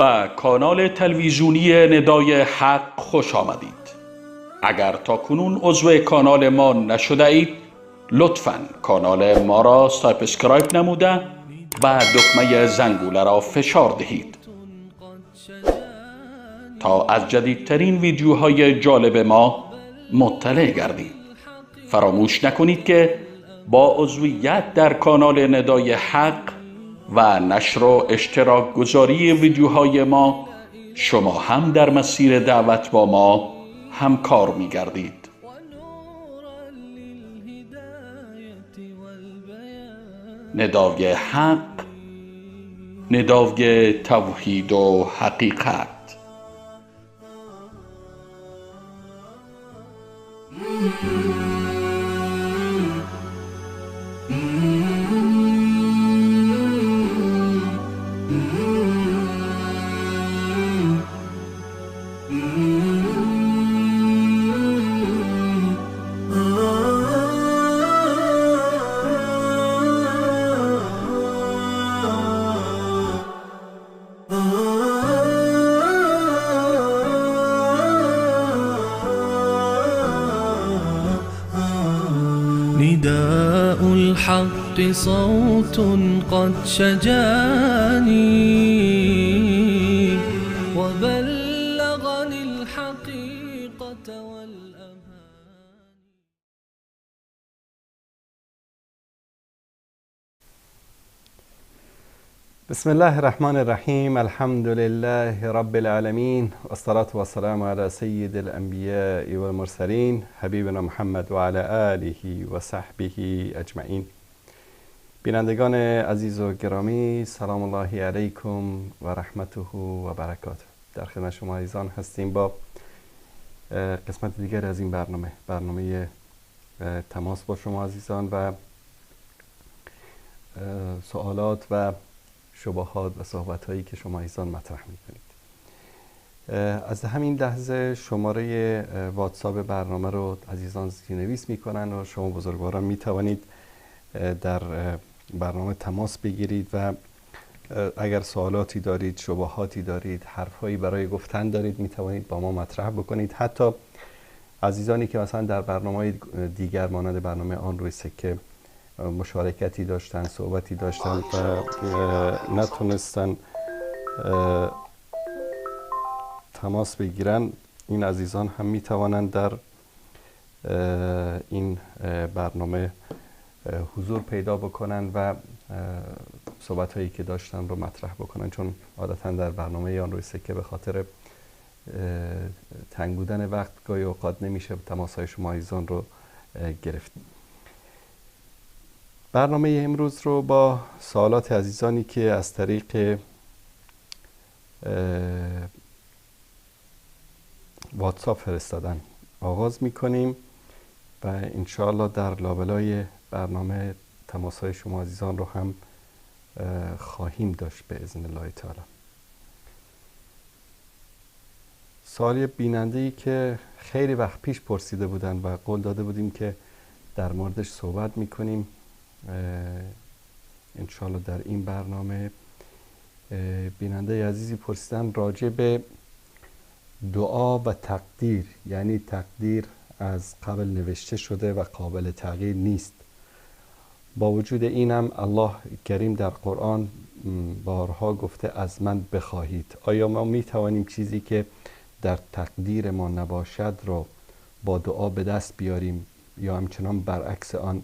و کانال تلویزیونی ندای حق خوش آمدید. اگر تا کنون عضو کانال ما نشده اید لطفاً کانال ما را سابسکرایب نموده و دکمه زنگوله را فشار دهید تا از جدیدترین ویدیوهای جالب ما مطلع گردید. فراموش نکنید که با عضویت در کانال ندای حق و نشر و اشتراک گذاری ویدیوهای ما شما هم در مسیر دعوت با ما همکار می گردید. ندای حق، ندای توحید و حقیقت. نداء الحق صوت قد شجاني وبلغني الحقيقة والأمان. بسم الله الرحمن الرحیم. الحمد لله رب العالمین والصلاة والسلام على سید الانبیاء والمرسلین حبیبنا محمد و علی آله و صحبه اجمعین. بینندگان عزیز و گرامی، سلام الله علیکم و رحمته و برکاته. در خدمت شما عزیزان هستیم با قسمت دیگر از این برنامه تماس با شما عزیزان و سوالات و شبهات و صحبت هایی که شما عزیزان مطرح میکنید. از همین لحظه شماره واتساپ برنامه رو عزیزان زیرنویس میکنن و شما بزرگواران میتوانید در برنامه تماس بگیرید و اگر سوالاتی دارید، شبهاتی دارید، حرفهایی برای گفتن دارید میتوانید با ما مطرح بکنید. حتی عزیزانی که مثلا در برنامه دیگر مانند برنامه آن روی سکه مشارکتی داشتن، صحبتی داشتن و نتونستن تماس بگیرن، این عزیزان هم میتوانند در این برنامه حضور پیدا بکنن و صحبت هایی که داشتن رو مطرح بکنن، چون عادتا در برنامه آن روی سکه به خاطر تنگ بودن وقت گاهی اوقات نمیشه تماس های شما عزیزان رو گرفت. برنامه امروز رو با سوالات عزیزانی که از طریق واتساپ فرستادن آغاز میکنیم و انشاءالله در لابلای برنامه تماس‌های شما عزیزان رو هم خواهیم داشت به اذن الله تعالی. سوال بیننده‌ای که خیلی وقت پیش پرسیده بودن و قول داده بودیم که در موردش صحبت میکنیم، انشاءالله در این برنامه بیننده عزیزی پرسیدن راجع به دعا و تقدیر، یعنی تقدیر از قبل نوشته شده و قابل تغییر نیست. با وجود اینم الله کریم در قرآن بارها گفته از من بخواهید. آیا ما میتوانیم چیزی که در تقدیر ما نباشد رو با دعا به دست بیاریم، یا همچنان برعکس آن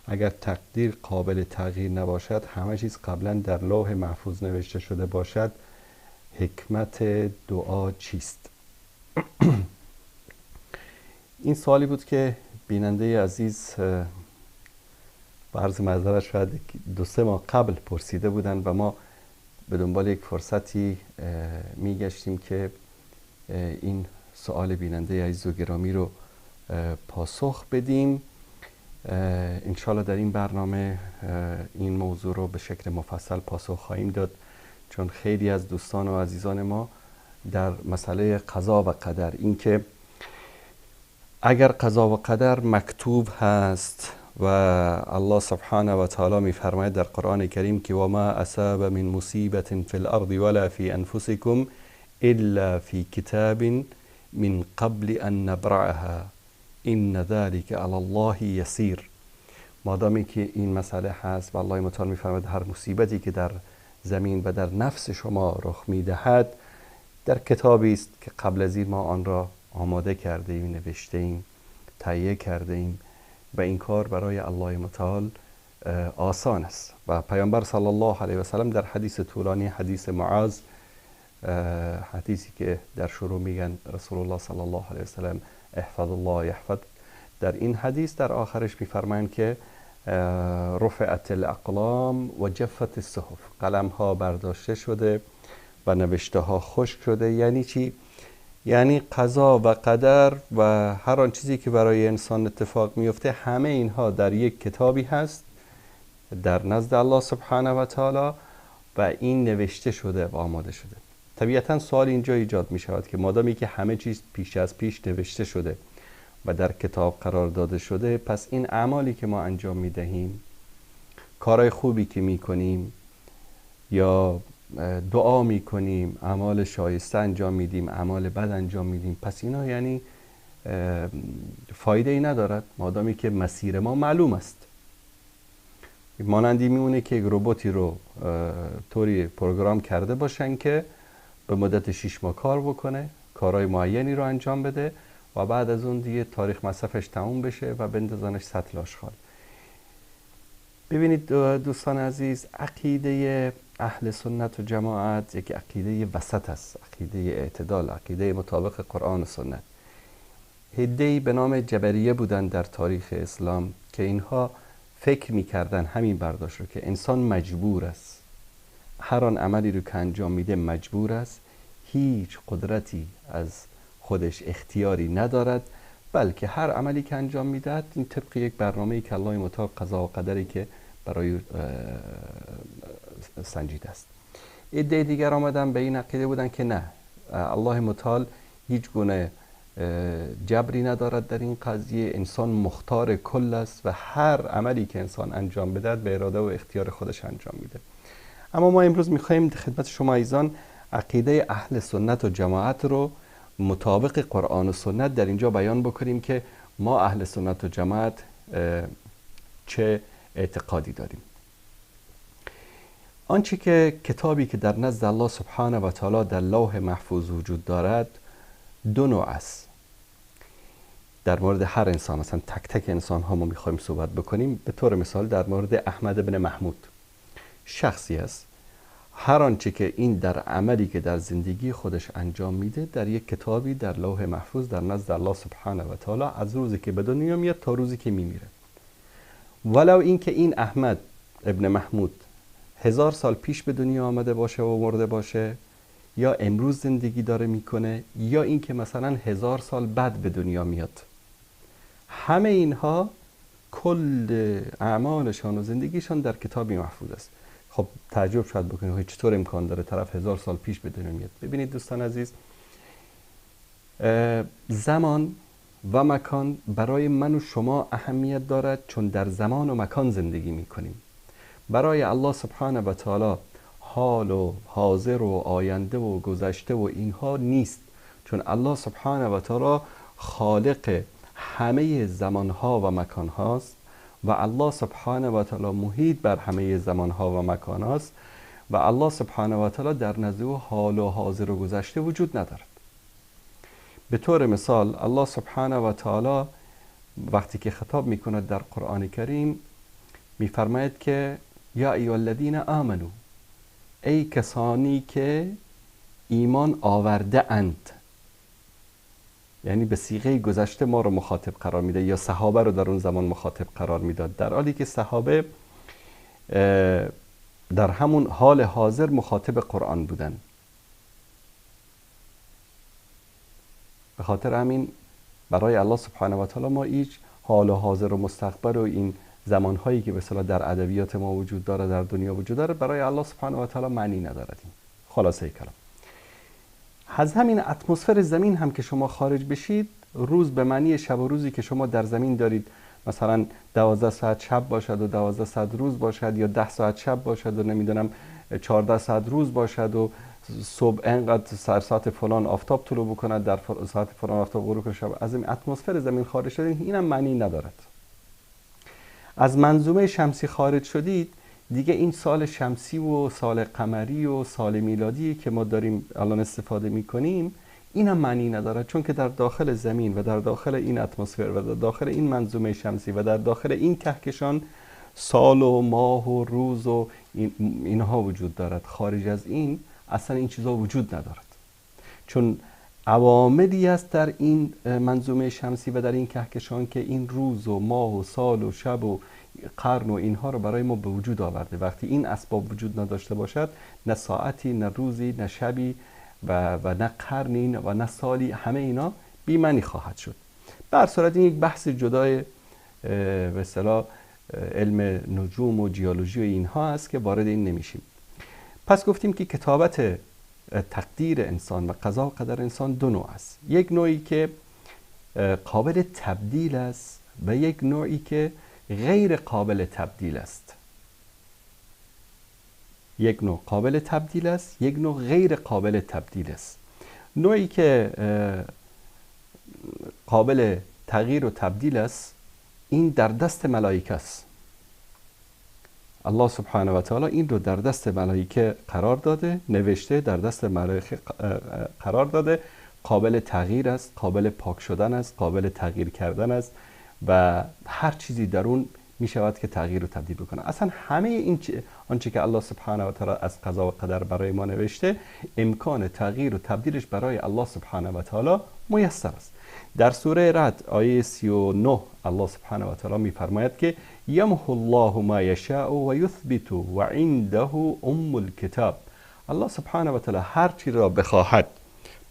اگر تقدیر قابل تغییر نباشد، همه چیز قبلا در لوح محفوظ نوشته شده باشد، حکمت دعا چیست؟ این سوالی بود که بیننده عزیز با عرض معذرت شاید 2-3 ماه قبل پرسیده بودن و ما به دنبال یک فرصتی میگشتیم که این سوال بیننده عزیز و گرامی رو پاسخ بدیم. انشالله در این برنامه این موضوع رو به شکل مفصل پاسخ خواهیم داد، چون خیلی از دوستان و عزیزان ما در مسئله قضا و قدر، این که اگر قضا و قدر مکتوب هست و الله سبحانه و تعالی میفرماید در قرآن کریم که و ما اصاب من مصیبت فی الارض ولا فی انفسکم الا فی کتاب من قبل ان نبرعها این ذلک علی الله یسیر. مادامی که این مسئله هست و الله متعال میفرماید هر مصیبتی که در زمین و در نفس شما رخ میدهد در کتابی است که قبل از این ما آن را آماده کرده ایم، نوشته ایم، تهیه کرده ایم و این کار برای الله متعال آسان است. و پیامبر صلی الله علیه و سلم در حدیث طولانی، حدیث معاذ، حدیثی که در شروع میگن رسول الله صلی الله علیه و سلم احفظ الله یحفظ، در این حدیث در آخرش میفرمایند که رفعت الاقلام و جفت الصحف، قلم ها برداشته شده و نوشته ها خشک شده. یعنی چی؟ یعنی قضا و قدر و هر آن چیزی که برای انسان اتفاق میفته همه اینها در یک کتابی هست در نزد الله سبحانه و تعالی و این نوشته شده و آماده شده. طبیعتا سوال اینجا ایجاد می شود که مادامی که همه چیز پیش از پیش نوشته شده و در کتاب قرار داده شده، پس این اعمالی که ما انجام می دهیم، کارهای خوبی که می کنیم یا دعا می کنیم، اعمال شایسته انجام میدیم، اعمال بد انجام میدیم، پس اینا یعنی فایده ای ندارد مادامی که مسیر ما معلوم است. مانندی میمونه که یک رباتی رو طوری پروگرام کرده باشن که به مدت 6 ماه کار بکنه، کارهای معینی رو انجام بده و بعد از اون دیگه تاریخ مصرفش تموم بشه و بندازنش سطل آشغال. ببینید دوستان عزیز، عقیده اهل سنت و جماعت یک عقیده وسط است، عقیده اعتدال، عقیده مطابق قرآن و سنت. هدیه‌ای به نام جبریه بودن در تاریخ اسلام که اینها فکر می‌کردن همین برداشت رو که انسان مجبور است، هر آن عملی رو که انجام میده مجبور است، هیچ قدرتی از خودش اختیاری ندارد، بلکه هر عملی که انجام میدهد این طبق یک برنامه‌ای که الله متعال قضا و قدری که برای سنجیده است. عده دیگر آمدن به این عقیده بودن که نه، الله متعال هیچ گونه جبری ندارد در این قضیه، انسان مختار کل است و هر عملی که انسان انجام بدهد به اراده و اختیار خودش انجام میده. اما ما امروز میخوایم خدمت شما عزیزان عقیده اهل سنت و جماعت رو مطابق قرآن و سنت در اینجا بیان بکنیم که ما اهل سنت و جماعت چه اعتقادی داریم. آنچه که کتابی که در نزد الله سبحانه و تعالی در لوح محفوظ وجود دارد دو نوع است. در مورد هر انسان، مثلا تک تک انسان ها ما میخوایم صحبت بکنیم. به طور مثال در مورد احمد بن محمود، شخصی است هر آنچه که این در عملی که در زندگی خودش انجام میده در یک کتابی در لوح محفوظ در نزد الله سبحانه و تعالی از روزی که به دنیا میاد تا روزی که میمیره. ولو این که این احمد ابن محمود 1000 سال پیش به دنیا آمده باشه و مرده باشه، یا امروز زندگی داره میکنه، یا این که مثلا 1000 سال بعد به دنیا میاد، همه اینها کل اعمالشان و زندگیشان در کتابی محفوظ است. خب تعجب شاید بکنید چطور امکان داره طرف 1000 سال پیش به دنیا میاد؟ ببینید دوستان عزیز، زمان و مکان برای من و شما اهمیت دارد چون در زمان و مکان زندگی میکنیم. برای الله سبحانه و تعالی حال و حاضر و آینده و گذشته و اینها نیست، چون الله سبحانه و تعالی خالق همه زمانها و مکان هاست و الله سبحانه و تعالی محیط بر همه زمانها و مکان هاست و الله سبحانه و تعالی در نزد او حال و حاضر و گذشته وجود ندارد. به طور مثال الله سبحانه و تعالی وقتی که خطاب میکند در قرآن کریم میفرماید که یا ایها الذین آمنو، ای کسانی که ایمان آورده اند، یعنی به صیغه گذشته ما رو مخاطب قرار میده یا صحابه رو در اون زمان مخاطب قرار میداد، در حالی که صحابه در همون حال حاضر مخاطب قرآن بودن. به خاطر همین برای الله سبحانه و تعالی ما هیچ حال و حاضر و مستقبل و این زمانهایی که به اصطلاح در ادبیات ما وجود داره، در دنیا وجود داره، برای الله سبحانه و تعالی معنی ندارد. این خلاصه کلام. از همین اتمسفر زمین هم که شما خارج بشید، روز به معنی شب و روزی که شما در زمین دارید مثلا 12 ساعت شب باشد و 12 ساعت روز باشد، یا 10 ساعت شب باشد و نمیدونم 14 ساعت روز باشد و صبح انقدر ساعت فلان آفتاب طلوع بکند، در ساعت فلان آفتاب غروب کند. شب از این اتمسفر زمین خارج شدید، اینم معنی ندارد. از منظومه شمسی خارج شدید، دیگه این سال شمسی و سال قمری و سال میلادی که ما داریم الان استفاده میکنیم اینم معنی ندارد، چون که در داخل زمین و در داخل این اتمسفر و در داخل این منظومه شمسی و در داخل این کهکشان سال و ماه و روز و اینها وجود دارد. خارج از این اصلا این چیزها وجود ندارد، چون عواملی است در این منظومه شمسی و در این کهکشان که این روز و ماه و سال و شب و قرن و اینها رو برای ما به وجود آورده. وقتی این اسباب وجود نداشته باشد، نه ساعتی، نه روزی، نه شبی و نه قرنی و نه سالی، همه اینا بی معنی خواهد شد. به هر صورت این یک بحث جدای به اصطلاح علم نجوم و جیولوژی و اینها است که وارد این نمیشیم. پس گفتیم که کتابت تقدیر انسان و قضا و قدر انسان دو نوع است. یک نوعی که قابل تبدیل است و یک نوعی که غیر قابل تبدیل است. یک نوع قابل تبدیل است، یک نوع غیر قابل تبدیل است. نوعی که قابل تغییر و تبدیل است، این در دست ملائکه است. الله سبحانه و تعالی این رو در دست ملائکه قرار داده، نوشته، در دست ملائکه قرار داده. قابل تغییر است، قابل پاک شدن است، قابل تغییر کردن است و هر چیزی در اون می شود که تغییر و تبدیل بکنه. اصلا همه این آنچه که الله سبحانه و تعالی از قضا و قدر برای ما نوشته، امکان تغییر و تبدیلش برای الله سبحانه و تعالی میسر است. در سوره رعد آیه 39 الله سبحانه و تعالی می فرماید که یمحو الله ما یشاء و یثبت و عنده ام الکتاب. الله سبحانه و تعالی هر چی را بخواهد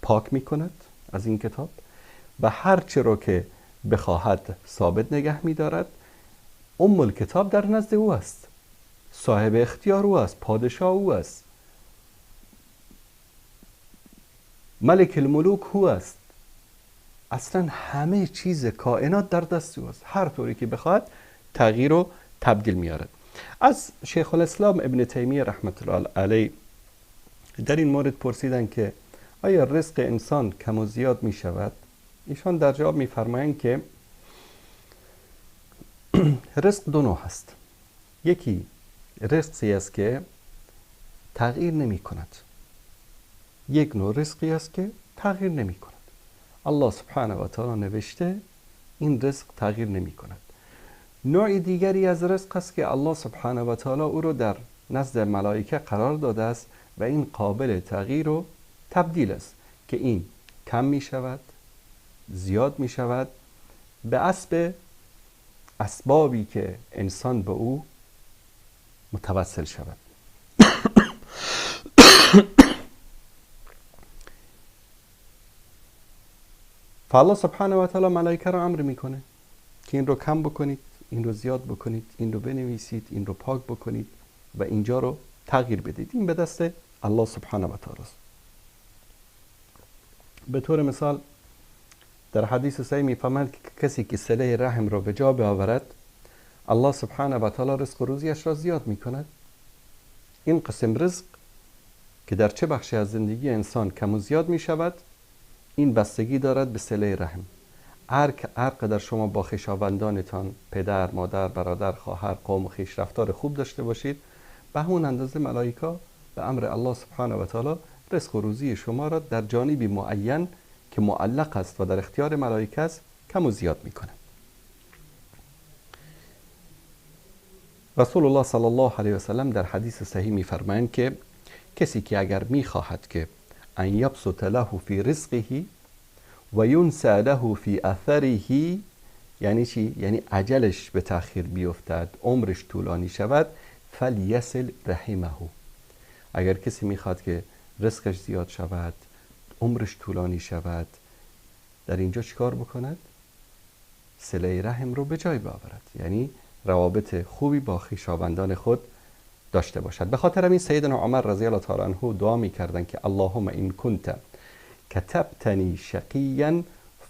پاک می کند از این کتاب و هر چی را که بخواهد ثابت نگه می دارد. ام الکتاب در نزد او است، صاحب اختیار او است، پادشاه او است، ملک الملوک او است. اصلا همه چیز کائنات در دست او است، هر طوری که بخواهد تغییر و تبدیل میارد. از شیخ الاسلام ابن تیمیه رحمت الله علیه در این مورد پرسیدن که آیا رزق انسان کم و زیاد می شود؟ ایشان در جواب می فرمایند که رزق دو نوع هست. یکی رزقی است که تغییر نمی کند، یک نوع رزقی است که تغییر نمی کند. الله سبحانه و تعالی نوشته این رزق تغییر نمی کند. نوع دیگری از رزق است که الله سبحانه و تعالی او رو در نزد ملائکه قرار داده است و این قابل تغییر و تبدیل است که این کم می شود، زیاد می شود به حسب اسبابی که انسان به او متوسل شود. فالله سبحانه و تعالی ملائکه را امر میکنه که این رو کم بکنید، این رو زیاد بکنید، این رو بنویسید، این رو پاک بکنید و اینجا رو تغییر بدید. این به دست الله سبحانه و تعالی است. به طور مثال در حدیث صحیح میفرماید که کسی که صله رحم را به جا بیاورد، الله سبحانه و تعالی رزق و روزیش را زیاد میکند. این قسم رزق که در چه بخشی از زندگی انسان کم و زیاد میشود، این بستگی دارد به صله رحم. هر قدر شما با خویشاوندانتان، پدر، مادر، برادر، خواهر، قوم و خویش رفتار خوب داشته باشید، به همون اندازه ملائکه به امر الله سبحانه و تعالی رزق و روزی شما را در جانبی معین که معلق است و در اختیار ملائکه است کم و زیاد میکنه. رسول الله صلی الله علیه و سلم در حدیث صحیح میفرمایند که کسی که اگر میخواهد که ان یبسط له فی رزقه و ینسى له فی اثره، یعنی چی؟ یعنی عجلش به تأخیر بیفتد، عمرش طولانی شود، فلیصل رحمه. اگر کسی میخواد که رزقش زیاد شود، عمرش طولانی شود، در اینجا چیکار بکند؟ صله رحم رو به جای بیاورد، یعنی روابط خوبی با خویشاوندان خود داشته باشد. به خاطر همین سیدنا عمر رضی الله تعالی عنه دعا می‌کردن که اللهم ان كنت كتبتنی شقیا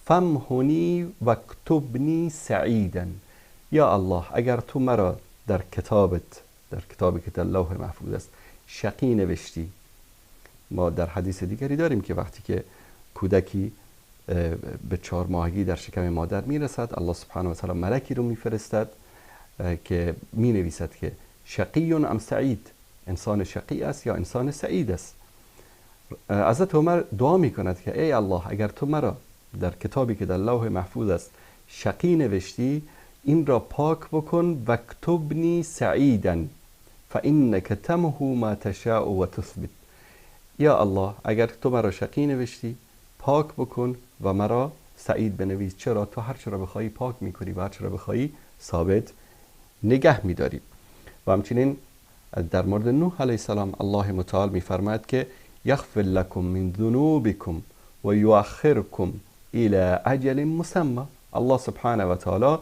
فامحنی واکتبنی سعیدا. یا الله اگر تو مرا در کتابی که در لوح محفوظ است شقی نوشتی. ما در حدیث دیگری داریم که وقتی که کودکی به 4 ماهگی در شکم مادر میرسد، الله سبحانه و تعالی ملکی رو میفرستد که می نویسد که شقی ام سعید، انسان شقی است یا انسان سعید است. حضرت عمر دعا می کند که ای الله اگر تو مرا در کتابی که در لوح محفوظ است شقی نوشتی، این را پاک بکن و اکتبنی سعیدا فانک تمحو ما تشاء و تثبت. یا الله اگر تو مرا شقی نوشتی، پاک بکن و مرا سعید بنویس. چرا؟ تو هر چرا بخوایی پاک میکنی و هر چرا بخوایی ثابت نگه میداری. و همچنین در مورد نوح علیه السلام الله متعال میفرماید که یغفر لکم من ذنوبکم و یؤخرکم الی اجل مسمى. الله سبحانه و تعالی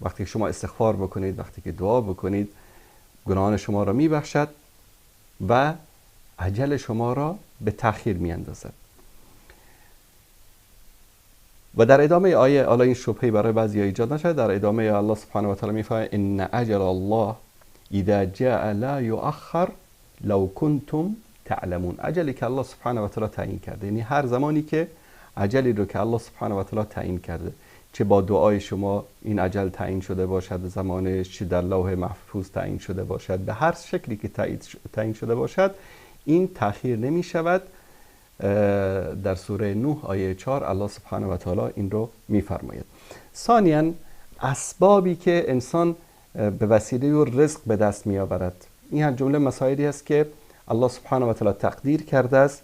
وقتی شما استغفار بکنید، وقتی که دعا بکنید، گناهان شما را میبخشد و اجل شما را به تأخیر میاندازد. و در ادامه آیه، حالا این شبهه برای بعضی ایجاد نشد، در ادامه الله سبحانه و تعالی میفرماید ان اجل الله اذا جاء لا یؤخر لو کنتم تعلمون. اجلی که الله سبحانه و تعالی تعیین کرده، یعنی هر زمانی که اجلی رو که الله سبحانه و تعالی تعیین کرده، چه با دعای شما این اجل تعیین شده باشد زمانش، چه در لوح محفوظ تعیین شده باشد، به هر شکلی که تعیین شده باشد، این تأخیر نمی شود. در سوره نوح آیه 4 الله سبحانه و تعالی این رو میفرماید. ثانیاً اسبابی که انسان به وسیله رزق به دست می آورد، این هم جمله مسائلی است که الله سبحانه و تعالی تقدیر کرده است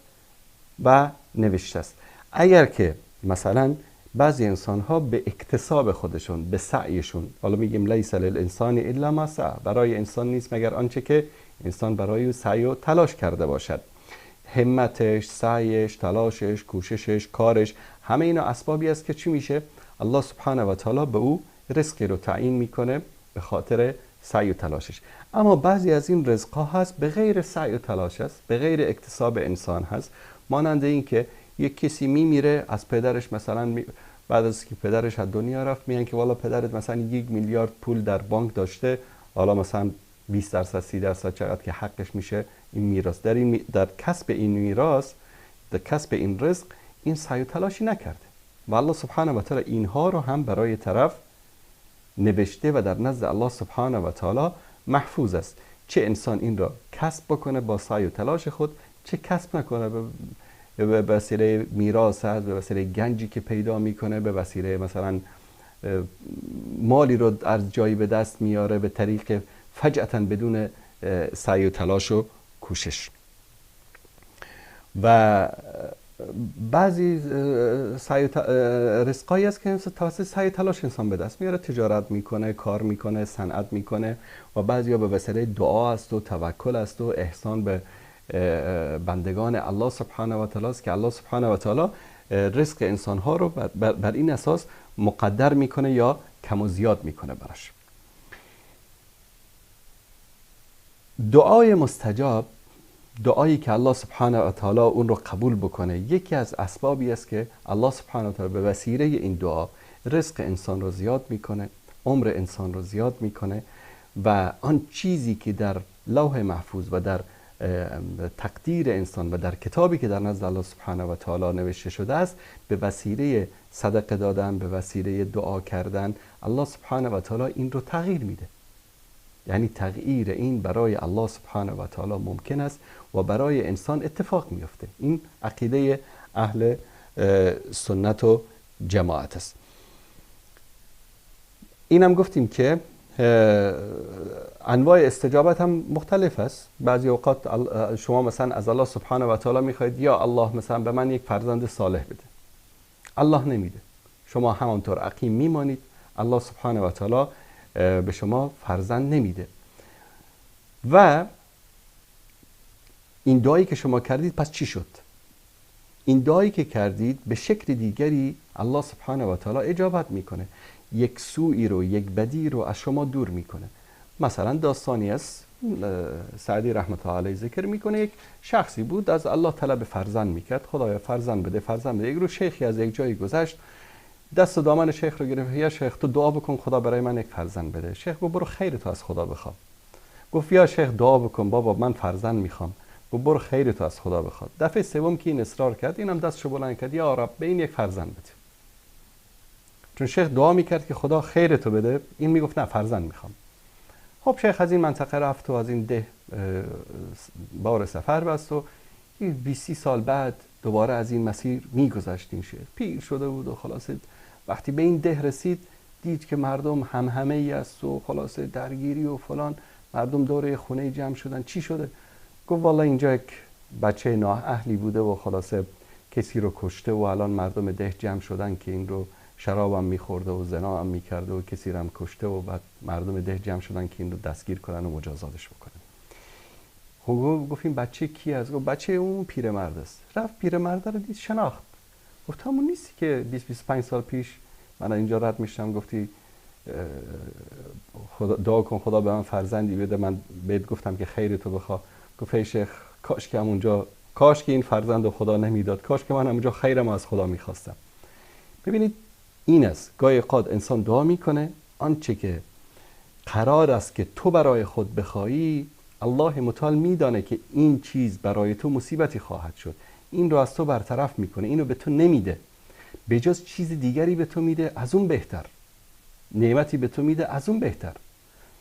و نوشته است. اگر که مثلا بعضی انسان ها به اکتساب خودشون، به سعیشون، حالا میگیم لیس للانسان الا ما سعی، برای انسان نیست مگر آنچه که انسان برای سعی و تلاش کرده باشد، همتش، سعیش، تلاشش، کوششش، کارش، همه اینا اسبابی است که چی میشه؟ الله سبحانه و تعالی به او رزقی رو تعیین میکنه به خاطر سعی و تلاشش. اما بعضی از این رزق ها هست به غیر سعی و تلاش است، به غیر اکتساب انسان هست. مانند این که یک کسی میمیره، از پدرش مثلا بعد از که پدرش از دنیا رفت میگن که والا پدرت مثلا 1 میلیارد پول در بانک داشته، حالا مثلا 20% 30% چقدر که حقش میشه این میراث. در کسب این میراث، در کسب این رزق، این سعی و تلاشی نکرده و الله سبحانه و تعالی اینها رو هم برای طرف نوشته و در نزد الله سبحانه و تعالی محفوظ است. چه انسان این را کسب بکنه با سعی و تلاش خود، چه کسب نکنه به وسیله میراث است، به وسیله گنجی که پیدا میکنه، به وسیله مثلا مالی رو از جایی به دست میاره به طریق فجأتاً بدون سعی و تلاش و کوشش. و بعضی رزقایی است که توسط سعی و تلاش انسان به دست میاره، تجارت میکنه، کار میکنه، صنعت میکنه. و بعضیا به وسیله دعا است و توکل است و احسان به بندگان الله سبحانه و تعالی است که الله سبحانه و تعالی رزق انسانها رو بر این اساس مقدر میکنه یا کم و زیاد میکنه براش. دعای مستجاب، دعایی که الله سبحانه و تعالی اون رو قبول بکنه، یکی از اسبابی است که الله سبحانه و تعالی به وسیله این دعا رزق انسان رو زیاد میکنه، عمر انسان رو زیاد میکنه و آن چیزی که در لوح محفوظ و در تقدیر انسان و در کتابی که در نزد الله سبحانه و تعالی نوشته شده است، به وسیله صدقه دادن، به وسیله دعا کردن، الله سبحانه و تعالی این رو تغییر میده. یعنی تغییر این برای الله سبحانه و تعالی ممکن است و برای انسان اتفاق میفته. این عقیده اهل سنت و جماعت است. اینم گفتیم که انواع استجابت هم مختلف است. بعضی اوقات شما مثلا از الله سبحانه و تعالی میخواید یا الله مثلا به من یک فرزند صالح بده، الله نمیده، شما همانطور عقیم میمانید، الله سبحانه و تعالی به شما فرزند نمیده. و این دعایی که شما کردید پس چی شد؟ این دعایی که کردید به شکل دیگری الله سبحانه و تعالی اجابت میکنه، یک سوئی رو، یک بدی رو از شما دور میکنه. مثلا داستانی است، سعدی رحمت الله علیه ذکر میکنه، یک شخصی بود از الله طلب فرزند میکرد، خدایا فرزند بده، فرزند بده. یک روز شیخی از یک جایی گذشت، دست و دامن شیخ رو گرفت، یا شیخ تو دعا بکن خدا برای من یک فرزند بده. شیخ گفت برو خیر تو از خدا بخواه. گفت یا شیخ دعا بکن بابا من فرزند میخوام. گفت برو خیر تو از خدا بخواد. دفعه سوم که این اصرار کرد، اینم دستشو بلند کرد، یا رب به این یک فرزند بده. چون شیخ دعا میکرد که خدا خیر تو بده، این میگفت نه فرزند میخوام. خب شیخ از این منطقه رفت و از این ده بار سفر بست و 20 سال بعد دوباره از این مسیر میگذشت. این شیخ پیر شده بود و خلاصه وقتی به این ده رسید دید که مردم همه ای است و خلاصه درگیری و فلان، مردم دوره خونه جمع شدن. چی شده؟ گفت والا اینجا یک بچه نااهلی بوده و خلاصه کسی رو کشته و الان مردم ده جمع شدن که این رو شراب هم میخورده و زنا هم میکرده و کسی رو هم کشته و بعد مردم ده جمع شدن که این رو دستگیر کنن و مجازاتش بکنن. گفت این بچه کی است؟ گفت بچه اون پیرمرد است. رفت پیرمرد رو دید، شناخت. گفت همون نیستی که 20-25 سال پیش من اینجا رد میشتم گفتی خدا دعا کن خدا به من فرزندی بده، من بهت گفتم که خیر تو بخوا. گفت ای شیخ کاش که همونجا، کاش که این فرزند رو خدا نمیداد، کاش که من همونجا خیرم از خدا میخواستم. ببینید این است، گاهی اوقات انسان دعا میکنه آنچه که قرار است که تو برای خود بخوایی، الله متعال میدانه که این چیز برای تو مصیبتی خواهد شد، این رو از تو برطرف میکنه، اینو به تو نمیده، به جز چیز دیگری به تو میده از اون بهتر، نعمتی به تو میده از اون بهتر.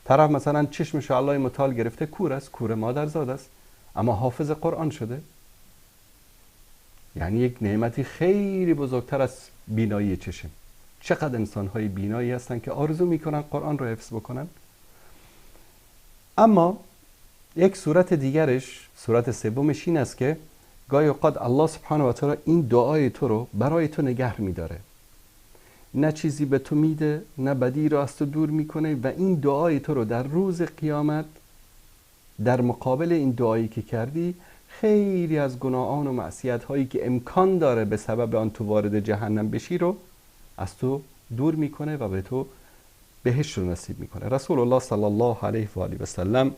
طرف مثلا چشمش الله متعال گرفته کور است، کور مادرزاد است، اما حافظ قرآن شده، یعنی یک نعمتی خیلی بزرگتر از بینایی چشم. چقدر انسان‌های بینایی هستن که آرزو میکنن قرآن رو حفظ بکنن. اما یک صورت دیگرش، صورت سومش این است که گاهی اوقات الله سبحانه و تعالی این دعای تو رو برای تو نگه میداره، نه چیزی به تو میده نه بدی رو از تو دور میکنه، و این دعای تو رو در روز قیامت در مقابل این دعایی که کردی خیلی از گناهان و معصیت هایی که امکان داره به سبب آن تو وارد جهنم بشی رو از تو دور میکنه و به تو بهشت رو نصیب میکنه. رسول الله صلی الله علیه و آله و سلم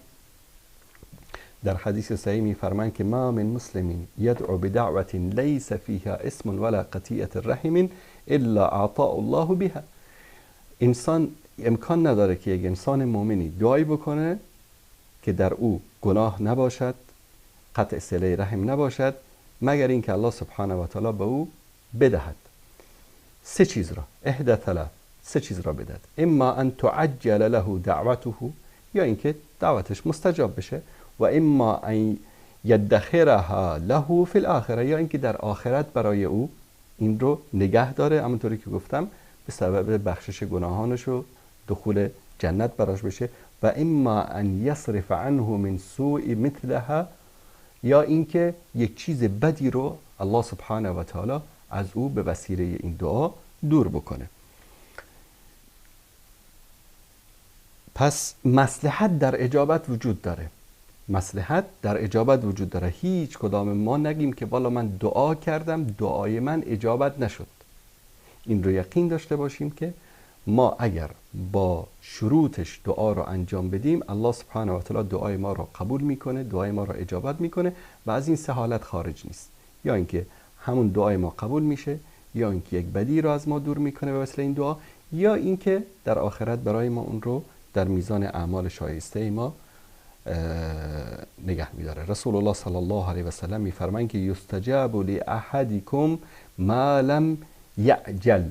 در حدیث صحیح میفرمایند که ما من مسلم یدعو بدعوة لیس فیها اسم ولا قطیعة رحم الا اعطاه الله بها. انسان امکان نداره که یک انسان مؤمنی دعایی بکنه که در او گناه نباشد، قطع صله رحم نباشد، مگر اینکه الله سبحانه و تعالی به او بدهد سه چیز را، احدى ثلاث، سه چیز را بدهد. اما ان تعجل له دعوته، یا اینکه دعوتش مستجاب بشه، و اما ان یدخرها له فی الاخره، یا اینکه در آخرت برای او این رو نگه داره، همونطوری که گفتم به سبب بخشش گناهانش و دخول جنت براش بشه. و اما ان یصرف عنه من سوء مثلها، یا اینکه یک چیز بدی رو الله سبحانه و تعالی از او به وسیله این دعا دور بکنه. پس مصلحت در اجابت وجود داره، مصلحت در اجابت وجود داره. هیچ کدام ما نگیم که والا من دعا کردم دعای من اجابت نشد. این رو یقین داشته باشیم که ما اگر با شروطش دعا رو انجام بدیم، الله سبحانه و تعالی دعای ما رو قبول میکنه، دعای ما رو اجابت میکنه و از این سه حالت خارج نیست. یا اینکه همون دعای ما قبول میشه، یا اینکه یک بدی رو از ما دور میکنه به وسیله این دعا، یا اینکه در آخرت برای ما اون رو در میزان اعمال شایسته ما نگه میداره. رسول الله صلی الله علیه و سلم میفرمایند که یستجاب لاحدکم ما لم یعجل،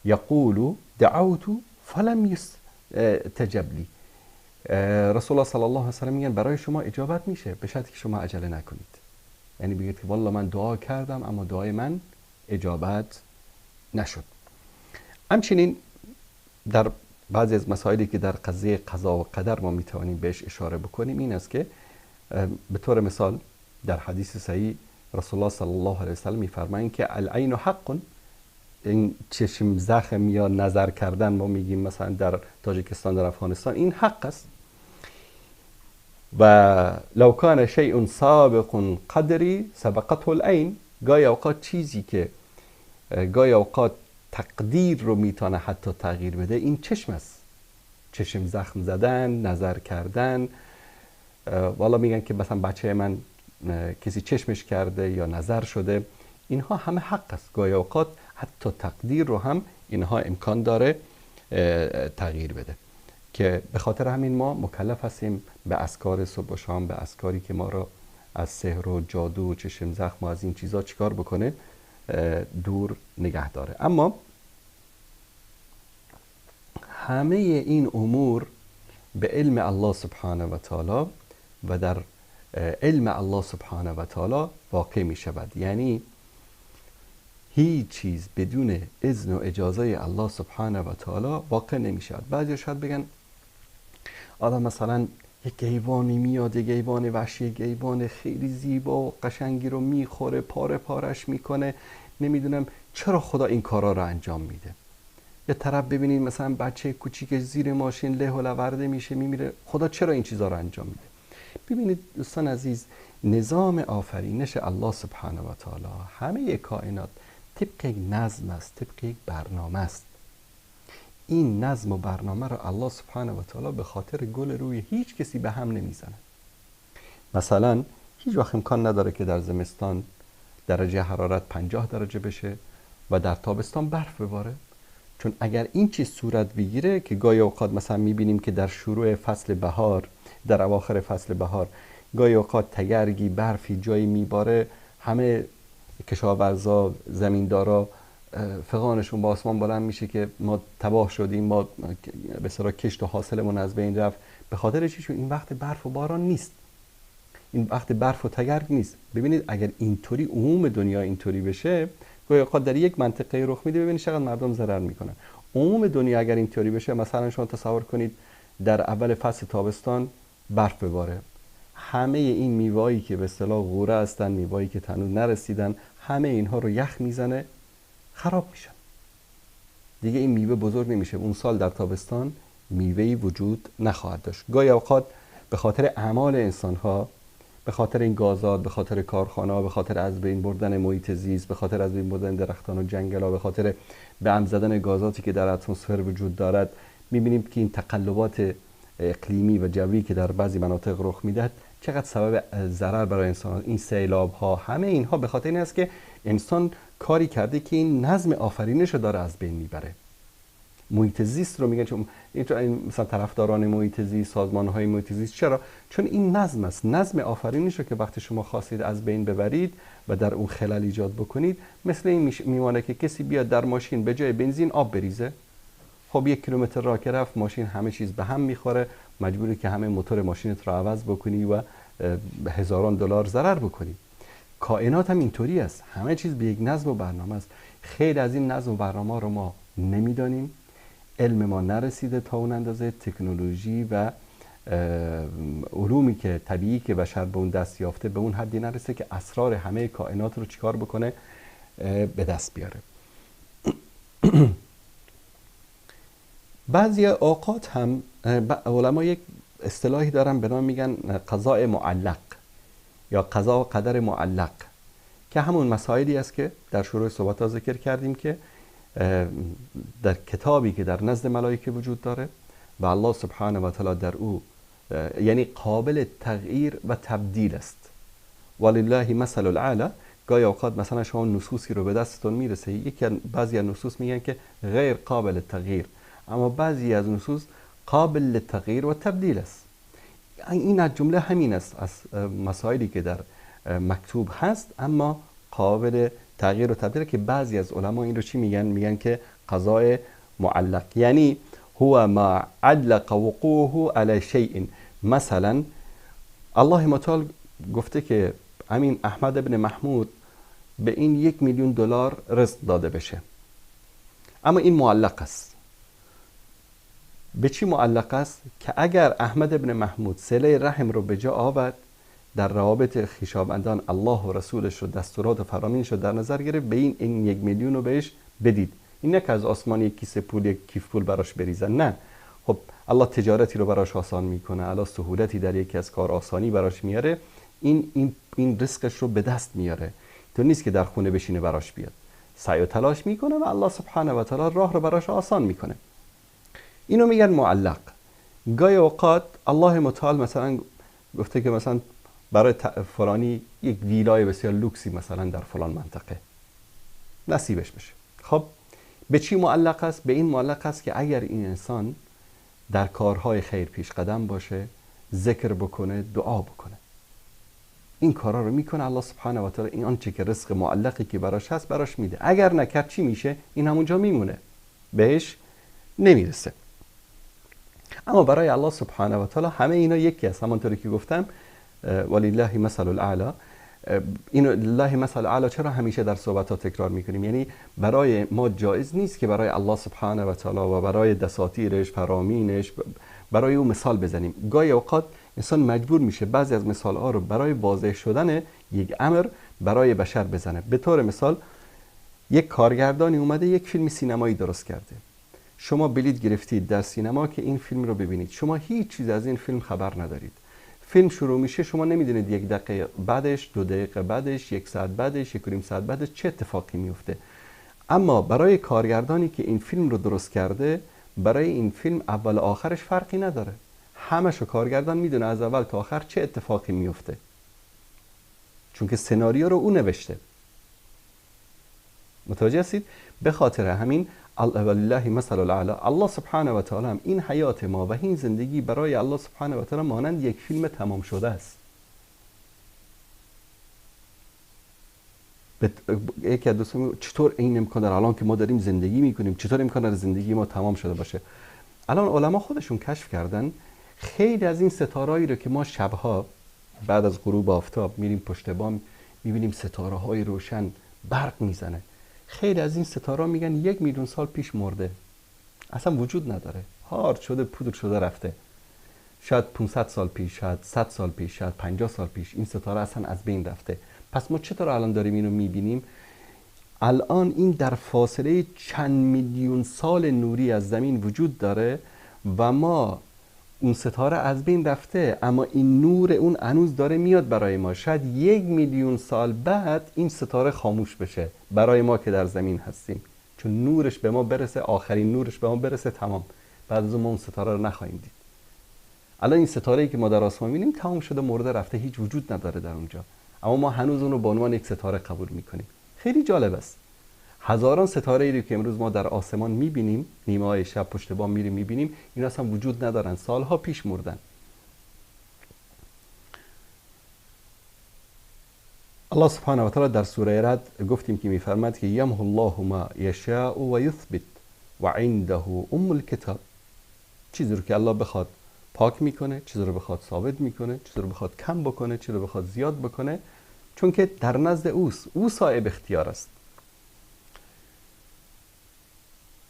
یقول دعوت فلم یستجب لی. رسول الله صلی الله علیه و سلم میگن برای شما اجابت میشه به شرطی که شما عجله نکنید. یعنی بگید که والله من دعا کردم اما دعای من اجابت نشد. همچنین در بعضی از مسائلی که در قضیه قضا و قدر ما میتوانیم بهش اشاره بکنیم این است که به طور مثال در حدیث صحیح رسول الله صلی الله علیه و سلم میفرمایند که العین حق، این چشم زخم یا نظر کردن ما میگیم مثلا در تاجیکستان، در افغانستان، این حق است. و لو کان شیء سابق قدری سبقته العین، گاهی اوقات چیزی که گاهی اوقات تقدیر رو میتونه حتی تغییر بده این چشم است. چشم زخم زدن، نظر کردن. والا میگن که مثلا بچه من کسی چشمش کرده یا نظر شده، اینها همه حق است. گاهی اوقات حتی تقدیر رو هم اینها امکان داره تغییر بده، که به خاطر همین ما مکلف هستیم به اذکار صبح و شام، به اذکاری که ما را از سحر و جادو و چشم زخم و از این چیزا چیکار بکنه، دور نگه داره. اما همه این امور به علم الله سبحانه و تعالی و در علم الله سبحانه و تعالی واقع می شود. یعنی هیچ چیز بدون اذن و اجازه الله سبحانه و تعالی واقع نمی شود. بعضی شاید بگن آدم مثلا یک حیوانی میاد، یک حیوان وحشی، یک حیوان خیلی زیبا و قشنگی رو میخوره، پاره پارش میکنه، نمیدونم چرا خدا این کارا رو انجام میده. یا طرف ببینید مثلا بچه کوچیک زیر ماشین له و لورده میشه میمیره، خدا چرا این چیزا رو انجام میده؟ ببینید دوستان عزیز، نظام آفرینش الله سبحانه و تعالی همه کائنات طبق یک نظم است، طبق یک برنامه است. این نظم و برنامه رو الله سبحانه و تعالی به خاطر گل روی هیچ کسی به هم نمیزنه. مثلا هیچ وقت امکان نداره که در زمستان درجه حرارت 50 درجه بشه و در تابستان برف بباره، چون اگر این چیز صورت بگیره که گاهی اوقات مثلا میبینیم که در شروع فصل بهار، در اواخر فصل بهار گاهی اوقات تگرگی برفی جایی میباره، همه کشاورزا زمیندارا فغانشون با آسمان بلند میشه که ما تباه شدیم، ما به اصطلاح کشت و حاصلمون از بین رفت. به خاطر چی؟ چون این وقت برف و باران نیست، این وقت برف و تگرگ نیست. ببینید اگر اینطوری عموم دنیا اینطوری بشه، گاهی اوقات در یک منطقه رخ میده، ببینید چقدر مردم ضرر میکنن. عموم دنیا اگر اینطوری بشه، مثلا شما تصور کنید در اول فصل تابستان برف بباره، همه این میوه‌ای که به اصطلاح غوره هستن، میوه‌ای که هنوز نرسیدن، همه اینها رو یخ میزنه، خراب میشن. دیگه این میوه بزرگ نمیشه. اون سال در تابستان میوه‌ای وجود نخواهد داشت. گاهی اوقات به خاطر اعمال انسان‌ها، به خاطر این گازات، به خاطر کارخانه‌ها، به خاطر از بین بردن محیط زیست، به خاطر از بین بردن درختان و جنگل‌ها، به خاطر به هم زدن گازاتی که در اتمسفر وجود دارد، می‌بینیم که این تقلبات اقلیمی و جوی که در بعضی مناطق رخ میدهد چقدر سبب ضرر برای انسان. این سیلاب‌ها، همه اینها به خاطر این است که انسان کاری کرده که این نظم آفرینش رو داره از بین میبره. محیط زیست رو میگن، چون مثلا طرفداران محیط زیست، سازمان‌های محیط زیست، چرا؟ چون این نظم است، نظم آفرینش رو که وقتی شما خواستید از بین ببرید و در اون خلل ایجاد بکنید، مثل این میمونه که کسی بیاد در ماشین به جای بنزین آب بریزه. خب 1 کیلومتر راه که رفت، ماشین همه چیز به هم میخوره، مجبوری که همه موتور ماشینت رو عوض بکنی و هزاران دلار ضرر بکنی. کائنات هم اینطوری است، همه چیز به یک نظم و برنامه است. خیلی از این نظم و برنامه رو ما نمیدانیم، علم ما نرسیده تا اون اندازه، تکنولوژی و علومی که طبیعی که بشر به اون دست یافته به اون حدی نرسه که اسرار همه کائنات رو چیکار بکنه، به دست بیاره. بعضی اوقات هم علما یک اصطلاحی دارن به نام میگن قضاء معلق یا قضا و قدر معلق، که همون مسائلی است که در شروع صحبت‌ها ذکر کردیم که در کتابی که در نزد ملائکه وجود داره و الله سبحانه و تعالی در او یعنی قابل تغییر و تبدیل است. ولله مثل الاعلی. گاهی اوقات مثلا شما نصوصی رو به دستتون میرسه، بعضی از نصوص میگن که غیر قابل تغییر، اما بعضی از نصوص قابل تغییر و تبدیل است. این از جمله همین است، از مسائلی که در مکتوب هست اما قابل تغییر و تبدیل، که بعضی از علما این رو چی میگن؟ میگن که قضاء معلق، یعنی هو ما علق وقوعه علی شیء. مثلا الله متعال گفته که امین احمد ابن محمود به این 1 میلیون دلار رزق داده بشه، اما این معلق است. به چی معلق است؟ که اگر احمد ابن محمود صله رحم رو به جا آورد، در روابط خویشاوندان الله و رسولش رو، دستورات و فرامینش رو در نظر گرفت، به این 1 میلیون رو بهش بدید. این نه که از آسمان یک کیسه پول، یک کیف پول براش بریزن، نه. خب الله تجارتی رو براش آسان میکنه، الله سهولتی در یکی از کار آسانی براش میاره، این رزقش رو به دست میاره. تو نیست که در خونه بشینه براش بیاد، سعی و تلاش میکنه و الله سبحانه و تعالی راه رو براش آسان میکنه. اینو میگن معلق. گاهی اوقات الله متعال مثلا گفته که مثلا برای فلانی یک ویلای بسیار لوکسی مثلا در فلان منطقه نصیبش بشه. خب به چی معلق است؟ به این معلق است که اگر این انسان در کارهای خیر پیش قدم باشه، ذکر بکنه، دعا بکنه، این کارا رو میکنه، الله سبحانه و تعالی این آنچه که رزق معلقی که براش هست براش میده. اگر نکرد چی میشه؟ این همونجا میمونه، بهش نمیرسه. اما برای الله سبحانه و تعالی همه اینا یکی است. همونطوری که گفتم ولله مثل الاعلی. اینو لله مثل الاعلی چرا همیشه در صحبت ها تکرار میکنیم؟ یعنی برای ما جایز نیست که برای الله سبحانه و تعالی و برای دساتیرش، فرامینش، برای او مثال بزنیم. گاهی اوقات انسان مجبور میشه بعضی از مثال ها رو برای واضح شدن یک امر برای بشر بزنه. به طور مثال یک کارگردانی اومده یک فیلم سینمایی درست کرده، شما بلیط گرفتید در سینما که این فیلم رو ببینید، شما هیچ چیز از این فیلم خبر ندارید. فیلم شروع میشه، شما نمیدونید 1 دقیقه بعدش، 2 دقیقه بعدش، 1 ساعت بعدش، 1 و نیم ساعت بعدش چه اتفاقی میفته. اما برای کارگردانی که این فیلم رو درست کرده، برای این فیلم اول آخرش فرقی نداره، همشو کارگردان میدونه از اول تا آخر چه اتفاقی میفته، چون که سناریو رو او نوشته. متوجه هستید؟ به خاطر همین ولله مثل الاعلی، الله سبحانه و تعالی هم این حیات ما و این زندگی برای الله سبحانه و تعالی مانند یک فیلم تمام شده است. یکی از دوستان چطور این امکان داره الان که ما داریم زندگی میکنیم، چطور امکان داره زندگی ما تمام شده باشه؟ الان علما خودشون کشف کردن خیلی از این ستارهایی رو که ما شبها بعد از غروب آفتاب میریم پشت بام میبینیم ستاره های روشن برق میزنه، خیلی از این ستاره میگن 1 میلیون سال پیش مرده، اصلا وجود نداره، هارد شده، پودر شده، رفته. شاید 500 سال پیش، شاید 100 سال پیش، شاید 50 سال پیش این ستاره اصلا از بین رفته. پس ما چطور الان داریم اینو میبینیم؟ الان این در فاصله چند میلیون سال نوری از زمین وجود داره و ما اون ستاره از بین رفته، اما این نور اون هنوز داره میاد برای ما. شاید 1 میلیون سال بعد این ستاره خاموش بشه برای ما که در زمین هستیم، چون نورش به ما برسه، آخرین نورش به ما برسه، تمام. بعد از ما اون ستاره رو نخواهیم دید. الان این ستاره‌ای که ما در آسمان می‌بینیم تمام شده، مرده، رفته، هیچ وجود نداره در اونجا، اما ما هنوز اون رو به عنوان یک ستاره قبول میکنیم. خیلی جالب است. هزاران ستاره ای که امروز ما در آسمان میبینیم، نیمه های شب پشت بام میریم میبینیم، اینا اصلا وجود ندارن، سالها پیش مردن. الله سبحانه و تعالی در سوره رعد گفتیم که میفرماد که یمحو الله ما یشاء و یثبت و عنده ام الکتاب. چیزی رو که الله بخواد پاک میکنه، چیزی رو بخواد ثابت میکنه، چیزی رو بخواد کم بکنه، چیزی رو بخواد زیاد بکنه، چون که در نزد اوست، او صاحب اختیار است.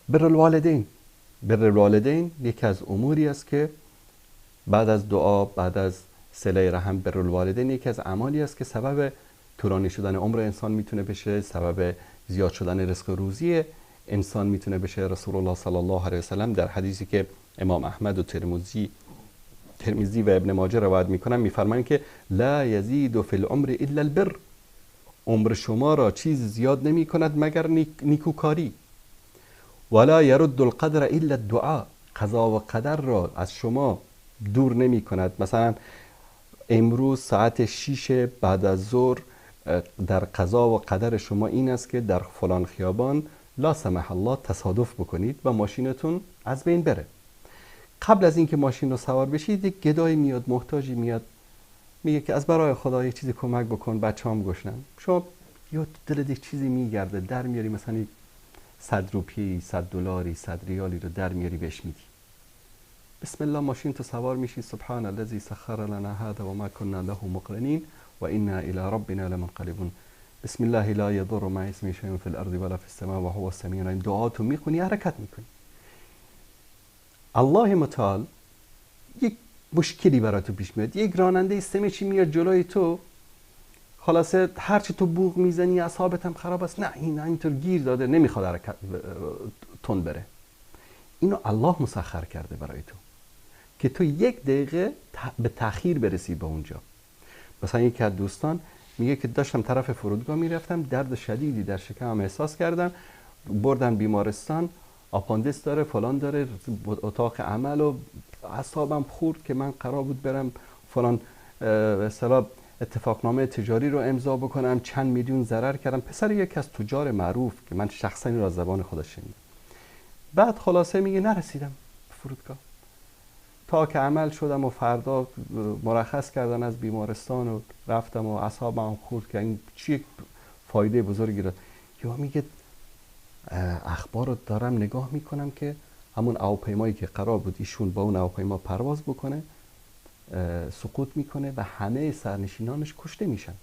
بر الوالدین یکی از اموری است که بعد از دعا، بعد از صله رحم، بر الوالدین یکی از اعمالی است که سبب طولانی شدن عمر انسان میتونه بشه، سبب زیاد شدن رزق و روزی انسان میتونه بشه. رسول الله صلی الله علیه و سلم در حدیثی که امام احمد و ترمذی و ابن ماجه روایت میکنن میفرمایند که لا یزید فی العمر الا البر، عمر شما را چیز زیاد نمی کند مگر نیکوکاری. ولا یرد القدر الا الدعاء، قضا و قدر را از شما دور نمی کند. مثلا امروز ساعت 6 بعد از ظهر در قضا و قدر شما این است که در فلان خیابان لا سمح الله تصادف بکنید و ماشینتون از بین بره. قبل از اینکه ماشین رو سوار بشید یک گدایی میاد، محتاجی میاد، میگه که از برای خدا یک چیزی کمک بکن، بچه‌ام گشنن. شما یا دلت یک چیزی میگرده، در میاری، مثلا 100 روپیه، 100 دلاری، 100 ریالی رو در میاری بهش میدی. بسم الله ماشین تو سوار میشی، سبحان الذی سخر لنا هذا و ما كنا له مقرنین و انا الی ربنا لمنقلبون. بسم الله لا یضر مع اسمه شیء فی الارض ولا فی السماء و هو السمیع العلیم. دعا تو میخونی، حرکت میکنی. الله متعال یک مشکلی برای تو پیش میاد، یک راننده سمچی میاد جلوی تو، خلاصه هر چی تو بوق میزنی اعصابت هم خراب است، نه این اینطور گیر داده، نمیخواد حرکت تند بره. اینو الله مسخر کرده برای تو که تو 1 دقیقه به تأخیر برسی به اونجا. مثلا یکی از دوستان میگه که داشتم طرف فرودگاه میرفتم، درد شدیدی در شکمم احساس کردم، بردن بیمارستان، آپاندیس داره، فلان داره، اتاق عمل، و اعصابم خورد که من قرار بود برم فلان اصطلاح اتفاقنامه تجاری رو امضا بکنم، چند میلیون ضرر کردم. پسر یکی از تجار معروف که من شخصا این رو از زبان خودش شنیدم. بعد خلاصه میگه نرسیدم به فرودگاه تا که عمل شدم و فردا مرخص کردن از بیمارستان و رفتم و اعصابم خورد که این چی فایده بزرگی داد. یا میگه اخبار رو دارم نگاه میکنم که همون هواپیمایی که قرار بود ایشون با اون هواپیما پرواز بکنه سقوط میکنه و همه سرنشینانش کشته میشن.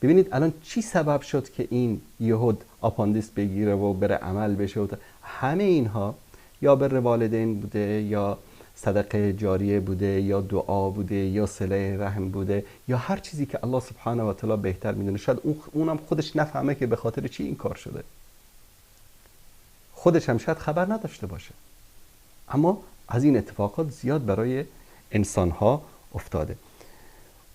ببینید الان چی سبب شد که این یهود آپاندیس بگیره و بره عمل بشه و همه اینها یا بر والدین بوده، یا صدقه جاریه بوده، یا دعا بوده، یا صله رحم بوده، یا هر چیزی که الله سبحانه و تعالی بهتر میدونه. شاید اونم خودش نفهمه که به خاطر چی این کار شده، خودش هم شاید خبر نداشته باشه. اما از این اتفاقات زیاد برای انسان ها افتاده.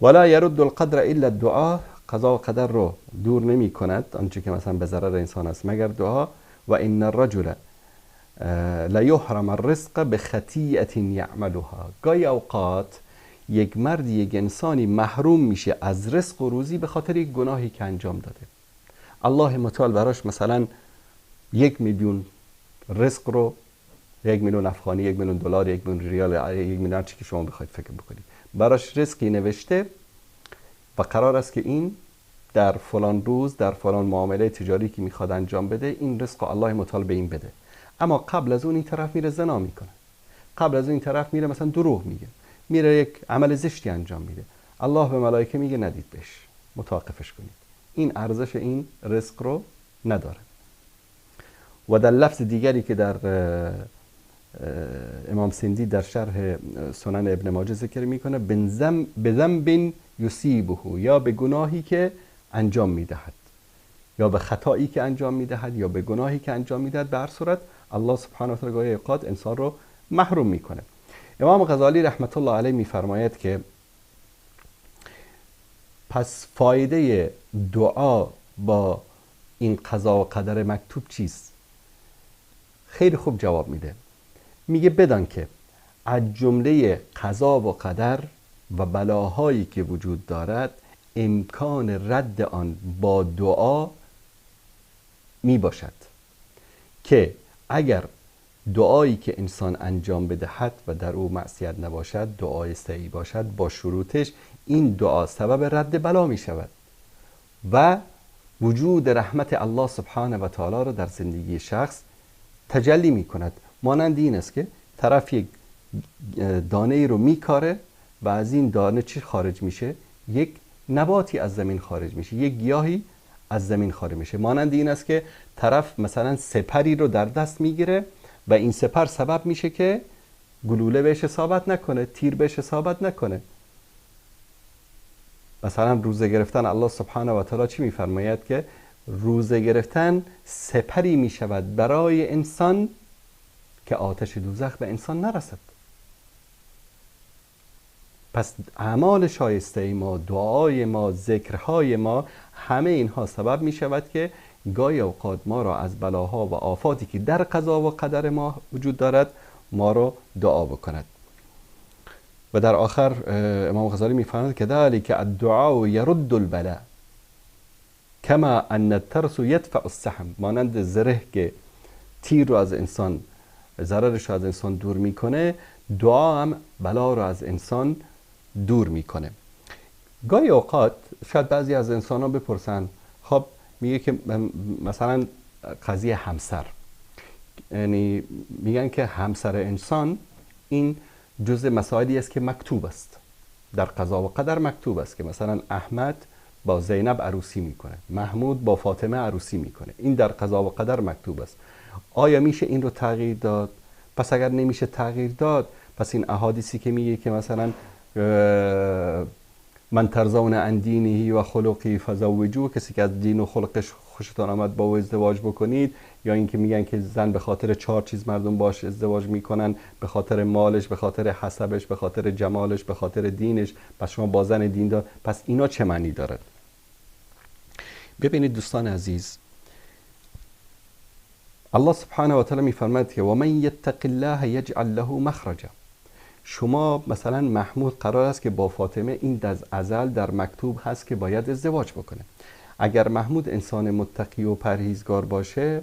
ولا يرد القدر الا الدعاء، قضا و قدر رو دور نمی کند آنچه که مثلا به ضرر انسان است مگر دعا. و ان الرجل لا يحرم الرزق بخطیئة یعملها، گاهی اوقات یک مرد یک انسانی محروم میشه از رزق و روزی به خاطر یک گناهی که انجام داده. الله متعال براش مثلا 1 میلیون رزق رو، 1 میلیون افغانی، 1 میلیون دلار، 1 میلیون ریال، 1 میلیون چی که شما بخواید فکر بکنید، براش رزقی نوشته و قرار است که این در فلان روز در فلان معامله تجاری که میخواد انجام بده این رزق الله متعال به این بده. اما قبل از اون این طرف میره زنا میکنه، قبل از اون این طرف میره مثلا دروغ میگه، میره یک عمل زشتی انجام میده. الله به ملائکه میگه ندید بهش، متوقفش کنید، این ارزش این رزق رو نداره. و در لفظ دیگری که در امام سندی در شرح سنن ابن ماجه ذکر میکنه، بذنب یصیبه، یا به گناهی که انجام میدهد، یا به خطایی که انجام میدهد، یا به گناهی که انجام میدهد. به هر صورت الله سبحانه و تعالی گاهی اوقات انسان رو محروم میکنه. امام غزالی رحمت الله علیه میفرماید که پس فایده دعا با این قضا و قدر مکتوب چیست؟ خیلی خوب جواب میده. میگه بدان که از جمله قضا و قدر و بلاهایی که وجود دارد امکان رد آن با دعا می باشد که اگر دعایی که انسان انجام بدهد و در او معصیت نباشد، دعای صحیح باشد با شروطش، این دعا سبب رد بلا می شود و وجود رحمت الله سبحانه و تعالی را در زندگی شخص تجلی می کند. مانند این است که طرف یک دانه رو میکاره و از این دانه چی خارج میشه؟ یک نباتی از زمین خارج میشه، یک گیاهی از زمین خارج میشه. مانند این است که طرف مثلا سپری رو در دست میگیره و این سپر سبب میشه که گلوله بهش اصابت نکنه، تیر بهش اصابت نکنه. مثلا روزه گرفتن، الله سبحانه و تعالی چی میفرماید که روزه گرفتن سپری میشود برای انسان که آتش دوزخ به انسان نرسد. پس اعمال شایسته ما، دعای ما، ذکرهای ما، همه اینها سبب می شود که گاهی اوقات ما را از بلاها و آفاتی که در قضا و قدر ما وجود دارد ما را دعا بکند. و در آخر امام غزالی می فرماید که ذلک الدعاء یرد البلاء کما ان الترس یدفع السهم. مانند زره که تیر رو از انسان، ضررش رو از انسان دور میکنه، دعا هم بلا رو از انسان دور میکنه. گاهی اوقات شاید بعضی از انسان ها بپرسن، خب میگه که مثلا قضیه همسر، یعنی میگن که همسر انسان این جزء مسائلی است که مکتوب است، در قضا و قدر مکتوب است که مثلا احمد با زینب عروسی میکنه، محمود با فاطمه عروسی میکنه، این در قضا و قدر مکتوب است. آیا میشه این رو تغییر داد؟ پس اگر نمیشه تغییر داد، پس این احادیثی که میگه که مثلا من ترضون عن دینه و خلقی فزوجوه، کسی که از دین و خلقش خوشتان آمد با او ازدواج بکنید، یا اینکه میگن که زن به خاطر 4 چیز مردم باش ازدواج میکنن، به خاطر مالش، به خاطر حسبش، به خاطر جمالش، به خاطر دینش، پس شما با زن دین دار، پس اینا چه معنی دارد؟ ببینید دوستان عزیز، الله سبحانه و تعالی میفرماید که و من یتق الله یجعل له مخرجا. شما مثلا محمود قرار است که با فاطمه این از ازل در مکتوب هست که باید ازدواج بکنه. اگر محمود انسان متقی و پرهیزگار باشه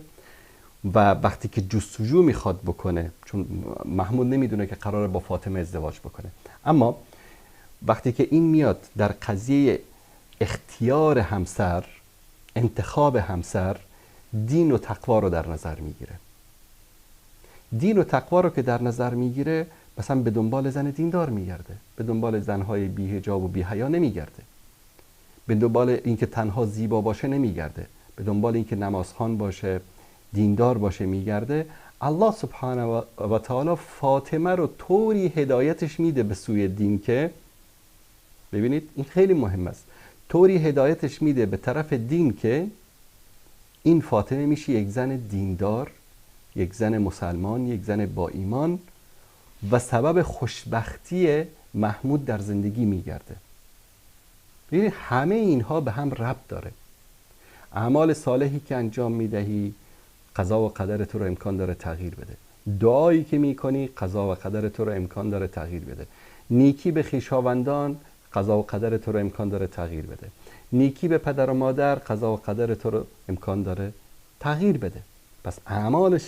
و وقتی که جستجو میخواد بکنه، چون محمود نمیدونه که قراره با فاطمه ازدواج بکنه، اما وقتی که این میاد در قضیه اختیار همسر، انتخاب همسر، دین و تقوا رو در نظر میگیره. دین و تقوا رو که در نظر میگیره، مثلا به دنبال زن دیندار میگرده، به دنبال زنهای بی حجاب و بی حیا نمیگرده، به دنبال اینکه تنها زیبا باشه نمیگرده، به دنبال اینکه نمازخوان باشه، دیندار باشه میگرده. الله سبحانه و تعالی فاطمه رو طوری هدایتش میده به سوی دین که، ببینید این خیلی مهم است، طوری هدایتش میده به طرف دین که این فاطمه میشه یک زن دیندار، یک زن مسلمان، یک زن با ایمان و سبب خوشبختی محمود در زندگی میگرده. ببینید همه اینها به هم ربط داره. اعمال صالحی که انجام میدهی، قضا و قدر تو رو امکان داره تغییر بده. دعایی که میکنی، قضا و قدر تو رو امکان داره تغییر بده. نیکی به خویشاوندان، قضا و قدر تو رو امکان داره تغییر بده. نیکی به پدر و مادر، قضا و قدر تو رو امکان داره تغییر بده. پس اعمال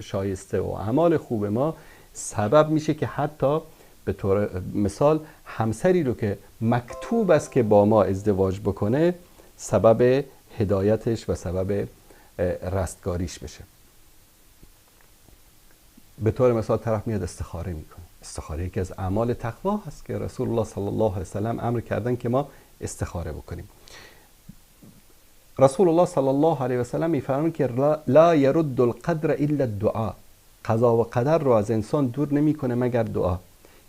شایسته و اعمال خوب ما سبب میشه که حتی به طور مثال همسری رو که مکتوب است که با ما ازدواج بکنه، سبب هدایتش و سبب رستگاریش بشه. به طور مثال طرف میاد استخاره میکنه. استخاره یکی از اعمال تقوا هست که رسول الله صلی الله علیه و سلم امر کردن که ما استخاره بکنیم. رسول الله صلی الله علیه و سلم میفرمایند که لا يرد القدر الا الدعاء. قضا و قدر رو از انسان دور نمیکنه مگر دعا.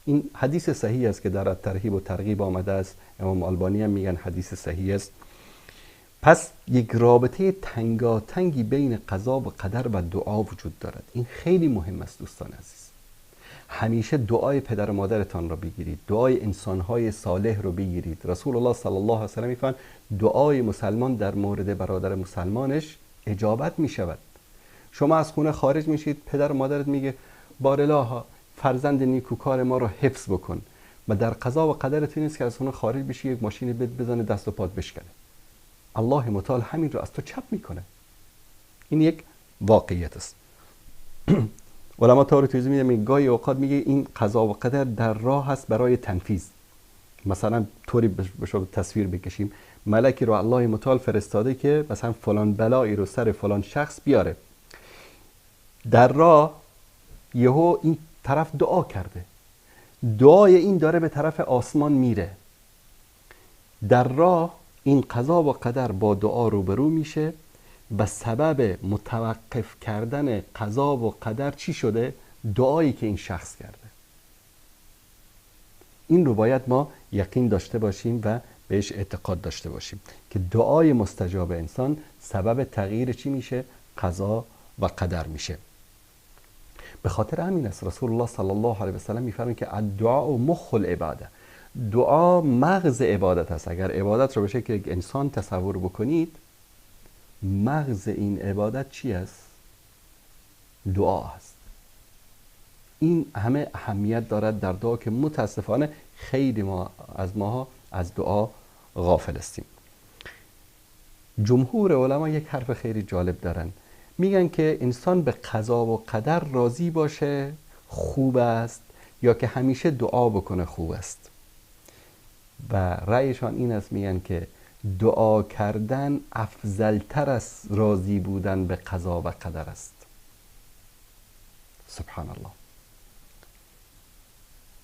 این حدیث صحیح است که در ترغیب و ترغیب آمده است. امام البانی هم میگن حدیث صحیح است. پس یک رابطه تنگاتنگی بین قضا و قدر و دعا وجود دارد. این خیلی مهم است دوستان عزیز. همیشه دعای پدر و مادرتان را بگیرید، دعای انسانهای صالح رو بگیرید. رسول الله صلی الله علیه و سلم میفرمایند دعای مسلمان در مورد برادر مسلمانش اجابت می شود. شما از خونه خارج میشید، پدر و مادرت میگه بارالله فرزند نیکوکار ما رو حفظ بکن، و در قضا و قدرت نیست که از خونه خارج بشی یک ماشین بزنه دست و پات بشکنه. الله متعال همین رو از تو چپ میکنه. این یک واقعیت است. علما تا رو توضیح میدن، گاهی اوقات میگه این قضا و قدر در راه هست برای تنفیذ. مثلا طوری بشه تصویر بکشیم، ملکی رو الله متعال فرستاده که مثلا فلان بلایی رو سر فلان شخص بیاره. در راه یهو این طرف دعا کرده، دعای این داره به طرف آسمان میره. در راه این قضا و قدر با دعا روبرو میشه و سبب متوقف کردن قضا و قدر چی شده؟ دعایی که این شخص کرده. این رو باید ما یقین داشته باشیم و بهش اعتقاد داشته باشیم که دعای مستجاب انسان سبب تغییر چی میشه؟ قضا و قدر میشه. به خاطر همین است رسول الله صلی الله علیه و سلم میفرمایند که الدعاء مخ العباده. دعا مغز عبادت است. اگر عبادت رو بشه که یک انسان تصور بکنید، مغز این عبادت چی است؟ دعا است. این همه اهمیت دارد در دعا که متاسفانه خیلی ماها از دعا غافل هستیم. جمهور علما یک حرف خیلی جالب دارن، میگن که انسان به قضا و قدر راضی باشه خوب است، یا که همیشه دعا بکنه خوب است. و رأیشان این است، میگن که دعا کردن افضلتر از راضی بودن به قضا و قدر است. سبحان الله.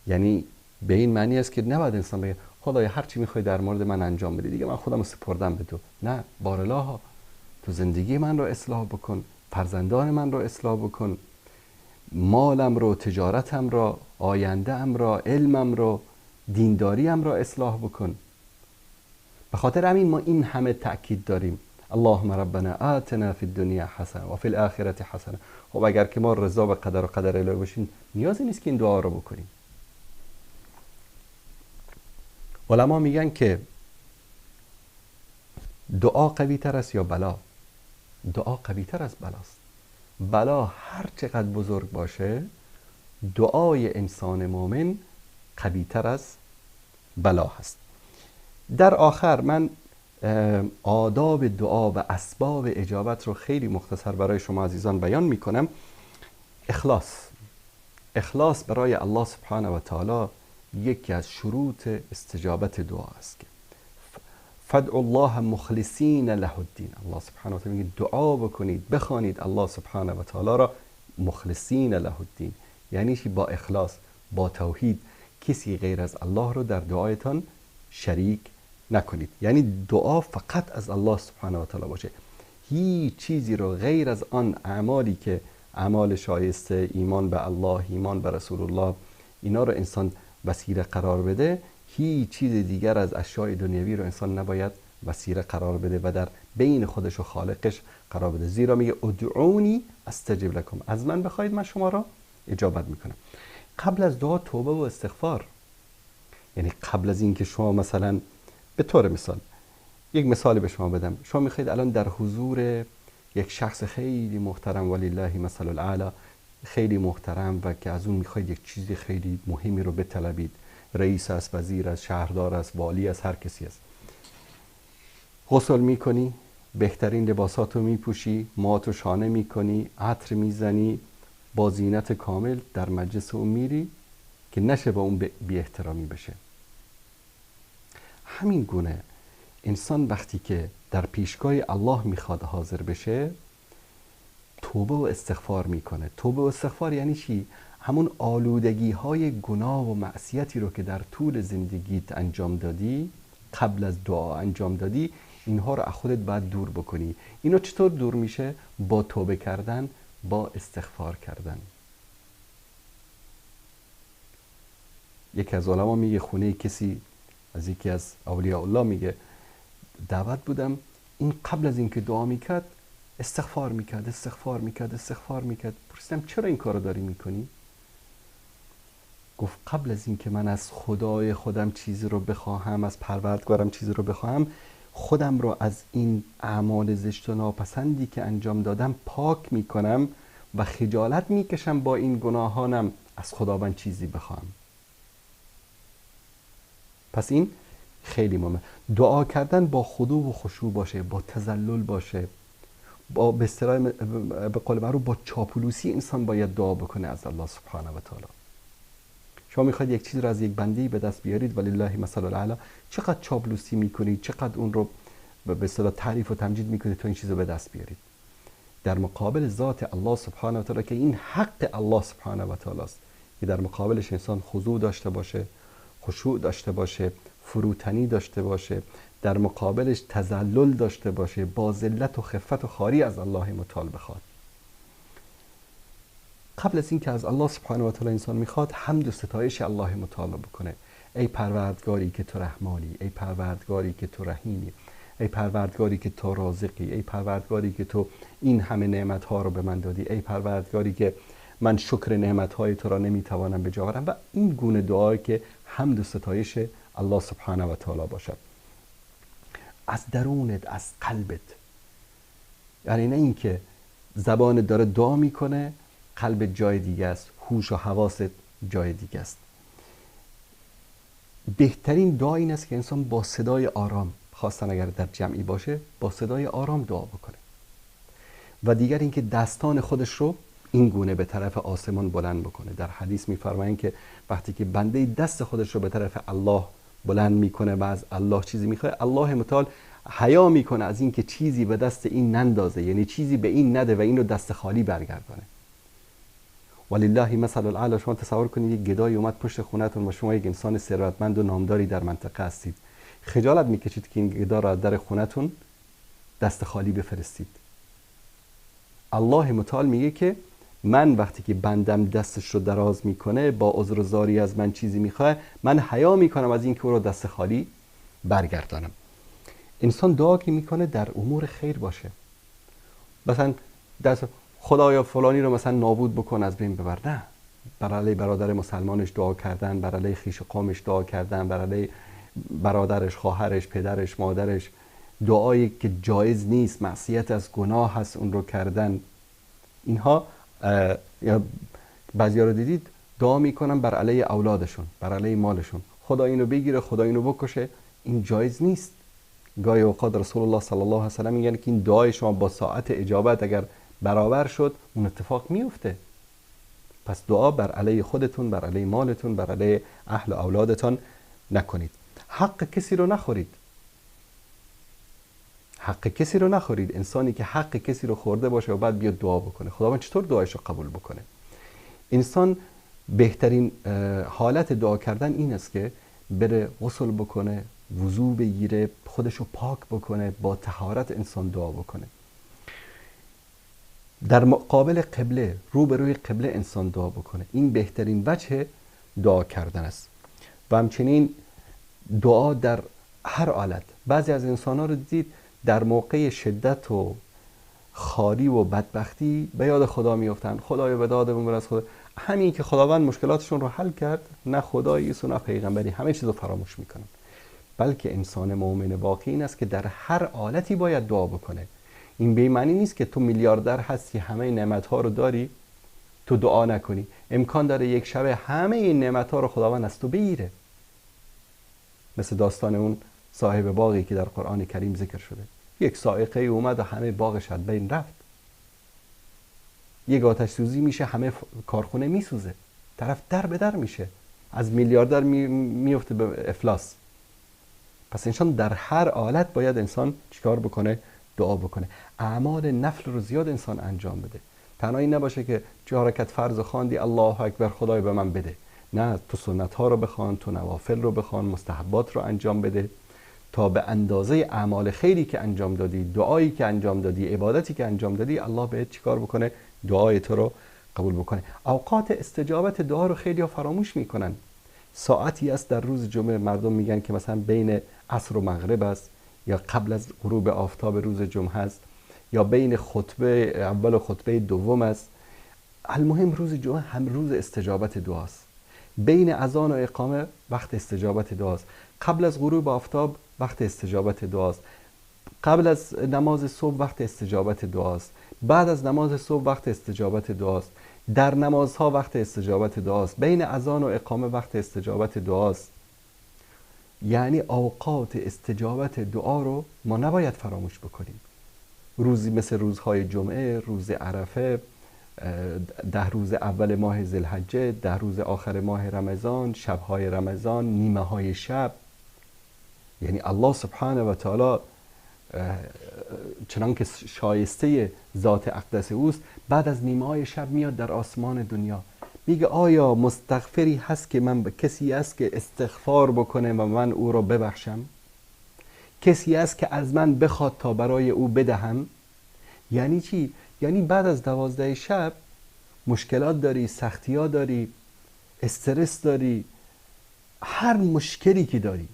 یعنی به این معنی است که نباید انسان بگه خدایا هر چی میخوای در مورد من انجام بدی، دیگه من خودم سپردم به تو. نه، بارالله تو زندگی من رو اصلاح بکن، فرزندان من رو اصلاح بکن، مالم رو، تجارتم رو، آینده‌ام رو، علمم رو، دینداریم رو اصلاح بکن. به خاطر همین ما این همه تأکید داریم اللهم ربنا آتنا فی الدنیا حسنه و فی الاخره حسنه. خب اگر که ما رضا به قدر و قدر الهی باشیم، نیازی نیست که این دعا رو بکنیم. علما میگن که دعا قوی تر است یا بلا؟ دعا قوی تر از بلاست. بلا هر چقدر بزرگ باشه دعای انسان مؤمن قوی‌تر از بلا هست. در آخر من آداب دعا و اسباب اجابت رو خیلی مختصر برای شما عزیزان بیان میکنم. اخلاص برای الله سبحانه و تعالی یکی از شروط استجابت دعا است. فدعوا الله مخلصین له الدین. الله سبحانه و تعالی میگه دعا بکنید، بخوانید الله سبحانه و تعالی را مخلصین له الدین، یعنی چی؟ با اخلاص، با توحید، کسی غیر از الله رو در دعایتان شریک نکنید. یعنی دعا فقط از الله سبحانه و تعالی باشه، هیچ چیزی رو غیر از آن اعمالی که اعمال شایسته، ایمان به الله، ایمان به رسول الله، اینا رو انسان وسیله قرار بده، هیچ چیز دیگر از اشیاء دنیوی رو انسان نباید وسیله قرار بده و در بین خودش و خالقش قرار بده. زیرا میگه ادعونی استجب لکم، از من بخواید من شما را اجابت میکنم. قبل از دعا توبه و استغفار، یعنی قبل از اینکه شما مثلا به طور مثال یک مثال به شما بدم، شما میخواید الان در حضور یک شخص خیلی محترم، ولله مثل الاعلی، خیلی محترم و که از اون میخواید یک چیزی خیلی مهمی رو بطلبید، رئیس است، وزیر است، شهردار است، والی است، هر کسی است. غسل میکنی، بهترین لباساتو میپوشی، مات و شانه میکنی، عطر میزنی، با زینت کامل در مجلس اون میری که نشه با اون بی احترامی بشه. همین گونه انسان وقتی که در پیشگاه الله میخواد حاضر بشه، توبه و استغفار میکنه. توبه و استغفار یعنی چی؟ همون آلودگی های گناه و معصیتی رو که در طول زندگیت انجام دادی، قبل از دعا انجام دادی، اینها رو از خودت باید دور بکنی. اینو چطور دور میشه؟ با توبه کردن، با استغفار کردن. یکی از علما میگه خونه کسی از یکی از اولیاء الله میگه دعوت بودم، این قبل از اینکه دعا میکرد استغفار میکرد. پرسیدم چرا این کارو داری میکنی؟ گفت قبل از اینکه من از خدای خودم چیزی رو بخواهم، از پروردگارم چیزی رو بخواهم، خودم رو از این اعمال زشت و ناپسندی که انجام دادم پاک میکنم و خجالت میکشم با این گناهانم از خداوند چیزی بخوام. پس این خیلی مهمه. دعا کردن با خضوع و خشوع باشه، با تذلل باشه، با به اصطلاح به قول معروف با چاپلوسی انسان باید دعا بکنه از الله سبحانه و تعالی. شما میخواید یک چیز رو از یک بنده به دست بیارید، ولله مثل الاعلی، چقدر چاپلوسی میکنید، چقدر اون رو به اصطلاح تعریف و تمجید میکنید تا این چیز رو به دست بیارید. در مقابل ذات الله سبحانه و تعالی که این حق الله سبحانه و تعالی است، که در مقابلش انسان خضوع داشته باشه، خشوع داشته باشه، فروتنی داشته باشه، در مقابلش تذلل داشته باشه، با ذلت و خفت و خواری از الله متعال بخواد. قبل از این که از الله سبحانه و تعالی انسان میخواد حمد و ستایش الله متعال بکنه. ای پروردگاری که تو رحمانی، ای پروردگاری که تو رحیمی، ای پروردگاری که تو رازقی، ای پروردگاری که تو این همه نعمتها رو به من دادی، ای پروردگاری که من شکر نعمتهای تو را نمیتوانم به جا آورم. و این گونه دعایی که حمد و ستایش الله سبحانه و تعالی باشد از درونت، از قلبت. یعنی نه اینکه زبان داره دعا میکنه، قلب جای دیگه است، هوش و حواست جای دیگه است. بهترین دعا این است که انسان با صدای آرام، خاصتا اگر در جمعی باشه، با صدای آرام دعا بکنه. و دیگر اینکه دستان خودش رو این گونه به طرف آسمان بلند بکنه. در حدیث میفرمایند که وقتی که بنده دست خودش رو به طرف الله بلند میکنه و از الله چیزی میخواد، الله متعال حیا میکنه از اینکه چیزی به دست این نندازه، یعنی چیزی به این نده و اینو دست خالی برگردانه. ولله مثل الاعلی. شما تصور کنید یک گدایی اومد پشت خونتون و شما یک انسان ثروتمند و نامداری در منطقه هستید، خجالت میکشید که این گدا را در خونتون دست خالی بفرستید. الله متعال میگه که من وقتی که بندم دستش رو دراز میکنه، با عذر و زاری از من چیزی میخواه، من حیا میکنم از اینکه او رو دست خالی برگردانم. انسان دعا که میکنه در امور خیر باشه، مثلا دست خدایا فلانی رو مثلا نابود بکن، از بین ببر، نه. بر علیه برادر مسلمانش دعا کردن، بر علیه خویش قومش دعا کردن، بر علیه برادرش، خواهرش، پدرش، مادرش، دعایی که جایز نیست، معصیت از گناه هست اون رو کردن. اینها یا بعضیا رو دیدید دعا میکنن بر علیه اولادشون، بر علیه مالشون، خدا اینو بگیره، خدا اینو بکشه. این جایز نیست. گاهی اوقات رسول الله صلی الله علیه و سلم میگن که این دعای شما با ساعت اجابت اگر برابر شد اون اتفاق میفته. پس دعا بر علیه خودتون، بر علیه مالتون، بر علیه اهل و اولادتان نکنید. حق کسی رو نخورید. حق کسی رو نخورید. انسانی که حق کسی رو خورده باشه و بعد بیاد دعا بکنه، خداوند چطور دعایش رو قبول بکنه؟ انسان بهترین حالت دعا کردن این است که بره غسل بکنه، وضو بگیره، خودشو پاک بکنه، با طهارت انسان دعا بکنه. در مقابل قبله، روبروی قبله انسان دعا بکنه. این بهترین وجه دعا کردن است. و همچنین دعا در هر حالت. بعضی از انسان ها رو دید در موقع شدت و خاری و بدبختی به یاد خدا میافتند. خدایا به دادمون برس. خدا همین که خداوند مشکلاتشون رو حل کرد، نه خدای عیسی نه پیغمبری، همه چیز رو فراموش میکنن. بلکه انسان مؤمن واقعی این است که در هر حالتی باید دعا بکنه. این به معنی نیست که تو میلیاردر هستی، همه نعمت‌ها رو داری، تو دعا نکنی. امکان داره یک شب همه این نعمت‌ها رو خداوند از تو بگیره. مثل داستان اون صاحب باغی که در قرآن کریم ذکر شده. یک صاعقه اومد و همه باغش از بین رفت. یک آتش سوزی میشه، همه کارخونه میسوزه. طرف در به در میشه. از میلیاردر میفته به افلاس. پس انسان در هر حالت باید انسان چیکار بکنه؟ دعا بکنه. اعمال نفل رو زیاد انسان انجام بده. تنها این نباشه که 4 رکعت فرض خواندی الله اکبر خدای به من بده. نه، تو سنت ها رو بخوان، تو نوافل رو بخوان، مستحبات رو انجام بده تا به اندازه اعمال خیری که انجام دادی، دعایی که انجام دادی، عبادتی که انجام دادی، الله بهت چیکار بکنه؟ دعای تو رو قبول بکنه. اوقات استجابت دعا رو خیلی ها فراموش میکنن. ساعتی است در روز جمعه مردم میگن که مثلا بین عصر و مغرب است، یا قبل از غروب آفتاب روز جمعه است، یا بین خطبه اول و خطبه دوم است. المهم روز جمعه هم روز استجابت دعاست. بین اذان و اقامه وقت استجابت دعاست. قبل از غروب آفتاب وقت استجابت دعاست. قبل از نماز صبح وقت استجابت دعاست. بعد از نماز صبح وقت استجابت دعاست. در نمازها وقت استجابت دعاست. بین اذان و اقامه وقت استجابت دعاست. یعنی اوقات استجابت دعا رو ما نباید فراموش بکنیم. روزی مثل روزهای جمعه، روز عرفه، 10 روز اول ماه ذوالحجه، 10 روز آخر ماه رمضان، شبهای رمضان، نیمه های شب. یعنی الله سبحانه و تعالی چنان که شایسته ذات اقدس اوست، بعد از نیمه های شب میاد در آسمان دنیا میگه آیا مستغفری هست که من کسی است که استغفار بکنه و من او را ببخشم؟ کسی است که از من بخواد تا برای او بدهم؟ یعنی چی؟ یعنی بعد از 12 شب مشکلات داری، سختی‌ها داری، استرس داری، هر مشکلی که داری،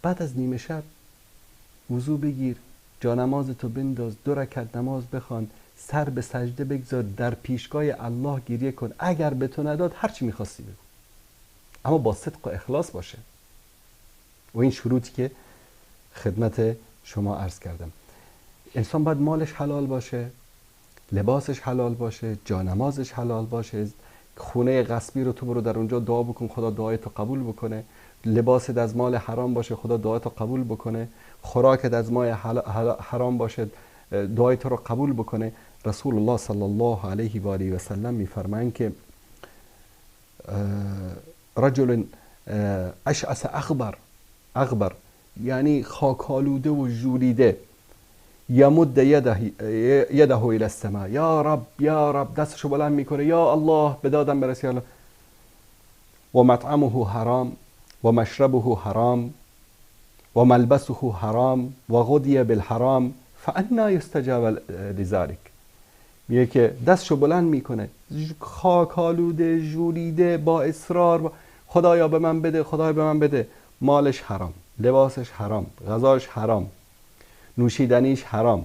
بعد از نیمه شب وضو بگیر، جانمازتو بنداز، 2 رکعت نماز بخوان، سر به سجده بگذار، در پیشگاه الله گریه کن. اگر به تو نداد هر چی می‌خواستی بگو، اما با صدق و اخلاص باشه. و این شروطی که خدمت شما عرض کردم. انسان باید مالش حلال باشه، لباسش حلال باشه، جانمازش حلال باشه. خونه غصبی رو تو برو در اونجا دعا بکن خدا دعایتو قبول بکنه. لباست از مال حرام باشه خدا دعایتو قبول بکنه. خوراکت از مال حرام باشه دعایتو رو قبول بکنه. رسول الله صلی الله علیه و آله و سلم میفرمایند که رجل اشعث اغبر یعنی خاکالوده و ژولیده، یمد یده الى السماء، یا رب دستشو بلند میکنه، یا الله به دادم برسی الله. و مطعمه حرام و مشربه حرام و ملبسه حرام و غذی بالحرام فانا یستجاب لذلک. میگه که دستشو بلند میکنه، خاکالوده، ژولیده، با اصرار، خدایا به من بده، خدایا به من بده. مالش حرام، لباسش حرام، غذاش حرام، نوشیدنیش حرام،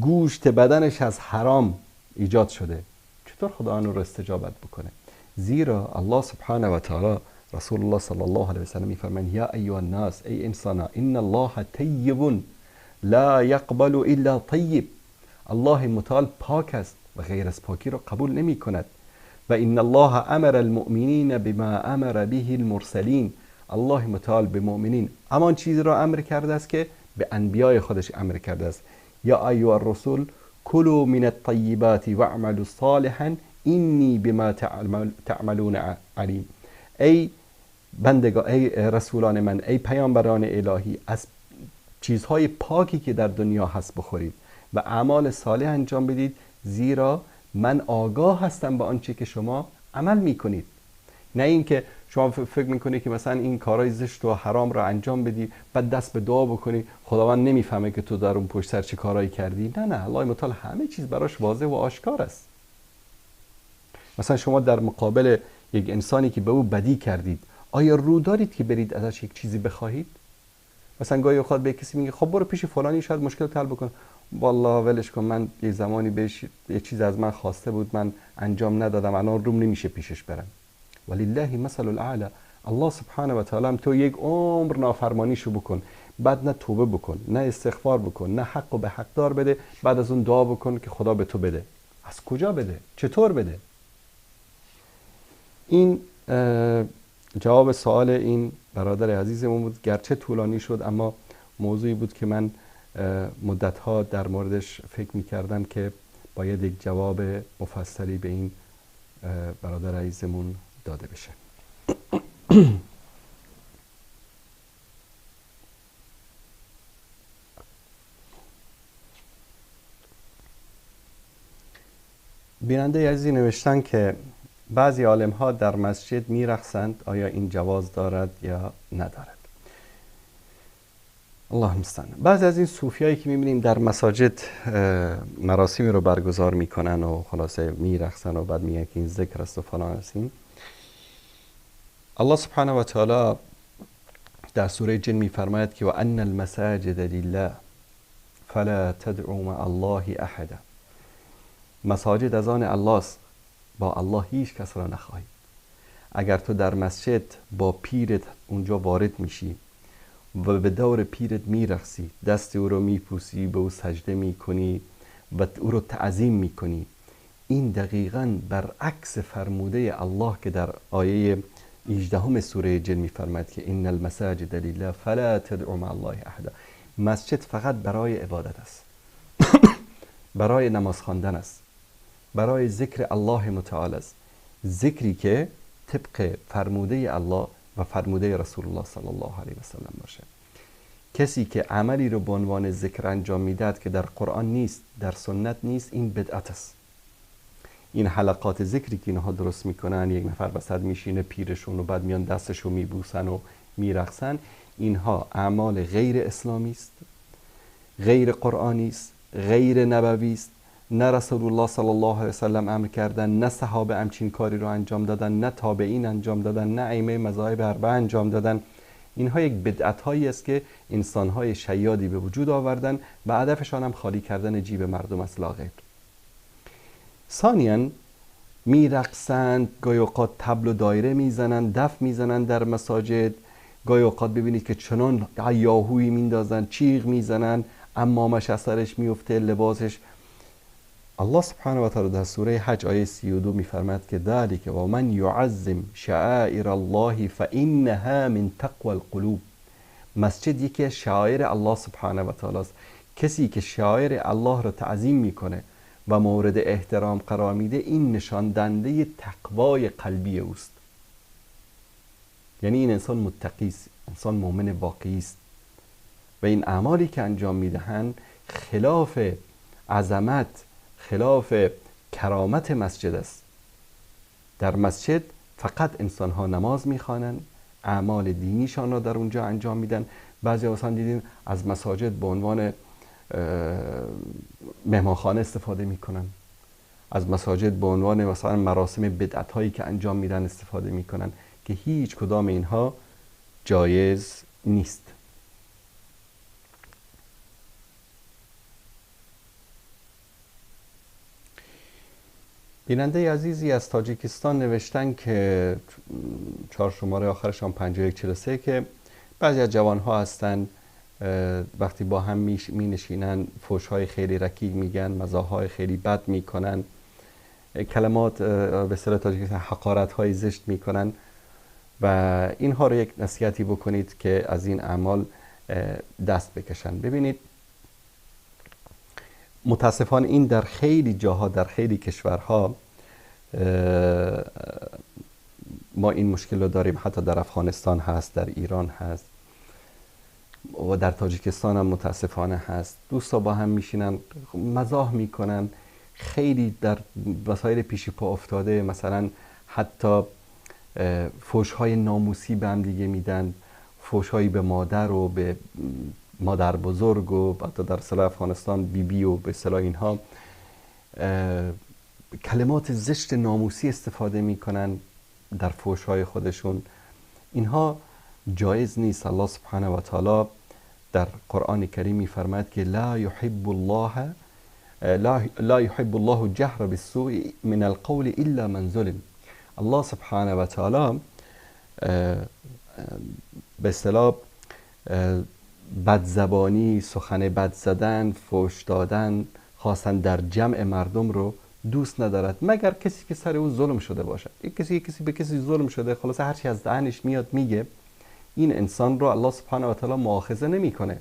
گوشت بدنش از حرام ایجاد شده. چطور خدا آن رو استجابت بکنه؟ زیرا الله سبحانه و تعالی، رسول الله صلی الله علیه و سلم میفرمایند یا ایها الناس، ای انسانا، ان الله طیب لا یقبل الا طیب. الله متعال پاک است و غیر از پاکی رو قبول نمی کند. و این الله امر المؤمنین بما امر به المرسلین. الله متعال به مؤمنین همان چیزی را امر کرده است که به انبیای خودش امر کرده است. یا ایها الرسول کلوا من الطیبات واعملوا صالحا اینی بما تعملون علیم. ای بندگان، ای رسولان من، ای پیامبران الهی، از چیزهای پاکی که در دنیا هست بخورید و اعمال صالح انجام بدید، زیرا من آگاه هستم به آنچه که شما عمل میکنید. نه این که شما فکر میکنید که مثلا این کارهای زشت و حرام را انجام بدی بعد دست به دعا بکنی خداوند نمیفهمه که تو در اون پشت سر چه کارهایی کردی. نه، الله متعال همه چیز براش واضح و آشکار است. مثلا شما در مقابل یک انسانی که به او بدی کردید، آیا رو دارید که برید ازش یک چیزی بخواهید؟ مثلا گاهی اوقات به کسی میگه خب برو پیش فلانی شاید مشکل حل بکن. والله ولش کن، من یه زمانی بهش یه چیز از من خواسته بود، من انجام ندادم، الان روم نمیشه پیشش برم. ولله مثل الاعلی. الله سبحانه و تعالی تو یک عمر نافرمانیشو بکن، بعد نه توبه بکن، نه استغفار بکن، نه حقو به حقدار بده، بعد از اون دعا بکن که خدا به تو بده. از کجا بده؟ چطور بده؟ این جواب سوال این برادر عزیزمون بود. گرچه طولانی شد اما موضوعی بود که من مدتها در موردش فکر می‌کردم که باید یک جواب مفصلی به این برادر عزیزمون داده بشه. بیننده عزیزی نوشتن که بعضی عالم ها در مسجد می رقصند، آیا این جواز دارد یا ندارد؟ الله المستعان. بعضی از این صوفیایی که می بینیم در مساجد مراسمی رو برگزار می کنن و خلاصه می رقصن و بعد میگن که این ذکر است و فلان است. الله سبحانه و تعالی در سوره جن می فرماید که و ان المساجد لله فلا تدعوا مع الله احدا. مساجد از آن الله است، با الله هیچ کس را نخواهید. اگر تو در مسجد با پیرت اونجا وارد میشی و به دور پیرت میرقصی، دست او رو میپوسی، به او سجده میکنی و او رو تعظیم میکنی، این دقیقاً برعکس فرموده الله که در آیه 18 سوره جن میفرماید که ان المساجد لله فلا تدعوا مع الله احدا. مسجد فقط برای عبادت است، برای نماز خواندن است، برای ذکر الله متعال است، ذکری که طبق فرموده الله و فرموده رسول الله صلی الله علیه و سلم باشه. کسی که عملی رو به عنوان ذکر انجام میدهد که در قرآن نیست، در سنت نیست، این بدعت است. این حلقات ذکری که اینها درست میکنن، یک نفر وسط میشینه پیرشون و بعد میان دستشو میبوسن و میرقصن، اینها اعمال غیر اسلامی است، غیر قرآنی است، غیر نبوی است. نه رسول الله صلی الله علیه و سلم امر کردن، نه صحابه همچین کاری رو انجام دادن، نه تابعین انجام دادن، نه ائمه مذاهب اربعه انجام دادن. اینها یک بدعت هایی است که انسان های شیادی به وجود آوردن و هدفشان هم خالی کردن جیب مردم از لا غیر. ثانیاً میرقصند، گاهی اوقات طبل و دایره میزنند، دف میزنند در مساجد. گاهی اوقات ببینید که چنان یاهویی میندازن، چیغ میزنن، امامش از سرش میفته، لباسش. الله سبحانه و تعالی در سوره حج آیه 32 میفرماید که ذلک و من یعظم شعائر الله فانها من تقوى القلوب. مسجد یکی از شعائر الله سبحانه و تعالی است. کسی که شعائر الله را تعظیم میکنه و مورد احترام قرار میده، این نشان دهنده تقوای قلبی اوست. یعنی این انسان متقی است، انسان مؤمن واقعی است و این اعمالی که انجام میدهند خلاف عظمت، خلاف کرامت مسجد است. در مسجد فقط انسان ها نماز میخوانند، اعمال دینیشان را در اونجا انجام میدن. بعضی مثلا دیدین از مساجد به عنوان مهمانخانه استفاده میکنن، از مساجد به عنوان مثلا مراسم بدعت هایی که انجام میدن استفاده میکنن که هیچ کدام اینها جایز نیست. بیننده عزیزی از تاجیکستان نوشتن که 4 شماره آخرشان 5143 که بعضی از جوانها هستن وقتی با هم می نشینن فحش‌های خیلی رکیک میگن، مزاح‌های خیلی بد میکنن کلمات به اصطلاح تاجیکی حقارت های زشت میکنن و اینها رو یک نصیحتی بکنید که از این اعمال دست بکشن. ببینید متاسفانه این در خیلی جاها، در خیلی کشورها ما این مشکل رو داریم. حتی در افغانستان هست، در ایران هست و در تاجیکستان هم متاسفانه هست. دوستا با هم میشینن مزاح میکنن، خیلی در وسایل پیشی پا افتاده، مثلا حتی فحش‌های ناموسی به هم دیگه میدن، فحش‌هایی به مادر و به مادر بزرگ و حتی در اصطلاح افغانستان بی و به اصطلاح اینها کلمات زشت ناموسی استفاده میکنن در فحش‌های خودشون. اینها جایز نیست. الله سبحانه و تعالی در قرآن کریم میفرماید که لا يحب الله جهر بالسوء من القول الا من ظلم. الله سبحانه و تعالی به اصطلاح بدزبانی، سخن بد زدن، فحش دادن، خواستن در جمع مردم رو دوست ندارد مگر کسی که سر او ظلم شده باشد. کسی به کسی ظلم شده، خلاصه هر چی از دهنش میاد میگه، این انسان رو الله سبحانه و تعالی مؤاخذه نمیکنه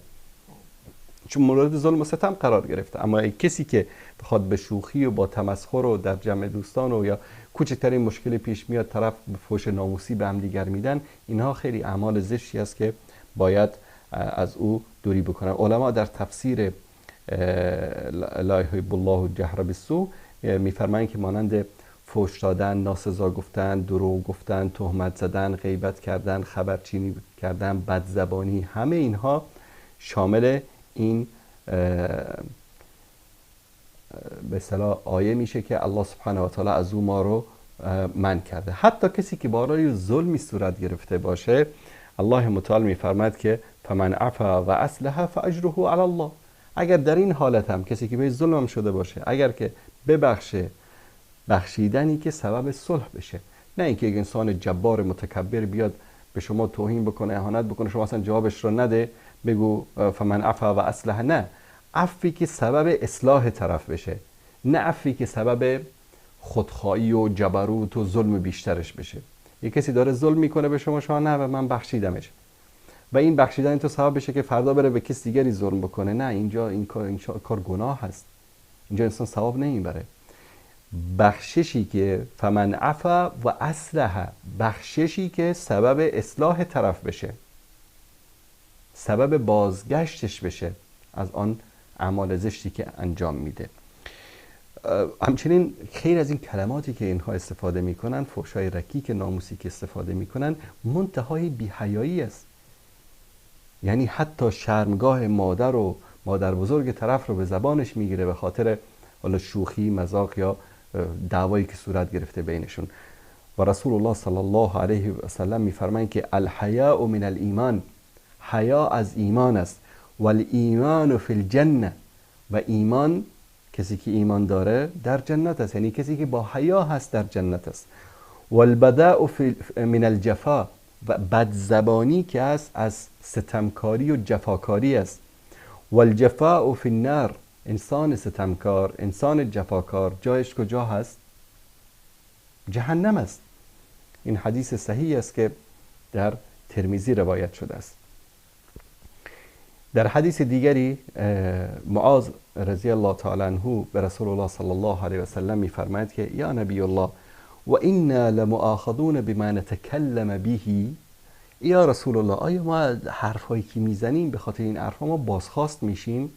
چون مورد ظلم و ستم قرار گرفته. اما کسی که بخواد به شوخی و با تمسخر و در جمع دوستان و یا کوچکترین مشکل پیش میاد طرف به فحش ناموسی به هم دیگر میدن، اینها خیلی اعمال زشتی است که باید از او دوری بکنن. علما در تفسیر لا يحب الله جهر بالسوء میفرمایند که مانند فحش دادن، ناسزا گفتن، دروغ گفتن، تهمت زدن، غیبت کردن، خبرچینی کردن، بدزبانی، همه اینها شامل این به اصطلاح آیه میشه که الله سبحانه و تعالی از او ما رو منع کرده. حتی کسی که برای ظلمی صورت گرفته باشه، الله متعال میفرماید که فمن عفا و اصلح فاجره علی الله. اگر در این حالت هم کسی که به ظلم شده باشه، اگر که ببخشه، بخشیدنی که سبب صلح بشه، نه اینکه یک انسان جبار متکبر بیاد به شما توهین بکنه، اهانت بکنه، شما اصلا جوابش رو نده، بگو فمن عفا و اصلح. نه، عفوی که سبب اصلاح طرف بشه، نه عفوی که سبب خودخواهی و جبروت و ظلم بیشترش بشه. یک کسی داره ظلم میکنه به شما، شما نه من بخشیدمش و این بخشیدن تو سبب بشه که فردا بره به کسی دیگری ظلم بکنه. نه، اینجا این کار گناه هست، اینجا انسان ثواب نمیبره. بخششی که فمن عفا و اصلح، بخششی که سبب اصلاح طرف بشه، سبب بازگشتش بشه از آن اعمال زشتی که انجام میده. همچنین خیر از این کلماتی که اینها استفاده میکنن، فحشای رکیک ناموسی که استفاده میکنن، منتهای بی‌حیایی است. یعنی حتی شرمگاه مادر و مادر بزرگ طرف رو به زبانش میگیره به خاطر حالا شوخی، مذاق یا دعوایی که صورت گرفته بینشون. و رسول الله صلی الله علیه و سلم میفرمایند که الحیاء من الایمان، حیا از ایمان است، والایمان فی الجنه، و ایمان، کسی که ایمان داره در جنت است، یعنی کسی که با حیا هست در جنت است. والبداء من الجفا، و بدزبانی که است از ستمکاری و جفاکاری است. والجفاء فی النار، انسان ستمکار، انسان جفاکار جایش کجا هست؟ جهنم است. این حدیث صحیح است که در ترمذی روایت شده است. در حدیث دیگری معاذ رضی الله تعالی عنه به رسول الله صلی الله علیه و سلم میفرماید که یا نبی الله و انا لمؤاخذون بما نتکلم به. یا رسول الله، آیا ما حرفایی که میزنیم به خاطر این حرفا ما بازخواست میشیم؟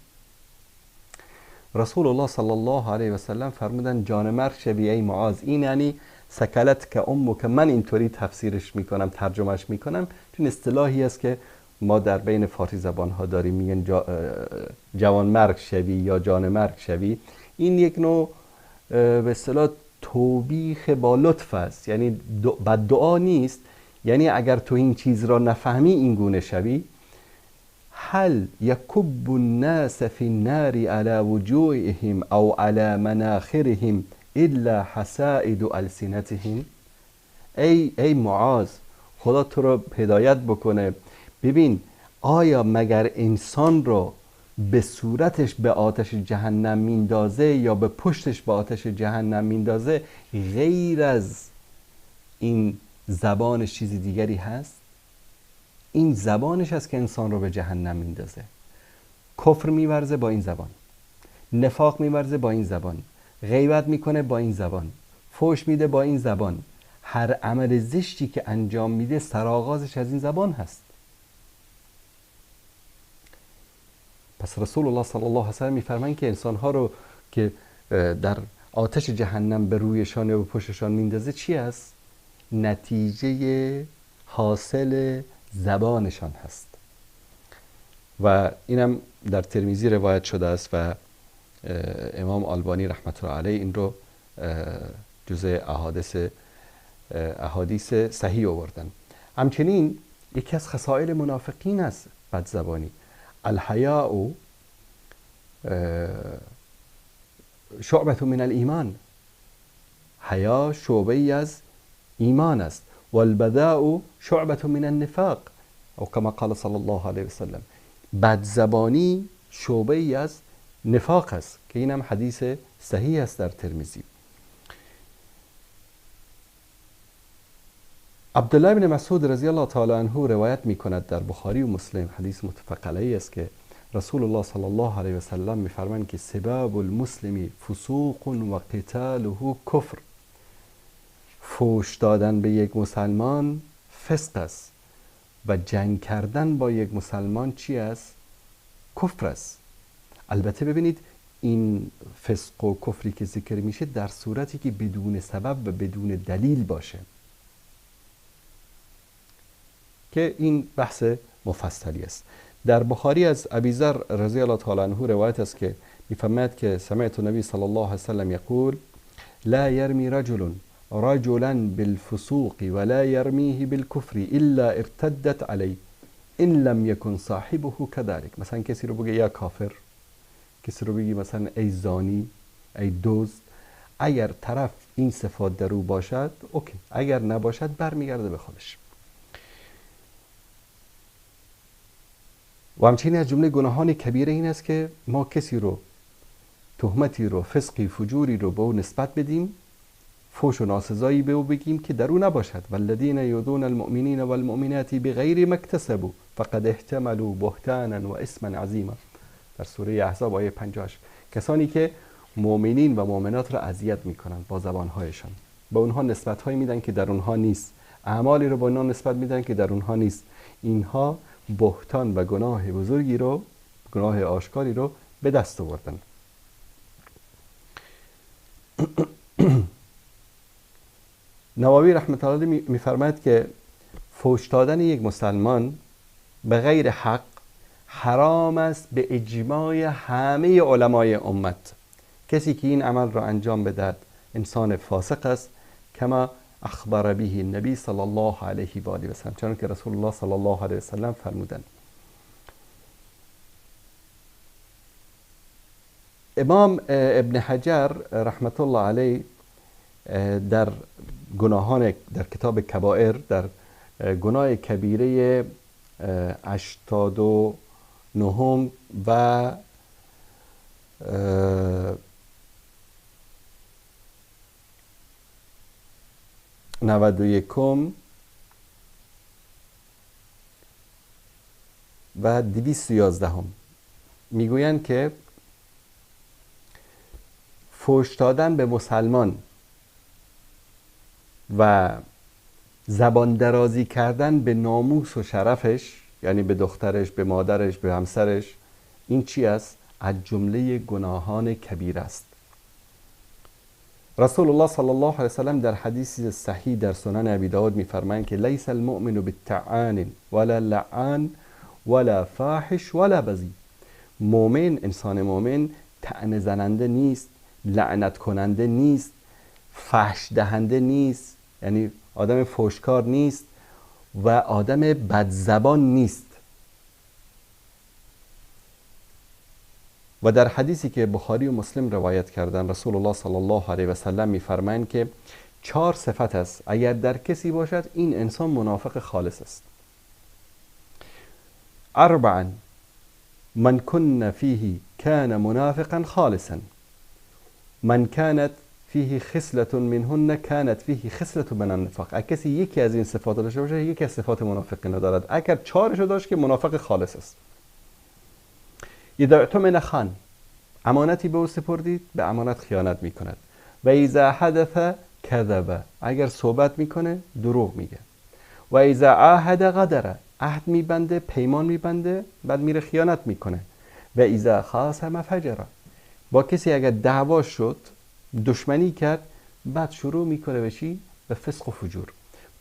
رسول الله صلی الله علیه و سلم فرمودن جان مرگ شوی ای معاذ. این یعنی سکلت که امو، که من اینطوری تفسیرش میکنم، ترجمهش میکنم، چون اصطلاحی است که ما در بین فارسی زبان ها داریم، میگن جوان مرگ شوی یا جان مرگ شوی. این یک نوع به اصطلاح توبیخ با لطف است، یعنی بددعا نیست. یعنی اگر تو این چیز را نفهمی این گونه شوی. هل یکب الناس فی النار علی وجوههم او علی مناخرهم الا حسائد السنتهم. ای معاذ، خدا تو را هدایت بکنه. ببین، آیا مگر انسان را به صورتش به آتش جهنم میندازه یا به پشتش به آتش جهنم میندازه، غیر از این زبانش چیزی دیگری هست؟ این زبانش هست که انسان رو به جهنم میندازه. کفر میورزه با این زبان، نفاق میورزه با این زبان، غیبت میکنه با این زبان، فحش میده با این زبان. هر عمل زشتی که انجام میده سرآغازش از این زبان هست. پس رسول الله صلی الله علیه و سلم میفرمایند که انسانها رو که در آتش جهنم به رویشان یا به پشتشان میندازه چی است؟ نتیجه حاصل زبانشان هست. و اینم در ترمذی روایت شده است و امام آلبانی رحمت الله علیه این رو جزء احادیث صحیح آوردن. همچنین یکی از خصائل منافقین است بدزبانی. الحیاء شعبة من الایمان، حیا شعبه از ایمان است. والبذاء شعبة من النفاق او کما قال صلی الله علیه وسلم. بدزبانی شعبه از نفاق است که اینم حدیث صحیح است در ترمذی. عبدالله بن مسعود رضی الله تعالی عنه روایت می کند در بخاری و مسلم، حدیث متفق علیه است، که رسول الله صلی الله علیه و سلم می فرمایند که سباب المسلم فسوق و قتاله کفر. فحش دادن به یک مسلمان فسق است و جنگ کردن با یک مسلمان چی است؟ کفر است. البته ببینید این فسق و کفری که ذکر میشه در صورتی که بدون سبب و بدون دلیل باشه، که این بحث مفصلی است. در بخاری از ابی ذر رضی الله تعالی عنه روایت است که میفرماید که سمعت النبی صلی الله علیه وسلم یقول لا يرمي رجل رجلا بالفسوق ولا يرميه بالكفر الا ارتدت عليه ان لم يكن صاحبه كذلك. مثلا کسی رو بگه یا کافر، کسی رو بگی مثلا ای زانی، ای دزد، اگر طرف این صفات در او باشد اوکی، اگر نباشد برمیگرده به خودش. و همچنین از جمله گناهان کبیره این است که ما کسی رو تهمتی رو، فسقی، فجوری رو به او نسبت بدیم، فحش و ناسزایی به او بگیم که در او نباشد. والذین یؤذون المؤمنین والمؤمنات بغیر ما اکتسبوا فقد احتملوا بهتانا و اثما عظیما، در سوره احزاب آیه 58. کسانی که مؤمنین و مؤمنات را اذیت میکنن با زبانهایشان، به اونها نسبت‌هایی میدن که در اونها نیست، اعمالی رو به اونها نسبت میدن که در اونها نیست، اینها بهتان و گناه بزرگی رو، گناه آشکاری رو به دست آوردن. نووی رحمت الله علیه میفرماید که فحش دادن یک مسلمان به غیر حق حرام است به اجماع همه علمای امت. کسی که این عمل را انجام بدهد انسان فاسق است، کما اخبر به النبی صلی الله علیه و آله و سلم، چون که رسول الله صلی الله علیه و سلم فرمودند. امام ابن حجر رحمت الله علیه در گناهان، در کتاب کبائر، در گناه کبیره 89 و 91 و 211 میگویند که فحش دادن به مسلمان و زبان درازی کردن به ناموس و شرفش، یعنی به دخترش، به مادرش، به همسرش، این چی است؟ از جمله گناهان کبیر است. رسول الله صلی الله علیه وسلم در حدیث صحیح در سنن ابی داود میفرمایند که لیس المؤمن بالطعان ولا لعان ولا فاحش ولا بذی. مؤمن، انسان مؤمن طعنه زننده نیست، لعنت کننده نیست، فحش دهنده نیست، یعنی آدم فحشکار نیست و آدم بدزبان نیست. و در حدیثی که بخاری و مسلم روایت کردن رسول الله صلی الله علیه و سلم میفرمایند که 4 صفت است اگر در کسی باشد این انسان منافق خالص است. 4 من کن فیه کان منافقا خالصا من کانت فیه خصلة منهن کانت فیه خصلة من النفاق. اگر کسی یکی از این صفات داشته باشه یکی از صفات منافقین دارد. اگر 4 داشت که منافق خالص است. اذا اؤتمن خان، امانتی به او سپردید به امانت خیانت میکند. و اذا حدث کذب، اگر صحبت میکنه دروغ میگه. و اذا عاهد غدر، عهد میبنده پیمان میبنده بعد میره خیانت میکنه. و اذا خاصم فجر، با کسی اگر دعوا شد دشمنی کرد بعد شروع میکنه به چی؟ به فسق و فجور.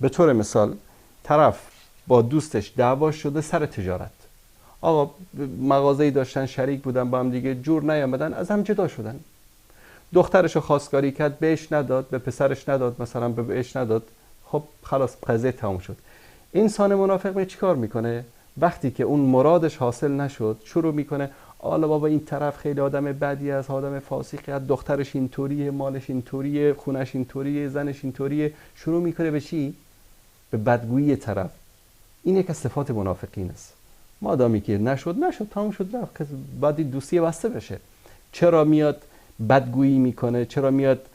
به طور مثال طرف با دوستش دعوا شده سر تجارت، آقا مغازه‌ای داشتن شریک بودن با هم دیگه جور نیامدن از هم جدا شدن. دخترشو خواستگاری کرد بهش نداد، به پسرش نداد، مثلا به بهش نداد، خب خلاص قضیه تمام شد. انسان منافق چیکار میکنه؟ وقتی که اون مرادش حاصل نشد شروع میکنه آلا بابا این طرف خیلی آدم بدی است، آدم فاسقی است، دخترش اینطوریه، مالش اینطوریه، خونش اینطوریه، زنش اینطوریه، شروع میکنه به چی؟ به بدگویی طرف. این یک از صفات منافقین است. مادامی که نشد تمام شد رفت، بعد دوستی بسته بشه. چرا میاد بدگویی میکنه؟ چرا میاد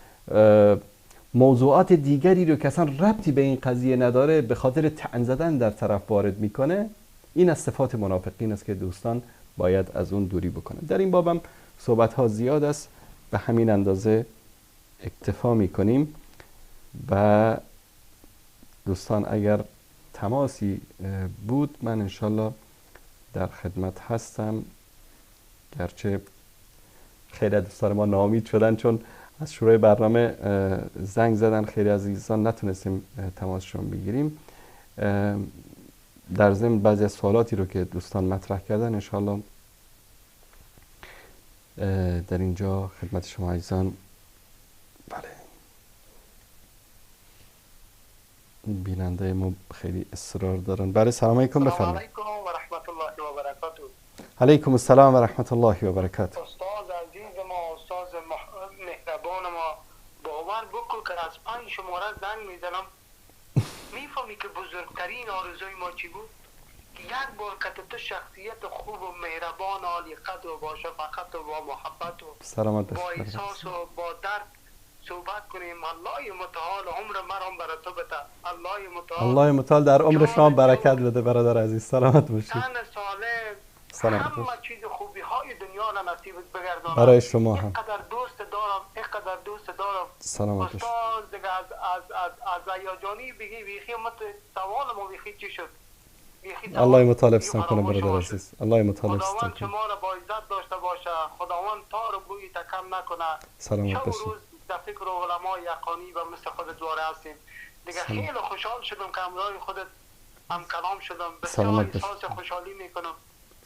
موضوعات دیگری رو که اصلا ربطی به این قضیه نداره به خاطر طعن زدن در طرف وارد میکنه؟ این از صفات منافقین است که دوستان باید از اون دوری بکنه. در این بابم صحبت ها زیاد است، به همین اندازه اکتفا میکنیم و دوستان اگر تماسی بود من انشالله در خدمت هستم. گرچه خیلی دوستان ما ناامید شدن چون از شروع برنامه زنگ زدن، خیلی عزیزان نتونستیم تماسشون بگیریم. در ضمن بعضی از سوالاتی رو که دوستان مطرح کردن انشالله در اینجا خدمت شما عزیزان. بله بیننده ما خیلی اصرار دارن. بله سلام علیکم، بفرمایید. علیکم و رحمت الله و برکاته. علیکم السلام و رحمت الله و برکاته. استاد عزیز ما، استاد مهربان ما، باور بکن که از 5 شماره زنگ میزنم میفهمی که بزرگترین آرزوی ما چی بود؟ که یک بار که تو شخصیت خوب و مهربان عالی قدر باشه، فقط و با محبت و سلامت با باشید. احساس و با درد صحبت کنیم. الله متعال عمر مرام برای تو بده. الله متعال الله متعال در عمر شما برکت بده برادر عزیز. سلامت باشید. تن سالم، سلامت همه باشید. چیز خوبی های دنیا را نصیب بگردانم. برای شما هم. اینقدر دوست دارم، اینقدر دوست دارم. سلامت باشید. استاد دیگه از هیجانی بگی بیخی مت سوال ما بیخی چی شد؟ الله متعال حفظتان کنه برادر عزیز. الله متعال حفظتان خداوند کنه. شما را با عزت داشته باشه. خداوند تا رو بوی تکم نکنه. سلامت شب و باشید. روز در فکر علمای یقانی و مثل خود دواره هستیم. دیگه خیلی خوشحال شدم که همراه خودت هم کلام شدم. بسیار احساس خوشحالی میکنم.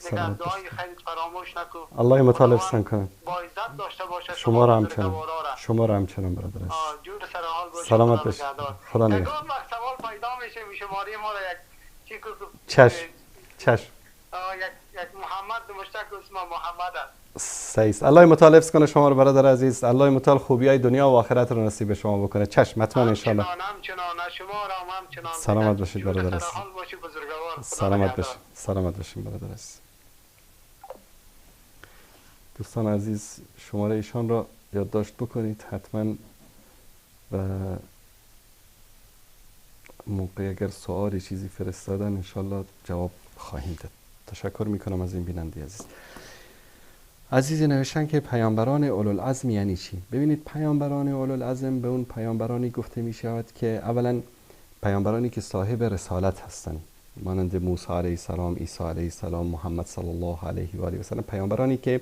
دیگه از دعای خیرت فراموش نکن. الله متعال حفظتان کنه. با عزت داشته باشه. شما را همچنان. شما را همچنان برادر عزیز. جور سر حال باشه. سلامت باشید. خدا نگهدار. یگان وقت سوال پیدا میشه شماره ما را یک چشم. یک محمد مشتاق اسم محمد است. سعید الله متعال حفظ کنه شما رو برادر عزیز. الله متعال خوبیای دنیا و آخرت رو نصیب شما بکنه. چشم حتما ان شاء الله. همچنان شما را همچنان. سلامت باشید برادر عزیز. سلامت باشید. سلامت باشید برادر عزیز. دوستان عزیز شماره ایشان را یادداشت بکنید حتما و موقع اگر سوالی چیزی فرستادن انشالله جواب خواهیم داد. تشکر میکنم از این بیننده عزیز. عزیزی نوشتن که پیامبران اولوالعزم یعنی چی؟ ببینید پیامبران اولوالعزم به اون پیامبرانی گفته می شود که اولا پیامبرانی که صاحب رسالت هستند، مانند موسی علیه السلام، عیسی علیه السلام، محمد صلی الله علیه و آله و سلم، پیامبرانی که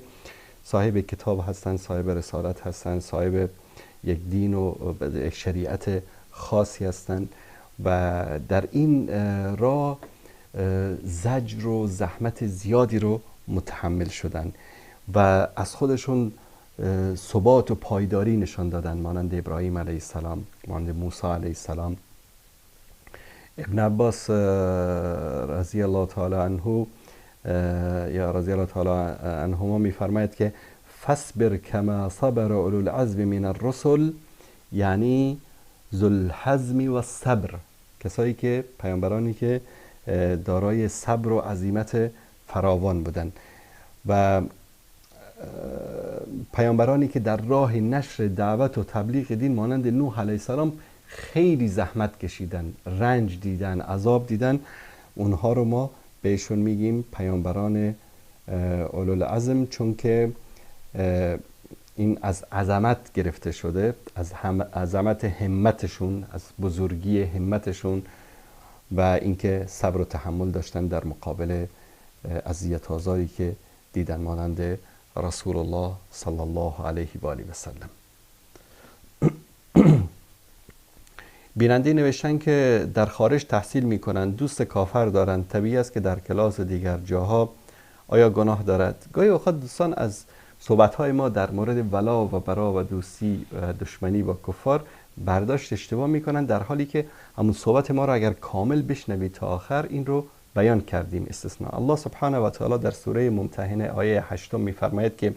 صاحب کتاب هستند، صاحب رسالت هستند، صاحب یک دین و یک شریعت خاصی هستند و در این راه زجر و زحمت زیادی رو متحمل شدن و از خودشون ثبات و پایداری نشان دادن، مانند ابراهیم علیه السلام، مانند موسی علیه السلام. ابن عباس رضی الله تعالی عنه یا رضی الله تعالی عنهما میفرماید که فاصبر کما صبر اولو العزم من الرسل، یعنی ذو الحزم و الصبر، کسایی که پیامبرانی که دارای صبر و عزیمت فراوان بودن. و پیامبرانی که در راه نشر دعوت و تبلیغ دین مانند نوح علیه السلام خیلی زحمت کشیدن، رنج دیدن، عذاب دیدن، اونها رو ما بهشون میگیم پیامبران اولوالعزم، چون که این از عظمت گرفته شده، از عظمت همتشون، از بزرگی همتشون و اینکه صبر و تحمل داشتن در مقابل اذیت‌آزاری که دیدن، مانند رسول الله صلی الله علیه و آله و سلم. بیننده نوشتن که در خارج تحصیل میکنن، دوست کافر دارن، طبیعی است که در کلاس و دیگر جاها آیا گناه دارد؟ گاهی اوقات دوستان از صحبت‌های ما در مورد ولا و برا و دوستی و دشمنی با کفار برداشت اشتباه میکنن، در حالی که همون صحبت ما را اگر کامل بشنوید تا آخر این رو بیان کردیم استثناء. الله سبحانه و تعالی در سوره ممتحنه آیه 8 میفرماید که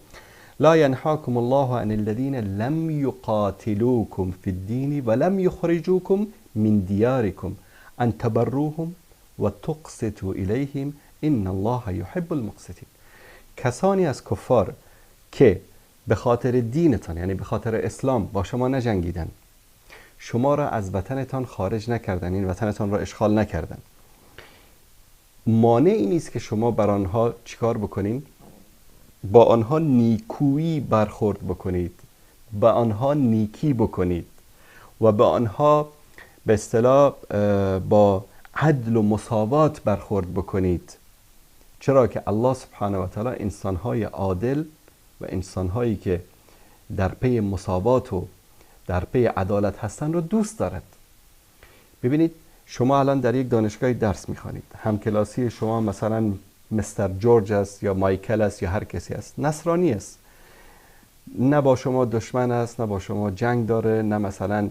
لا ينهاكم الله عن الذين لم يقاتلوكم في الدين ولم يخرجوكم من دياركم ان تبروهم وتقسطوا اليهم ان الله يحب المقسطين. کسانی از کفار که به خاطر دینتان، یعنی به خاطر اسلام، با شما نجنگیدن، شما را از وطنتان خارج نکردن، این وطنتان را اشغال نکردن، مانعی نیست که شما بر آنها چیکار بکنید؟ با آنها نیکویی برخورد بکنید، با آنها نیکی بکنید و با آنها به اصطلاح با عدل و مساوات برخورد بکنید. چرا که الله سبحانه و تعالی انسانهای عادل و انسانهایی که در پی مساوات و در پی عدالت هستن رو دوست دارد. ببینید شما الان در یک دانشگاه درس میخوانید، همکلاسی شما مثلا مستر جورج است یا مایکل است یا هر کسی است، نصرانی است، نه با شما دشمن است، نه با شما جنگ داره، نه مثلا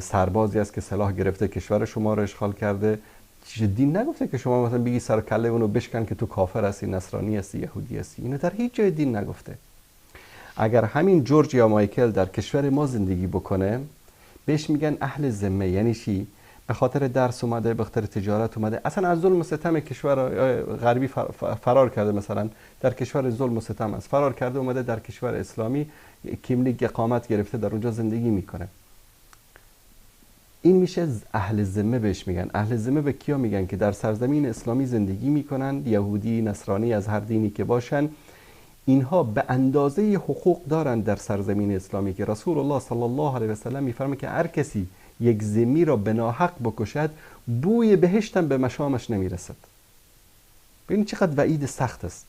سربازی است که سلاح گرفته کشور شما رو اشغال کرده. دین نگفته که شما مثلا بگی سر کله اونو بشکن که تو کافر هستی، نصرانی هستی، یهودی هستی. اینو در هیچ جای دین نگفته. اگر همین جورج یا مایکل در کشور ما زندگی بکنه، بهش میگن اهل ذمه. یعنی چی؟ به خاطر درس اومده، به خاطر تجارت اومده، اصلا از ظلم و ستم کشور غربی فرار کرده، مثلا در کشور ظلم و ستم است، فرار کرده اومده در کشور اسلامی کیملیک اقامت گرفته، در اونجا زندگی میکنه. این میشه اهل ذمه بهش میگن. اهل ذمه به کیا میگن؟ که در سرزمین اسلامی زندگی میکنن، یهودی، نصرانی، از هر دینی که باشن، اینها به اندازه حقوق دارن در سرزمین اسلامی که رسول الله صلی الله علیه و سلم میفرمه که هر کسی یک ذمی را به ناحق بکشد، بوی بهشت هم به مشامش نمیرسد. ببینید چقدر وعید سخت است.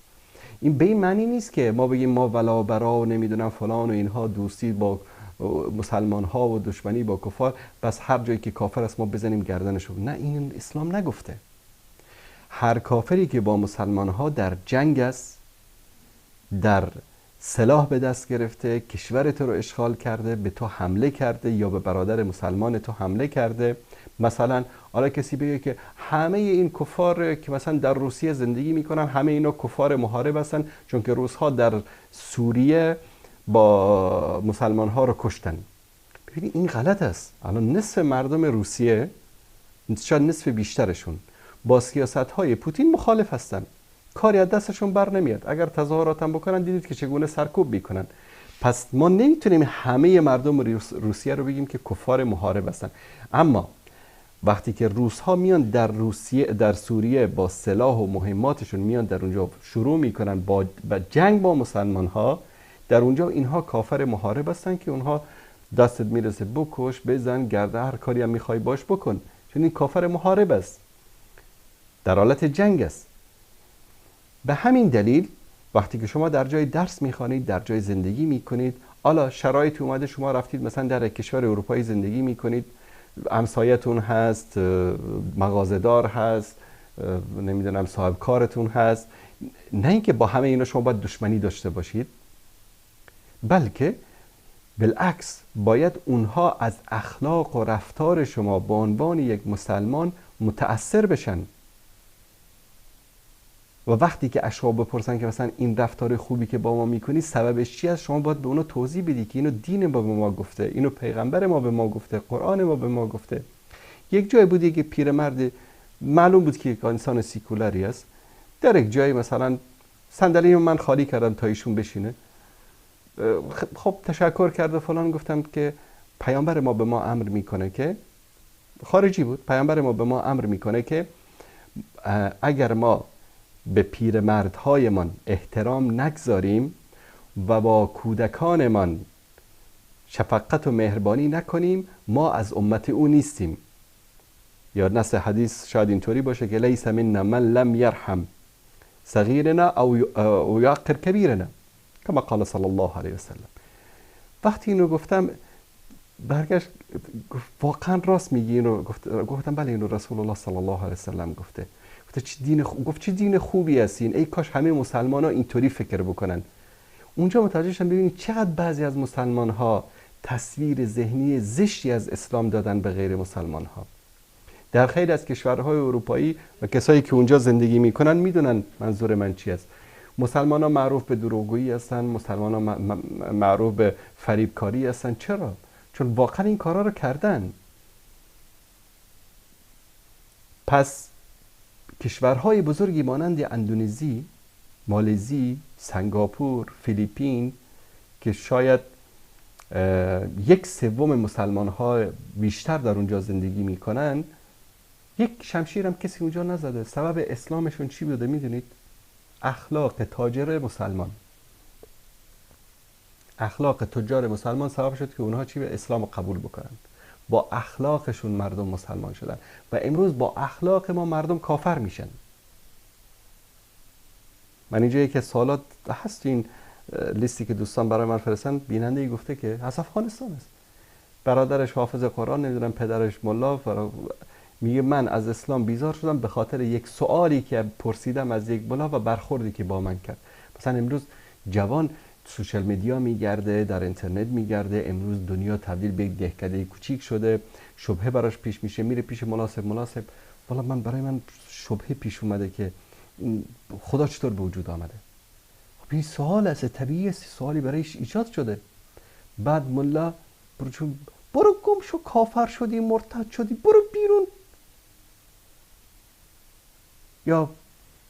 این به این معنی نیست که ما بگیم ما ولا برا و نمیدونم فلان و اینها، دوستی با مسلمان ها و دشمنی با کفار، بس هر جایی که کافر است ما بزنیم گردنشو. نه، این اسلام نگفته. هر کافری که با مسلمان ها در جنگ است، در سلاح به دست گرفته، کشور تو رو اشغال کرده، به تو حمله کرده یا به برادر مسلمان تو حمله کرده، مثلا حالا کسی بگه که همه این کفار که مثلا در روسیه زندگی میکنن همه اینا کفار محارب هستن چون که روس‌ها در سوریه با مسلمان ها رو کشتن. ببینید این غلط است. الان نصف مردم روسیه، شاید نصف بیشترشون، با سیاست های پوتین مخالف هستن، کاری از دستشون بر نمیاد. اگر تظاهرات هم بکنن دیدید که چگونه سرکوب میکنن. پس ما نمیتونیم همه مردم روسیه رو بگیم که کفار محارب هستن. اما وقتی که روس ها میان در سوریه با سلاح و مهماتشون میان در اونجا شروع میکنن با جنگ با مسلمان ها، در اونجا اینها کافر محارب هستن که اونها دستت میرسه بکش، بزن، گرده، هر کاری هم میخوای باش بکن، چون این کافر محارب است، در حالت جنگ است. به همین دلیل وقتی که شما در جای درس میخوانید، در جای زندگی میکنید، حالا شرایط اومده شما رفتید مثلا در کشور اروپایی زندگی میکنید، همسایتون هست، مغازه‌دار هست، نمیدونم صاحب کارتون هست، نه اینکه با همه اینا شما باید دشمنی داشته باشید، بلکه بالعکس باید اونها از اخلاق و رفتار شما به عنوان یک مسلمان متأثر بشن. و وقتی که اشخاص بپرسن که مثلا این رفتار خوبی که با ما میکنی سببش چی است، شما باید به اونا توضیح بدی که اینو دین ما به ما گفته، اینو پیغمبر ما به ما گفته، قرآن ما به ما گفته. یک جای بودی که پیرمرد معلوم بود که یک انسان سیکولری است، در یک جای مثلا صندلی من خالی کردم تا ایشون بشینه. خب تشکر کرد و فلان. گفتم که پیامبر ما به ما امر میکنه که، خارجی بود، پیامبر ما به ما امر میکنه که اگر ما به پیرمردهایمان احترام نگذاریم و با کودکانمان شفقت و مهربانی نکنیم، ما از امت او نیستیم. یا نص حدیث شاید اینطوری باشه که لیس منا من لم یرحم صغیرنا او یعقر کبیرنا، کما قال صلی الله علیه وسلم. وقتی اینو گفتم برگشت گفت واقعا راست میگی اینو؟ گفتم بله اینو رسول الله صلی الله علیه وسلم گفته. گفت چه دین خوبی هستین، ای کاش همه مسلمان ها اینطوری فکر بکنن. اونجا متوجه شدم ببینید چقدر بعضی از مسلمان ها تصویر ذهنی زشتی از اسلام دادن به غیر مسلمان ها. در خیلی از کشورهای اروپایی و کسایی که اونجا زندگی میکنن میدونن منظور من چی است. مسلمان ها معروف به دروغگویی هستن، مسلمان ها معروف به فریبکاری هستن. چرا؟ چون واقعا این کارا رو کردن. پس کشورهای بزرگی مانند اندونزی، مالزی، سنگاپور، فیلیپین که شاید 1/3 مسلمان ها بیشتر در اونجا زندگی میکنن، یک شمشیر هم کسی اونجا نزده. سبب اسلامشون چی بوده میدونید؟ اخلاق تاجر مسلمان، اخلاق تجار مسلمان سبب شد که اونها چی به اسلام قبول بکنن. با اخلاقشون مردم مسلمان شدن و امروز با اخلاق ما مردم کافر میشن. من اینجا یکی از سوالات هست، این لیستی که دوستان برای من فرستن، بیننده‌ای گفته که از افغانستان است، برادرش حافظ قرآن، نمیدونم پدرش ملا، میگه من از اسلام بیزار شدم به خاطر یک سوالی که پرسیدم از یک ملا و برخوردی که با من کرد. مثلا امروز جوان سوشال مدیا میگرده، در اینترنت میگرده، امروز دنیا تبدیل به یک دهکده کوچیک شده، شبهه براش پیش میشه، میره پیش مناسب. والا برای من شبهه پیش اومده که خدا چطور به وجود آمده. خب این سوال است، طبیعی است، سوالی برایش ایجاد شده. بعد ملا برو گم شو، کافر شدی، مرتد شدی، برو بیرون. یا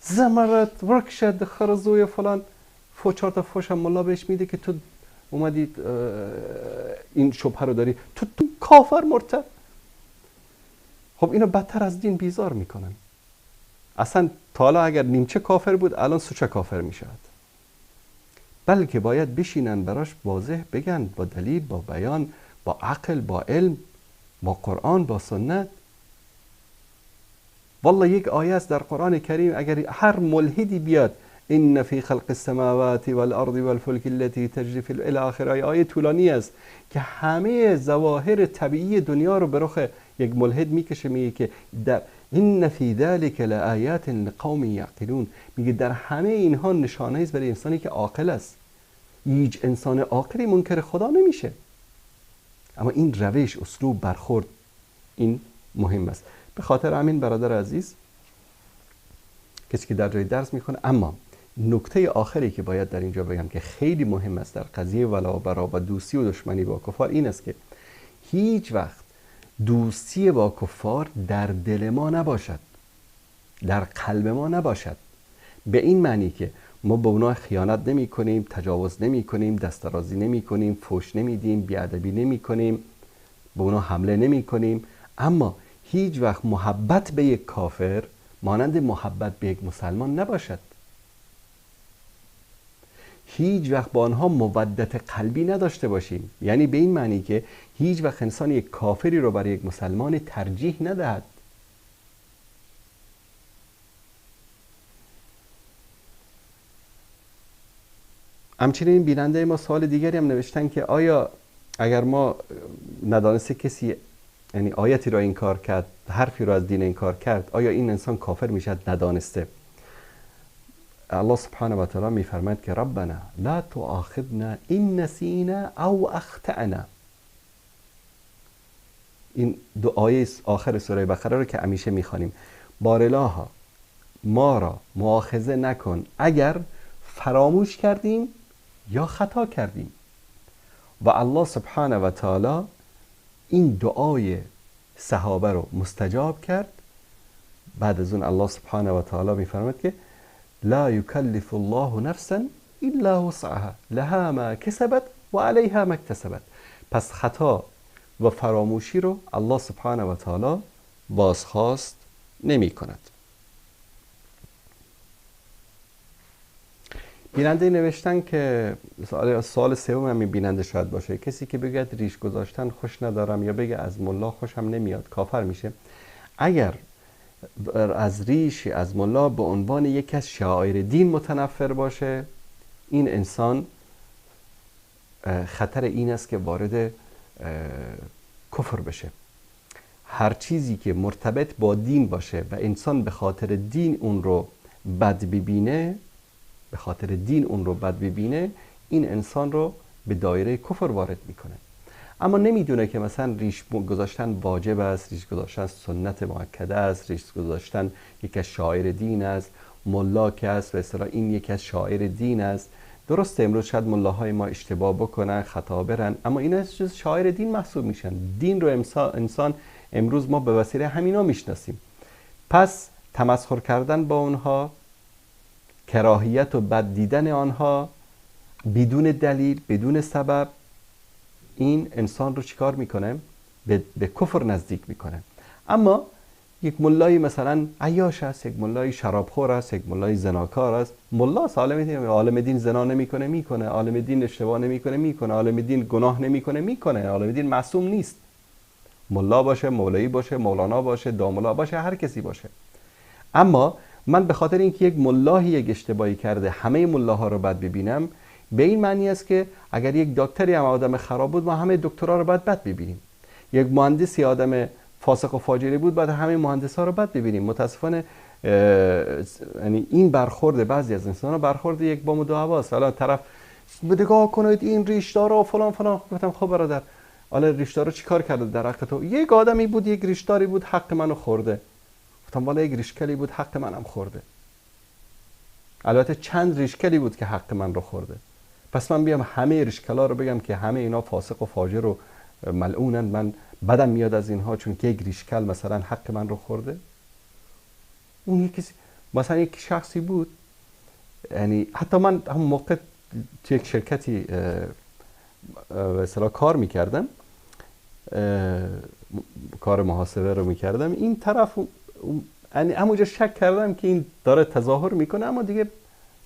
زمرت ورکشد خرزوی فلان، 4 تا فوش هم ملا بهش میده که تو اومدی این شبهه رو داری، تو کافر مرتد. خب اینو بدتر از دین بیزار میکنن. اصلا تا حالا اگر نیمچه کافر بود الان سوچه کافر میشد. بلکه باید بشینن براش واضح بگن، با دلیل، با بیان، با عقل، با علم، با قرآن، با سنت. والله یک آیه است در قرآن کریم، اگر هر ملحدی بیاد ان فی خلق السماوات والارض والفلک التي تجری فی الی آخر، آیه طولانی است که همه ظواهر طبیعی دنیا رو به رخ یک ملحد میکشه. میگه که در ان فی ذلک لآیات لقوم یعقلون، میگه در همه اینها نشانه است برای انسانی که عاقل است. هیچ انسان عاقلی منکر خدا نمیشه. اما این روش، اسلوب، برخورد، این مهم است. به خاطر همین برادر عزیز، کسی که در جای درس میکنه، اما نکته آخری که باید در اینجا بگم که خیلی مهم است در قضیه ولا و برا و دوستی و دشمنی با کفار، این است که هیچ وقت دوستی با کفار در دل ما نباشد، در قلب ما نباشد. به این معنی که ما به اونا خیانت نمی کنیم، تجاوز نمی کنیم، دسترازی نمی کنیم، فحش نمیدیم، بیادبی نمی کنیم، به اونا حمله نمی کنیم، اما هیچ وقت محبت به یک کافر مانند محبت به یک مسلمان نباشد. هیچ وقت با آنها مودت قلبی نداشته باشیم، یعنی به این معنی که هیچ وقت انسان یک کافری رو برای یک مسلمان ترجیح ندهد. همچنین بیننده ما سوال دیگری هم نوشتن که آیا اگر ما ندانسته کسی یعنی آیتی را انکار کرد، حرفی را از دین انکار کرد، آیا این انسان کافر میشد ندانسته؟ الله سبحانه و تعالی میفرماید که ربنا لا تؤاخذنا ان نسینا او اخطأنا. این دو آیه آخر سوره بقره رو که همیشه میخوانیم، بارالها ما را مؤاخذه نکن اگر فراموش کردیم یا خطا کردیم. و الله سبحانه و تعالی این دعای صحابه رو مستجاب کرد. بعد از اون الله سبحانه و تعالی میفرماید که لا یکلف الله نفسا الا وسعها لها ما کسبت و علیها ما اکتسبت. پس خطا و فراموشی رو الله سبحانه و تعالی بازخواست نمی کند. بیننده نوشتن که سوال سوم هم بیننده شاید باشه، کسی که بگه ریش گذاشتن خوش ندارم یا بگه از ملا خوشم نمیاد کافر میشه. اگر از ریش از ملا به عنوان یکی از شعائر دین متنفر باشه، این انسان خطر این است که وارد کفر بشه. هر چیزی که مرتبط با دین باشه و انسان به خاطر دین اون رو بد ببینه، این انسان رو به دایره کفر وارد میکنه. اما نمیدونه که مثلا ریش گذاشتن واجب است، ریش گذاشتن سنت مؤکده است، ریش گذاشتن یک از شعائر دین است، ملا که است به اصطلاح این یک از شعائر دین است. درسته امروز شاید ملاهای ما اشتباه بکنن، خطا برن، اما اینا از شعائر دین محسوب میشن. دین رو انسان امروز ما به وسیله همینا میشناسیم. پس تمسخر کردن با اونها، کراهیت و بد دیدن آنها بدون دلیل، بدون سبب، این انسان رو چیکار میکنه؟ به کفر نزدیک میکنه. اما یک ملای مثلا عیاش است، یک ملای شرابخور است، یک ملای زناکار است، ملا عالم دین زنا نمیکنه، میکنه، عالم دین اشتباه نمیکنه، میکنه، عالم دین گناه نمیکنه، میکنه، عالم دین معصوم نیست. ملا باشه، مولایی باشه، مولانا باشه، داملا باشه، هر کسی باشه. اما من به خاطر اینکه یک ملاهی یک اشتباهی کرده همه ملاها رو بد ببینم، به این معنی است که اگر یک دکتری هم آدم خراب بود ما همه دکترها رو بد ببینیم. یک مهندسی آدم فاسق و فاجری بود بعد همه مهندسا رو بد ببینیم. متاسفانه یعنی این برخورد بعضی از انسان‌ها برخورد یک بام دعواست. حالا طرف نگاه کنید این ریشدار و فلان فلان. گفتم خب برادر، حالا ریشدار رو چیکار کرده در حق تو؟ یک آدمی بود، یک ریشداری بود حق منو خورده. گفتم والا یک ریشکلی بود حق منم خورده. البته چند ریشکلی بود که حق من رو خورده. پس من بیام همه ریشکلا رو بگم که همه اینا فاسق و فاجر و ملعونن، من بدم میاد از اینها چون که یک ریشکل مثلا حق من رو خورده؟ اون یکی مثلا یک شخصی بود، یعنی حتی من همون موقع توی یک شرکتی به اصطلاح کار میکردم، کار محاسبه رو میکردم. این طرف یعنی همونجا شک کردم که این داره تظاهر میکنه، اما دیگه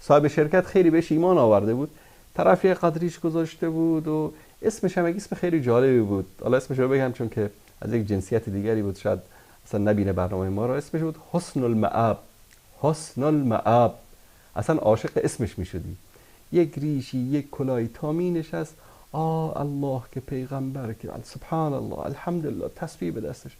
صاحب شرکت خیلی بهش ایمان آورده بود. طرف یه قدریش گذاشته بود و اسمش هم اسم خیلی جالبی بود. حالا اسمش رو بگم چون که از یک جنسیت دیگری بود، شاید اصلا نبینه برنامه ما رو. اسمش بود حسن المآب. حسن المآب، اصلا عاشق اسمش میشدی. یک ریشی، یک کلاهی تا می نشست، الله که پیغمبر که سبحان الله الحمدلله، تسبیح به دستش.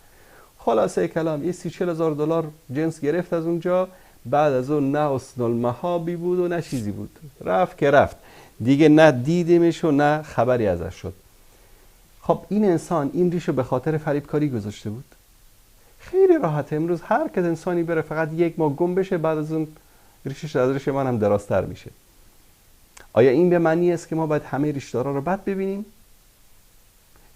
خلاصه کلام یه 30-40 $، جنس گرفت از اونجا. بعد از اون نه حسن المحابی بود و نه چیزی بود. رفت که رفت دیگه، نه دیدیمش و نه خبری ازش شد. خب این انسان این ریشو به خاطر فریبکاری گذاشته بود. خیلی راحت امروز هر کس انسانی بره فقط یک ماه گم بشه، بعد از اون ریشش از ریش من هم درازتر میشه. آیا این به معنی است که ما باید همه ریشدارا رو بد ببینیم؟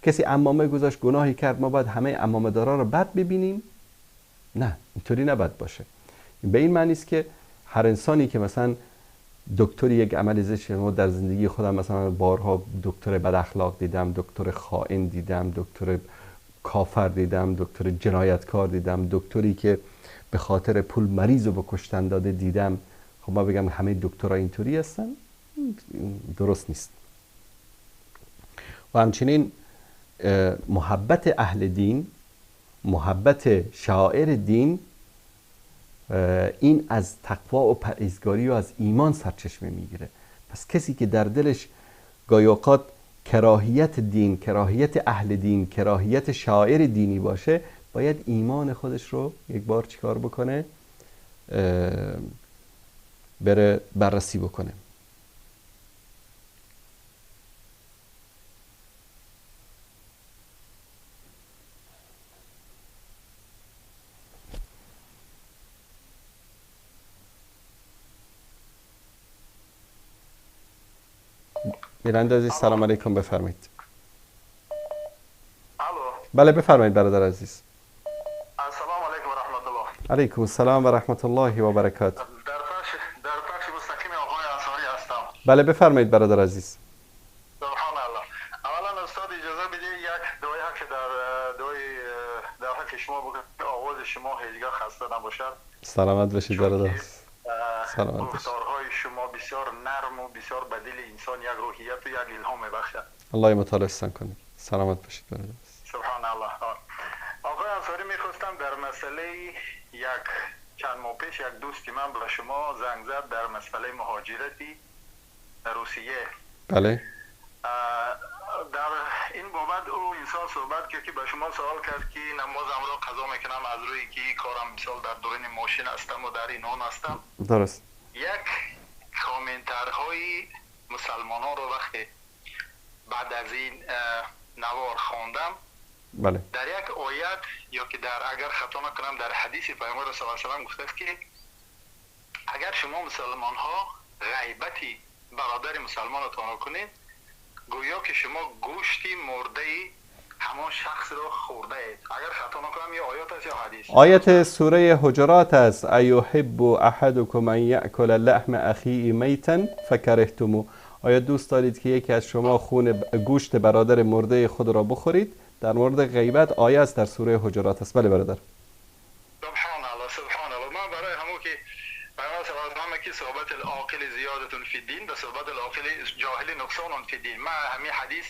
کسی عمامه گذاشت گناهی کرد ما باید همه عمامه دارا رو بد ببینیم؟ نه، اینطوری نباید باشه. به این معنی است که هر انسانی که مثلا دکتری یک عمل زشت، ما در زندگی خودم مثلا بارها دکتر بد اخلاق دیدم، دکتر خائن دیدم، دکتر کافر دیدم، دکتر جنایتکار دیدم، دکتری که به خاطر پول مریض رو به کشتن داده دیدم. خب ما بگم همه دکترها اینطوری هستن؟ درست نیست. و همچنین محبت اهل دین، محبت شعائر دین، این از تقوا و پرهیزگاری و از ایمان سرچشمه میگیره. پس کسی که در دلش گاهی اوقات کراهیت دین، کراهیت اهل دین، کراهیت شعائر دینی باشه، باید ایمان خودش رو یک بار چیکار بکنه؟ بره بررسی بکنه. بیننده عزیز سلام علیکم، بفرمایید. الو. بله بفرمایید برادر عزیز. السلام علیکم و رحمت الله. علیکم السلام و رحمت الله و برکاته. در بله بفرمایید برادر عزیز. سبحان الله. اولا استاد اجازه بدید یک دعای حق در حق شما بکنم که آواز شما هیچگاه خسته نباشد. سلامت باشید برادر عزیز. سلامت باشید. گفتارهای شما بسیار نرم و بسیار به دل انسان یک روحیت و یک الهام میبخشد. الله متعال احسان کنه. سلامت باشید برادر عزیز. سبحان الله. آقای انصاری میخواستم در مسئله یک چند ماه پیش یک دوستی من به شما زنگ زد در مسئله مهاجرتی روسیه. بله. در این بابت او انسان صحبت کرد که به شما سوال کرد که نمازم را قضا میکنم از روی که کارم مثال در دوران ماشین هستم و در این آن هستم. درست. یک کامنترهای مسلمان ها رو وقتی بعد از این نوار خواندم، بله. در یک آیت یا که در اگر خطا نکنم در حدیث پیامبر صلی الله علیه و آله گفته است که اگر شما مسلمان ها غیبتی برادر مسلمانتان کنید گویا که شما گوشتی مرده همان شخص رو خورده اید. اگر خطا نکنم یا آیات است یا حدیث. آیت سوره حجرات است. ایحب احدکم ان یأکل لحم اخیه میتا فکرهتموه. آیا دوست دارید که یکی از شما گوشت برادر مرده خود را بخورید؟ در مورد غیبت آیه است در سوره حجرات است. بله برادر. سبحان الله سبحان الله. من برای همون که پیامبر صلی الله علیه و آله که صحبت العاقل زیادت فی الدین و صحبت العاقل جاهل نقصان فی الدین، من همین حدیث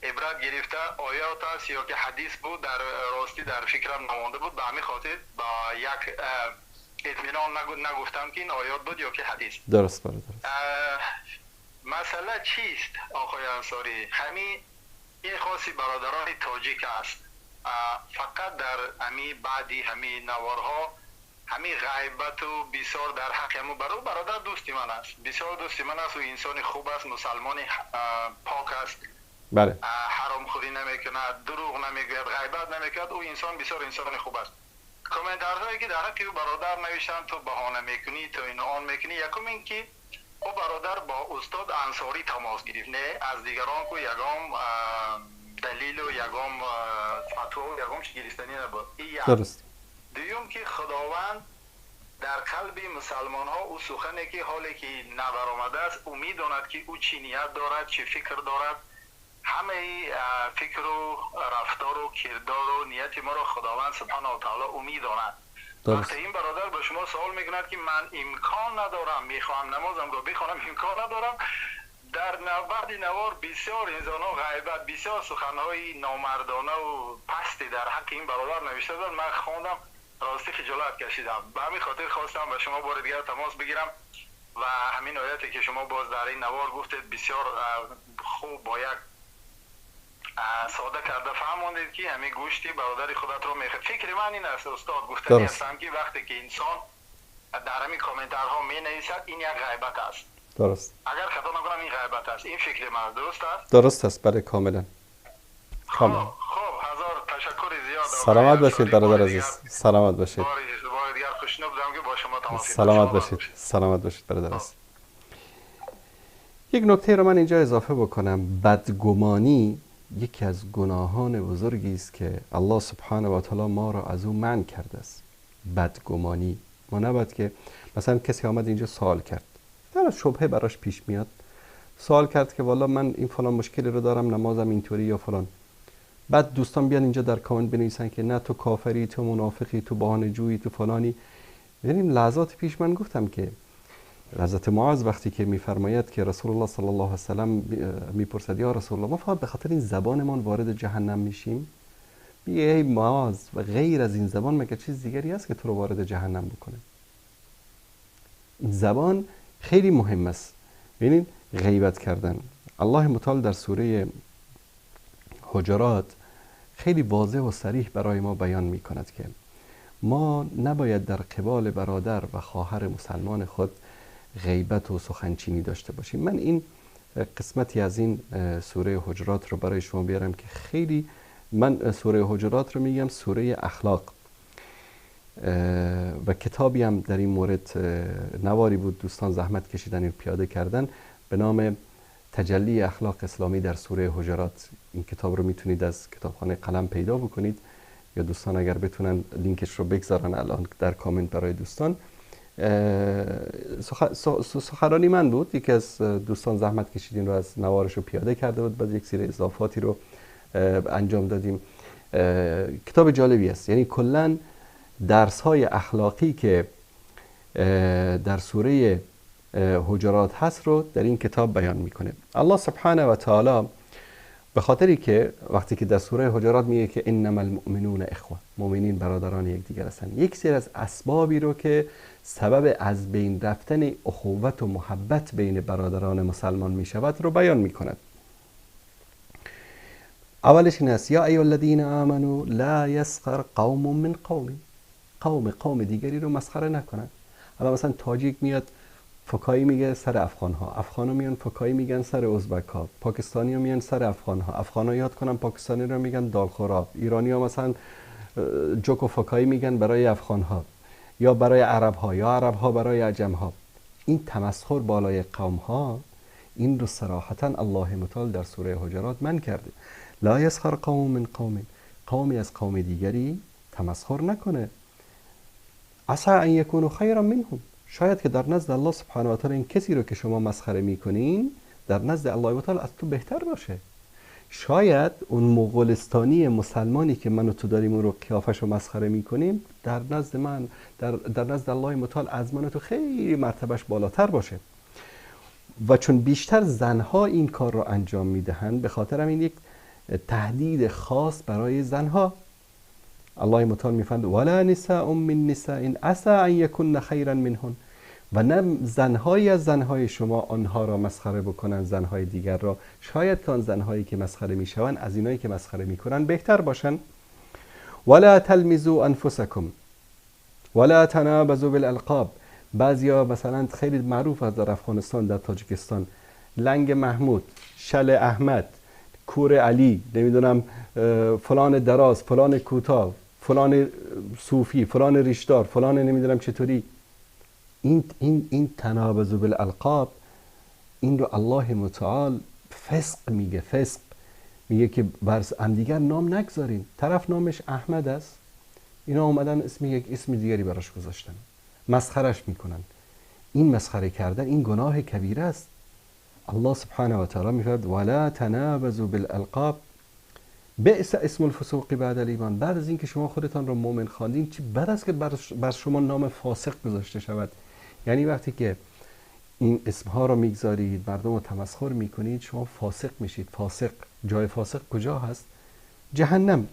عبرت گرفته آیات است یا که حدیث بود در راستی در فکرم نمانده بود، به همین خاطر با یک اطمینان نگفتم که این آیات بود یا که حدیث. درست برادر. مسئله چیست آقای انصاری؟ همین این خاصی برادران تاجیک است. فقط در همین بعدی همین نوارها همین غیبت و بسیار در حق همون برادر دوستی من است، بسیار دوستی من است و انسان خوب است، مسلمان پاک است. بله. حرام خوری نمیکنه، دروغ نمیگوید، غیبت نمیکرد. او انسان بسیار انسان خوب است. کامنتارهایی که در حق او برادر نوشتن تو بهانه میکنی تو این آن میکنی، یکم این که او برادر با استاد انصاری تماس گرفت، نه از دیگران کو یگام دلیل و یگام فتوا و یگام گرفتنی نبود. درست. دوم که خداوند در قلب مسلمان ها او سخنی که حالی که نبرآمده است او میداند که او چی نیت دارد، چی فکر دارد. همه فکر و رفتار و کردار و نیت ما را خداوند سبحانه و تعالی او میداند. وقتی این برادر به شما سوال میکند که من امکان ندارم میخوام نمازم رو بخوانم، امکان ندارم، در بعد نوار بسیار انسان ها غیبت، بسیار سخنهای نامردانه و پستی در حق این برادر نوشته دارد. من خواندم، راستی خجالت کشیدم. به همین خاطر خواستم به شما بار دیگر تماس بگیرم و همین آیاتی که شما باز در این نوار گفتید بسیار خوب با یک ساده کرده فهموندید که همین گوشتی برادر خودت رو میخواد. فکر من این است استاد گفتنی هستم که وقتی که انسان در همین کامنتارها می نویسد این یک غیبت است. درست. اگر خطا نکنم این غیبت است. این فکر من درست است؟ درست است. بله کاملا. خب هزار تشکر زیاد. سلامت باشید برادر عزیز. سلامت باشید. بار دیگر خوشنود بودم که با شما تماس سلامت باشید. سلامت باشید برادر عزیز. یک نکته رو من اینجا اضافه بکنم. بدگمانی یکی از گناهان بزرگی است که الله سبحانه و تعالی ما را از او منع کرده است. بدگمانی. ما نباید که مثلا کسی آمد اینجا سوال کرد، در شبهه براش پیش میاد، سوال کرد که والا من این فلان مشکلی رو دارم، نمازم اینطوری یا فلان، بعد دوستان بیان اینجا در کامنت بنویسن که نه تو کافری، تو منافقی، تو بهانه جویی، تو فلانی. ببینیم لحظات پیش من گفتم که حضرت معاذ وقتی که میفرماید که رسول الله صلی الله علیه و سلم میپرسد یا رسول الله ما فقط به خاطر این زبانمان وارد جهنم میشیم؟ میگه ای معاذ و غیر از این زبان مگه چیز دیگری هست که تو رو وارد جهنم بکنه؟ این زبان خیلی مهم است. ببینید غیبت کردن، الله متعال در سوره حجرات خیلی واضح و صریح برای ما بیان می کند که ما نباید در قبال برادر و خواهر مسلمان خود غیبت و سخنچینی داشته باشیم. من این قسمتی از این سوره حجرات رو برای شما بیارم که خیلی، من سوره حجرات رو میگم سوره اخلاق و کتابی هم در این مورد نواری بود دوستان زحمت کشیدن این پیاده کردن به نام تجلی اخلاق اسلامی در سوره حجرات. این کتاب رو میتونید از کتابخانه قلم پیدا بکنید یا دوستان اگر بتونن لینکش رو بگذارن الان در کامنت برای دوستان. سخنرانی من بود، یکی از دوستان زحمت کشیدین رو از نوارش رو پیاده کرده بود، بعد یک سری اضافاتی رو انجام دادیم. کتاب جالبی است، یعنی کلا درس های اخلاقی که در سوره حجرات هست رو در این کتاب بیان میکنه. الله سبحانه و تعالی به خاطری که وقتی که در سوره حجرات میگه که انما المؤمنون اخوه، مؤمنین برادران یکدیگر هستند، یک سری از اسبابی رو که سبب از بین رفتن اخوت و محبت بین برادران مسلمان میشود رو بیان میکند. اولش این است یا ایها الذین آمنوا لا یسخر قوم من قوم دیگری رو مسخره نکنند. حالا مثلا تاجیک میاد فکایی میگه سر افغان‌ها، افغان‌ها میان فکایی میگن سر ازبک‌ها، پاکستانی‌ها میان سر افغان‌ها، افغان‌ها یاد کنن پاکستانی رو میگن دالخوراب، ایرانی‌ها مثلا جوک و فکایی میگن برای افغان‌ها یا برای عرب‌ها یا عرب‌ها برای عجم‌ها. این تمسخر بالای قوم‌ها، این رو صراحتاً الله متعال در سوره حجرات من کرده. لا یسخر قوم من قومی از قوم دیگری تمسخر نکنه. عسى ان یکونوا خیرا منهم، شاید که در نزد الله سبحانه و تعالی این کسی رو که شما مسخره میکنین در نزد الله تعالی از تو بهتر باشه. شاید اون مغولستانی مسلمانی که من و تو داریم اون رو قیافش رو مسخره میکنیم در نزد من در نزد الله متعال از من و تو خیلی مرتبهش بالاتر باشه. و چون بیشتر زنها این کار رو انجام میدهند، به خاطر همین یک تهدید خاص برای زنها. الله متعال میفرماید ولا نساء من نساء عسى ان يكن خيرا منهن، و نه زنهایی از زنهای شما آنها را مسخره بکنن، زنهای دیگر را، شاید که آن زنهایی که مسخره میشوند از اینایی که مسخره میکنن بهتر باشن. ولا تلمزوا انفسکم ولا تنابزوا بالالقاب. بعضیا مثلا خیلی معروف از در افغانستان، در تاجیکستان، لنگ محمود، شل احمد، کور علی، نمیدونم فلان دراز، فلان کوتاه، فلان صوفی، فلان ریشدار، فلان نمیدونم چطوری. این تنابز بالالقاب، این رو الله متعال فسق میگه که بر همدیگر نام نگذارین. طرف نامش احمد است، اینا اومدن یک اسم دیگری براش گذاشتن، مسخرش میکنن. این مسخره کردن این گناه کبیره است. الله سبحانه و تعالی میفرماید ولا تنابزوا بالالقاب بئس اسم الفسوق بعد الایمان. بعد از اینکه شما خودتان رو مؤمن خواندین، چه بد است که بر شما نام فاسق گذاشته شود. یعنی وقتی که این اسمها رو میگذارید، مردم رو تمسخر میکنید، شما فاسق میشید. فاسق، جای فاسق کجا هست؟ جهنم.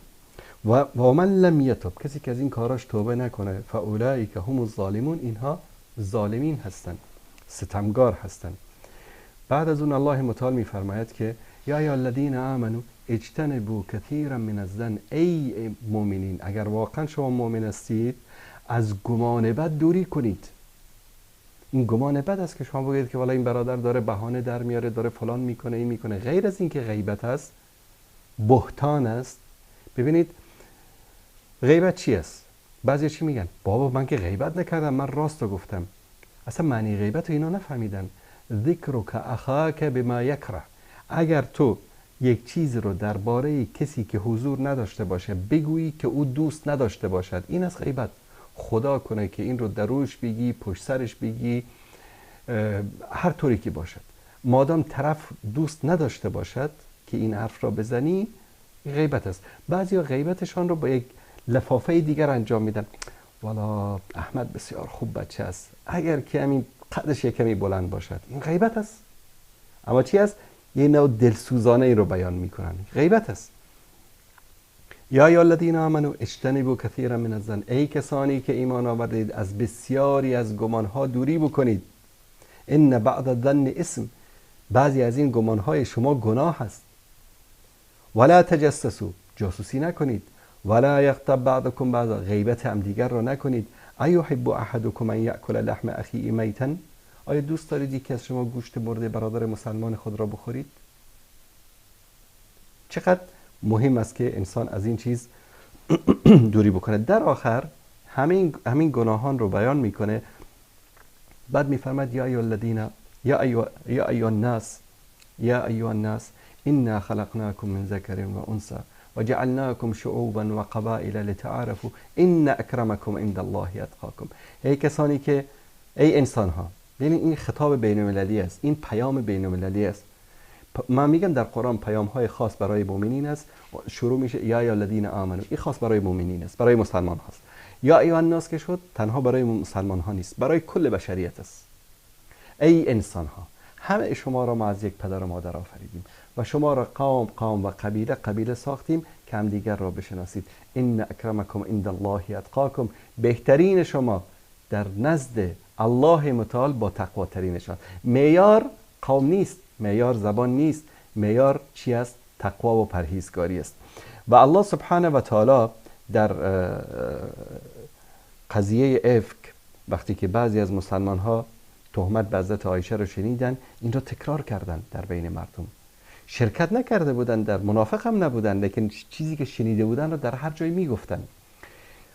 و من لم یتب، کسی که از این کاراش توبه نکنه، فاولئک هم الظالمون، اینها ظالمین هستند، ستمگار هستند. بعد از اون الله متعال میفرماید که یا ایها الذین آمنوا اجتنبوا کثیرا من الظن، ای مؤمنین اگر واقعا شما مؤمن هستید از گمان بد دوری کنید. این گمان بد است که شما بگید که والا این برادر داره بهانه در میاره، داره فلان میکنه، این میکنه. غیر از این که غیبت است، بهتان است. ببینید غیبت چی است؟ بعضی چی میگن؟ بابا من که غیبت نکردم، من راست رو گفتم. اصلا معنی غیبت رو اینا نفهمیدن. ذکرک اخاک بما یکره، اگر تو یک چیز رو درباره کسی که حضور نداشته باشه بگویی که او دوست نداشته باشد، این از غیبت. خدا کنه که این رو دروش بگی، پشت سرش بگی، هر طوری که باشد، مادام طرف دوست نداشته باشد که این حرف را بزنی، غیبت است. بعضیا غیبتشان رو با یک لفافه دیگر انجام میدن. والا احمد بسیار خوب بچه است، اگر که همین قدش کمی بلند باشد، این غیبت است. اما چی است؟ یه نوع دلسوزانه ای رو بیان میکنن، غیبت است. یا ایها الذین آمنوا اجتنبوا کثیرا من الظن، ای کسانی که ایمان آوردید از بسیاری از گمانها دوری بکنید. ان بعض الظن اسم، بعضی از این گمانهای شما گناه است. ولا تجسسوا، جاسوسی نکنید. ولا یغتب بعضکم بعضا، غیبت هم دیگر را نکنید. ایحب احدکم ان یاکل لحم اخیه میتا، آیا دوست دارید یکی از شما گوشت مرده برادر مسلمان خود را بخورید؟ چقدر مهم است که انسان از این چیز دوری بکنه. در آخر همین گناهان رو بیان میکنه. بعد میفرماید یا ایها الذین یا ایها الناس انا خلقناکم من ذکر و انثی وجعلناکم شعوبا و قبائل لتعارفوا ان اکرمکم عند الله اتقاکم. ای کسانی که، ای انسان ها، ببین این خطاب بین المللی است، این پیام بین المللی است. من میگم در قرآن پیام های خاص برای مؤمنین است، شروع میشه یا ای الذین آمنو، این خاص برای مؤمنین است، برای مسلمان هاست. یا ایها الناس که شد تنها برای مسلمان ها نیست، برای کل بشریت است. ای انسان ها، همه شما را ما از یک پدر و مادر آفریدیم و شما را قوم و قبیله ساختیم که هم دیگر را بشناسید. ان اکرمکم عند الله اتقاکم، بهترین شما در نزد الله متعال با تقوا ترینشان. معیار قوم نیست، معیار زبان نیست، معیار چی است؟ تقوا و پرهیزگاری است. و الله سبحانه و تعالی در قضیه افک وقتی که بعضی از مسلمان ها تهمت به حضرت عایشه رو شنیدن، این رو تکرار کردن در بین مردم. شرکت نکرده بودن، در منافق هم نبودن، لیکن چیزی که شنیده بودن رو در هر جای میگفتن.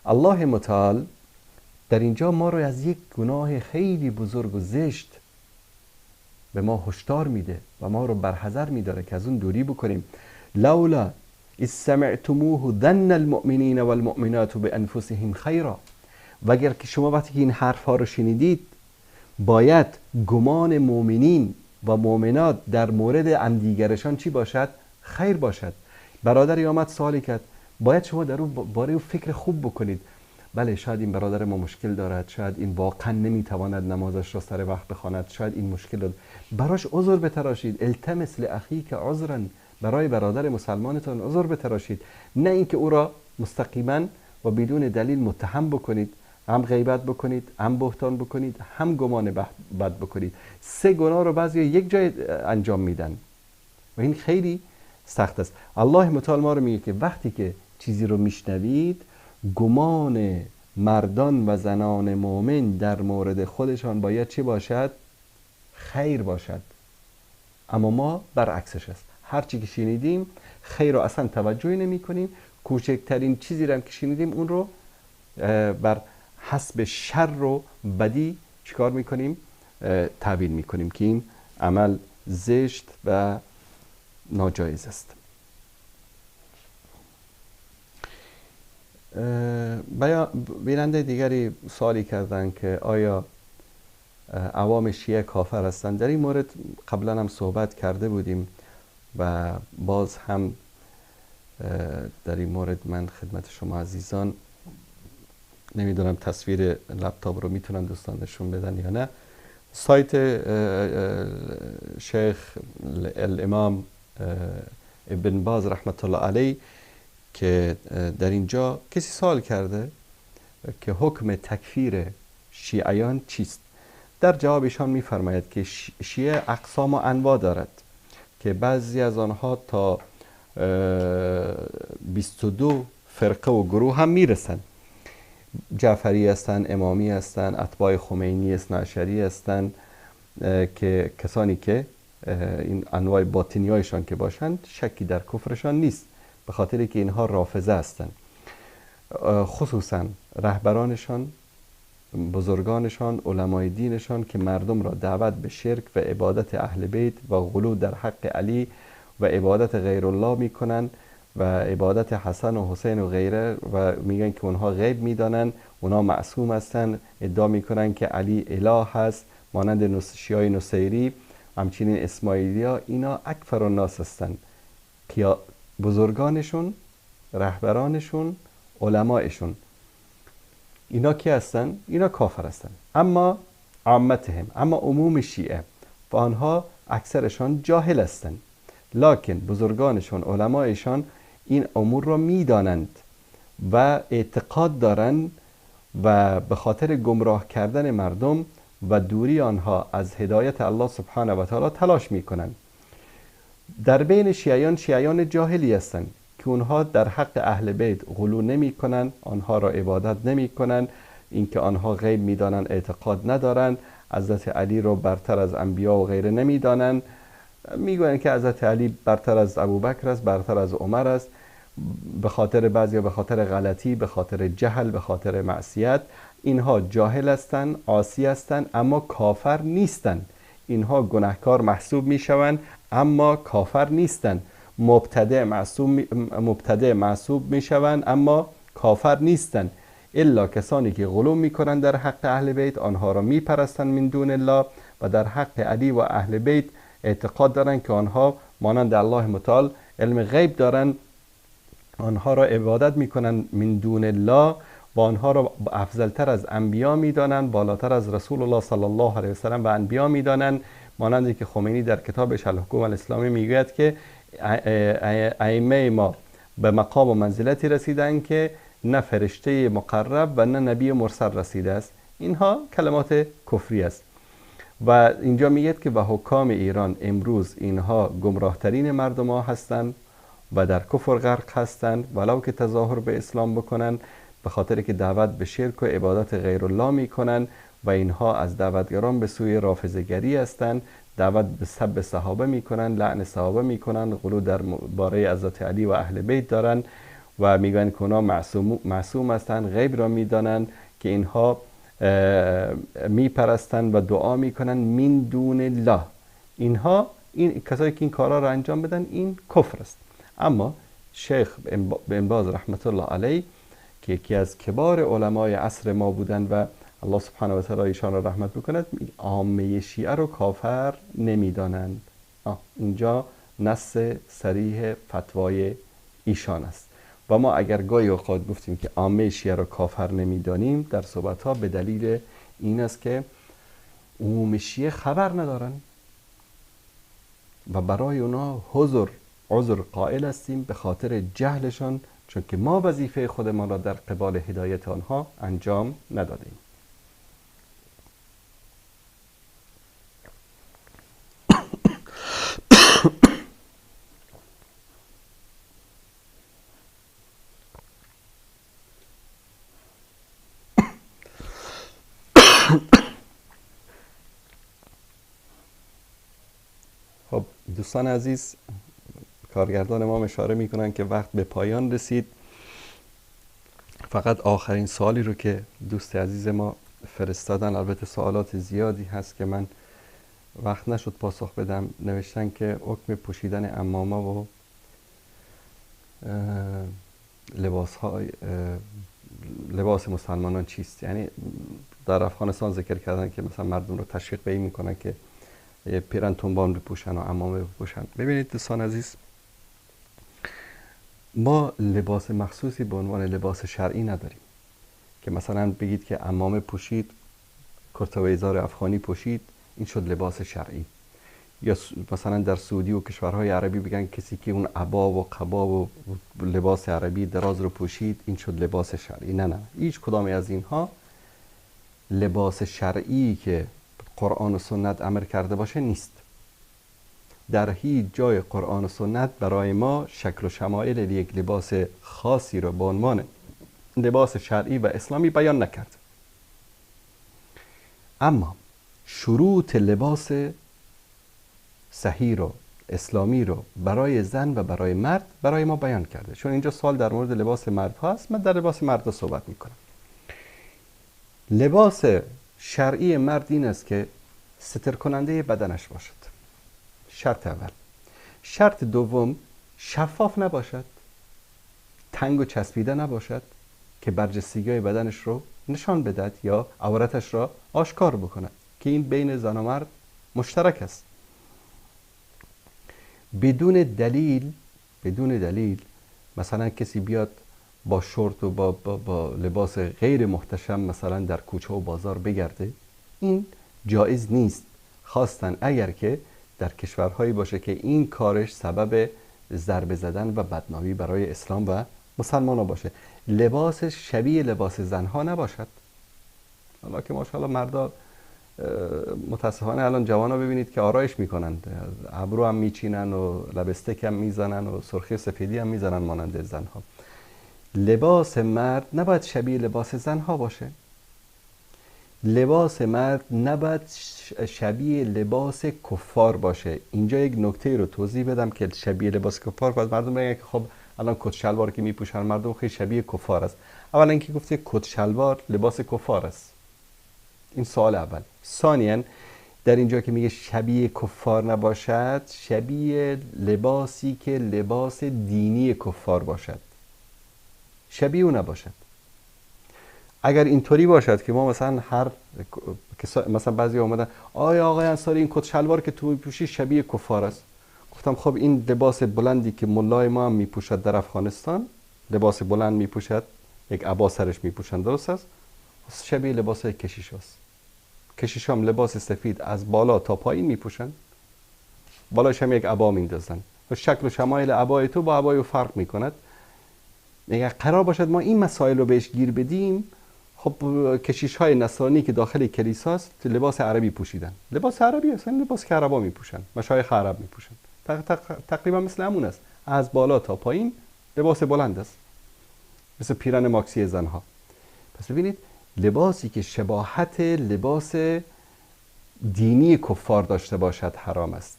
الله متعال در اینجا ما رو از یک گناه خیلی بزرگ و زشت به ما هشدار میده و ما رو برحذر میداره که از اون دوری بکنیم. لولا اذ سمعتموه ظن المؤمنین والمؤمنات بانفسهم خیرا، و اگر که شما وقتی که این حرف ها رو شنیدید باید گمان مؤمنین و مؤمنات در مورد همدیگرشان چی باشد؟ خیر باشد. برادری آمد سوالی کرد، باید شما در اون باره فکر خوب بکنید. بله شاید این برادر ما مشکل دارد، شاید این واقعا نمیتواند نمازش را سر وقت بخواند، شاید این مشکل دارد، براش عذر بتراشید. التمس لاخیک عذرا، برای برادر مسلمانتان عذر بتراشید، نه اینکه او را مستقیما و بدون دلیل متهم بکنید، هم غیبت بکنید، هم بهتان بکنید، هم گمان بد بکنید. سه گناه رو بعضی یک جای انجام میدن و این خیلی سخت است. الله متعال ما رو میگه که وقتی که چیزی رو میشنوید، گمان مردان و زنان مؤمن در مورد خودشان باید چی باشد؟ خیر باشد. اما ما برعکسش است، هرچی که شنیدیم خیر رو اصلا توجهی نمی کنیم، کوچکترین چیزی رو هم که شنیدیم اون رو بر حسب شر و بدی چیکار میکنیم؟ تعبیر میکنیم که این عمل زشت و ناجایز است. بیننده دیگری سوالی کردن که آیا عوام شیعه کافر هستند؟ در این مورد قبلا هم صحبت کرده بودیم و باز هم در این مورد من خدمت شما عزیزان، نمیدونم تصویر لپتاپ رو میتونن دوستان نشون بدن یا نه، سایت شیخ الامام ابن باز رحمت الله علیه که در اینجا کسی سوال کرده که حکم تکفیر شیعیان چیست؟ در جوابشان میفرماید که شیعه اقسام و انواع دارد که بعضی از آنها تا 22 فرقه و گروه هم میرسن. جعفری هستن، امامی هستن، اتباع خمینی اثناعشری هستن که کسانی که این انواع باطنی هایشان که باشند شکی در کفرشان نیست، به خاطر که اینها رافضه هستند. خصوصا رهبرانشان، بزرگانشان، علمای دینشان که مردم را دعوت به شرک و عبادت اهل بیت و غلو در حق علی و عبادت غیر الله میکنن و عبادت حسن و حسین و غیره و میگن که اونها غیب میدانن، اونها معصوم هستن، ادعا میکنن که علی اله هست، مانند شیعه نصیری، همچنین اسماعیلی ها. اینا اکفر الناس هستن که بزرگانشون، رهبرانشون، علمایشون، اینا کی هستن؟ اینا کافر هستن. اما عامتهم، اما عموم شیعه و آنها اکثرشان جاهل هستند، لکن بزرگانشان، علمایشان این امور را میدانند و اعتقاد دارند و به خاطر گمراه کردن مردم و دوری آنها از هدایت الله سبحانه و تعالی تلاش میکنند. در بین شیعیان جاهلی هستند که اونها در حق اهل بیت غلو نمی کنند، آنها را عبادت نمی کنند، اینکه آنها غیب میدانند اعتقاد ندارند، حضرت علی را برتر از انبیا و غیره نمی دانند، میگویند که حضرت علی برتر از ابوبکر است، برتر از عمر است، به خاطر بعضیا به خاطر غلطی، به خاطر جهل، به خاطر معصیت. اینها جاهل هستند، عاصی هستند، اما کافر نیستند. اینها گناهکار محسوب میشوند اما کافر نیستند. مبتدع محسوب میشوند اما کافر نیستند. الا کسانی که غلو میکنند در حق اهل بیت، آنها را میپرستند من دون الله و در حق علی و اهل بیت اعتقاد دارند که آنها مانند الله متعال علم غیب دارند، آنها را عبادت میکنند من دون الله و آنها را افضلتر از انبیا میدانند، بالاتر از رسول الله صلی الله علیه و سلم و انبیا میدانند، مانندی که خمینی در کتابش الحکومه الاسلامی میگوید که ائمه ما به مقام و منزلتی رسیدند که نه فرشته مقرب و نه نبی مرسل رسیده است. اینها کلمات کفری است و اینجا میگه که و حکام ایران امروز اینها گمراهترین مردم ها هستند و در کفر غرق هستند، ولو که تظاهر به اسلام بکنن، به خاطر که دعوت به شرک و عبادت غیر الله میکنن و اینها از دعوتگران به سوی رافضه‌گری هستند، دعوت به سب صحابه میکنن، لعن صحابه میکنن، غلو در باره حضرت علی و اهل بیت دارن و میگن که اونا معصوم هستند، غیب را میدانند، که اینها میپرستند و دعا میکنن من دون الله. اینها این کسایی که این کارا را انجام بدن این کفر است. اما شیخ بن باز رحمت الله علیه که یکی از کبار علمای عصر ما بودند و الله سبحانه و تعالی ایشان را رحمت بکند، عامه شیعه رو کافر نمیدانند. اینجا نص صریح فتوای ایشان است و ما اگر گاهی اوقات گفتیم که عامه شیعه رو کافر نمیدانیم در صحبت ها به دلیل این است که عموم شیعه خبر ندارن و برای اونا عذر قائل هستیم به خاطر جهلشان، چون که ما وظیفه خودمان را در قبال هدایت آنها انجام ندادیم. خب دوستان عزیز، کارگردان ما اشاره میکنن که وقت به پایان رسید. فقط آخرین سوالی رو که دوست عزیز ما فرستادن، البته سوالات زیادی هست که من وقت نشد پاسخ بدم، نوشتن که حکم پوشیدن عمامه و لباس مسلمانان چیست؟ یعنی در افغانستان ذکر کردن که مثلا مردم رو تشویق به این میکنن که پیرن تنبان بپوشن و عمامه بپوشن. ببینید دوستان عزیز، ما لباس مخصوصی به عنوان لباس شرعی نداریم که مثلا بگید که عمامه پوشید، کرته و ازار افغانی پوشید، این شد لباس شرعی. یا مثلا در سعودی و کشورهای عربی بگن کسی که اون عبا و قبا و لباس عربی دراز رو پوشید این شد لباس شرعی. نه، هیچ کدامی از اینها لباس شرعی که قرآن و سنت امر کرده باشه نیست. در هیچ جای قرآن و سنت برای ما شکل و شمایل یک لباس خاصی رو به عنوان لباس شرعی و اسلامی بیان نکرد. اما شروط لباس صحیح رو، اسلامی رو برای زن و برای مرد برای ما بیان کرده. چون اینجا سوال در مورد لباس مرد هست، من در لباس مرد صحبت میکنم. لباس شرعی مرد این است که ستر کننده بدنش باشد، شرط اول. شرط دوم شفاف نباشد، تنگ و چسبیده نباشد که برجستگی بدنش رو نشان بدهد یا عورتش را آشکار بکند، که این بین زن و مرد مشترک است. بدون دلیل مثلا کسی بیاد با شورت و با لباس غیر محتشم مثلا در کوچه و بازار بگرده، این جایز نیست، خواستن اگر که در کشورهایی باشه که این کارش سبب ضربه زدن و بدنامی برای اسلام و مسلمان باشه. لباس شبیه لباس زنها نباشد. حالا که ماشاءالله مردا متاسفانه الان جوانا ببینید که آرایش میکنند، ابرو هم میچینن و لبستک هم میزنن و سرخی سفیدی هم میزنن مانند زنها. لباس مرد نباید شبیه لباس زنها باشه. لباس مرد نباید شبیه لباس کفار باشه. اینجا یک نکته رو توضیح بدم که شبیه لباس کفار باید مردم بگن که خب الان کت شلوار که میپوشن مردم خیلی شبیه کفار است. اولا اینکه گفته کت شلوار لباس کفار است، این سوال اول. ثانیاً در اینجا که میگه شبیه کفار نباشد، شبیه لباسی که لباس دینی کفار باشد، شبیه او نباشد. اگر اینطوری باشد که ما مثلا مثلا بعضی اومدن آیا آقای انصاری این کت شلوار که تو میپوشی شبیه کفار است. گفتم خب این لباس بلندی که ملای ما هم میپوشد در افغانستان، لباس بلند میپوشد، یک عبا سرش میپوشن، درست است؟ شبیه لباس کشیش است. کشیش هم لباس سفید از بالا تا پایین میپوشن، بالاش هم یک عبا میندازن و شکل و شمایل عبای تو با عبای فرق میکند. اگر قرار باشد ما این مسائل رو بهش گیر بدیم، خب کشیش های نصرانی که داخل کلیساست لباس عربی پوشیدن، لباس عربی است، لباس که عربا میپوشن، مشایخ عرب میپوشن، تقریبا مثل همون است، از بالا تا پایین لباس بلند است، مثل پیرن ماکسی زنها. پس ببینید لباسی که شباهت لباس دینی کفار داشته باشد حرام است.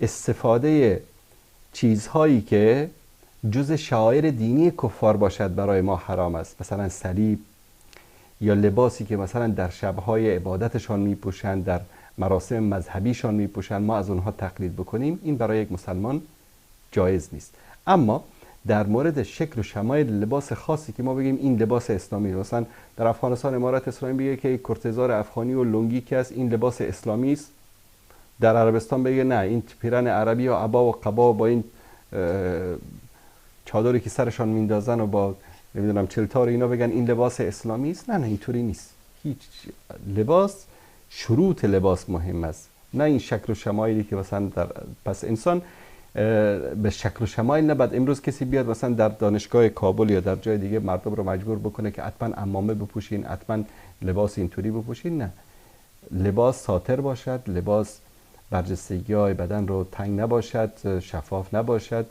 استفاده چیزهایی که جز شعائر دینی کفار باشد برای ما حرام است، مثلا صلیب یا لباسی که مثلا در شبهای عبادتشان میپوشند، در مراسم مذهبیشان میپوشند، ما از اونها تقلید بکنیم، این برای یک مسلمان جایز نیست. اما در مورد شکل و شمایل لباس خاصی که ما بگیم این لباس اسلامی، مثلا در افغانستان امارت اسلامی بگه که کرتزار افغانی و لنگی که است این لباس اسلامی است، در عربستان بگه نه این پیرن عربی و عبا و قبا با این چادری که سرشان میندازن و با نمیدونم چلتار اینا بگن این لباس اسلامی است. نه اینطوری نیست. هیچ لباس، شروط لباس مهم است، نه این شکل و شمایلی که مثلا پس انسان به شکل و شمایل نباید امروز کسی بیاد مثلا در دانشگاه کابل یا در جای دیگه مردم رو مجبور بکنه که حتما عمامه بپوشین، حتما لباس اینطوری بپوشین. نه، لباس ساتر باشد، لباس برجستگی های بدن رو تنگ نباشد، شفاف نباشد،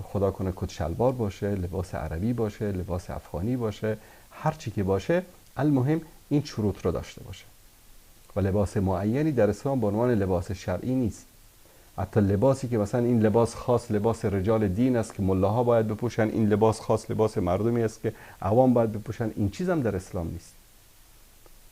خدا کنه کت شلوار باشه، لباس عربی باشه، لباس افغانی باشه، هر چی که باشه، المهم این شروط رو داشته باشه. و لباس معینی در اسلام به عنوان لباس شرعی نیست. حتی لباسی که مثلا این لباس خاص لباس رجال دین است که ملاها باید بپوشن، این لباس خاص لباس مردمی است که عوام باید بپوشن، این چیز هم در اسلام نیست.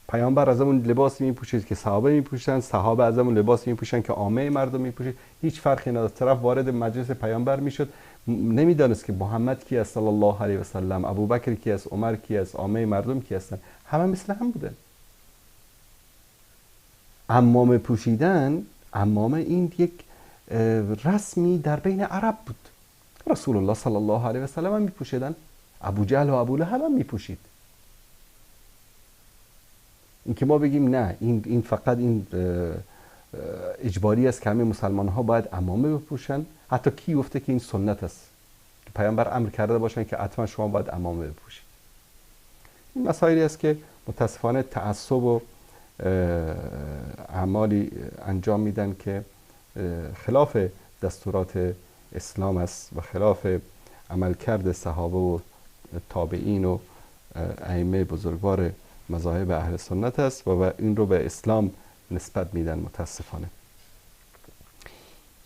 پیامبر از همون لباسی میپوشید که صحابه میپوشن، صحابه از همون لباسی میپوشن که عامه مردم میپوشید، هیچ فرقی نداره. طرف وارد مجلس پیامبر میشد نمیدانست که محمد کی است صلی الله علیه و سلم، ابوبکر کی است، عمر کی است، عامه مردم کی هستن، همه مثل هم بودن. عمامه پوشیدن، عمامه این یک رسمی در بین عرب بود. رسول الله صلی الله علیه و سلم هم میپوشیدن، ابو جهل و ابو لهب هم میپوشید. این که ما بگیم نه این فقط این اجباری است که همه مسلمان ها باید عمامه بپوشن، حتی کی گفته که این سنت است که پیامبر امر کرده باشن که حتما شما باید عمامه بپوشید. این مسائلی است که متاسفانه تعصب و اعمالی انجام میدن که خلاف دستورات اسلام است و خلاف عملکرد صحابه و تابعین و ائمه بزرگوار مذاهب اهل سنت است و این رو به اسلام نسبت میدن متاسفانه.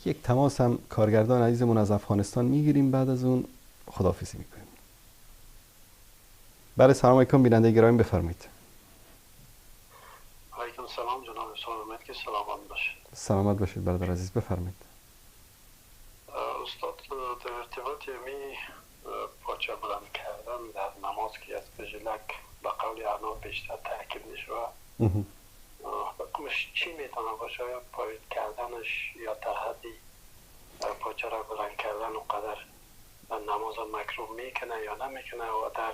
یک تماس هم کارگردان عزیزمون از افغانستان میگیریم، بعد از اون خداحافظی میکنیم. بله سلام علیکم بیننده گرامی، بفرمایید. علیکم سلام جناب سلامت که سلامت باشید. سلامت باشید برادر عزیز، بفرمایید. استاد در ارتباط می پاچه بلند کردن در نماز که از بجلک به قول اعنا بیشتر تاکید نشود، حکمش چی میتونه باشه؟ یا پایید کردنش یا تا حدی پاچه را بلند کردن و قدر نماز مکروه میکنه یا نمیکنه و در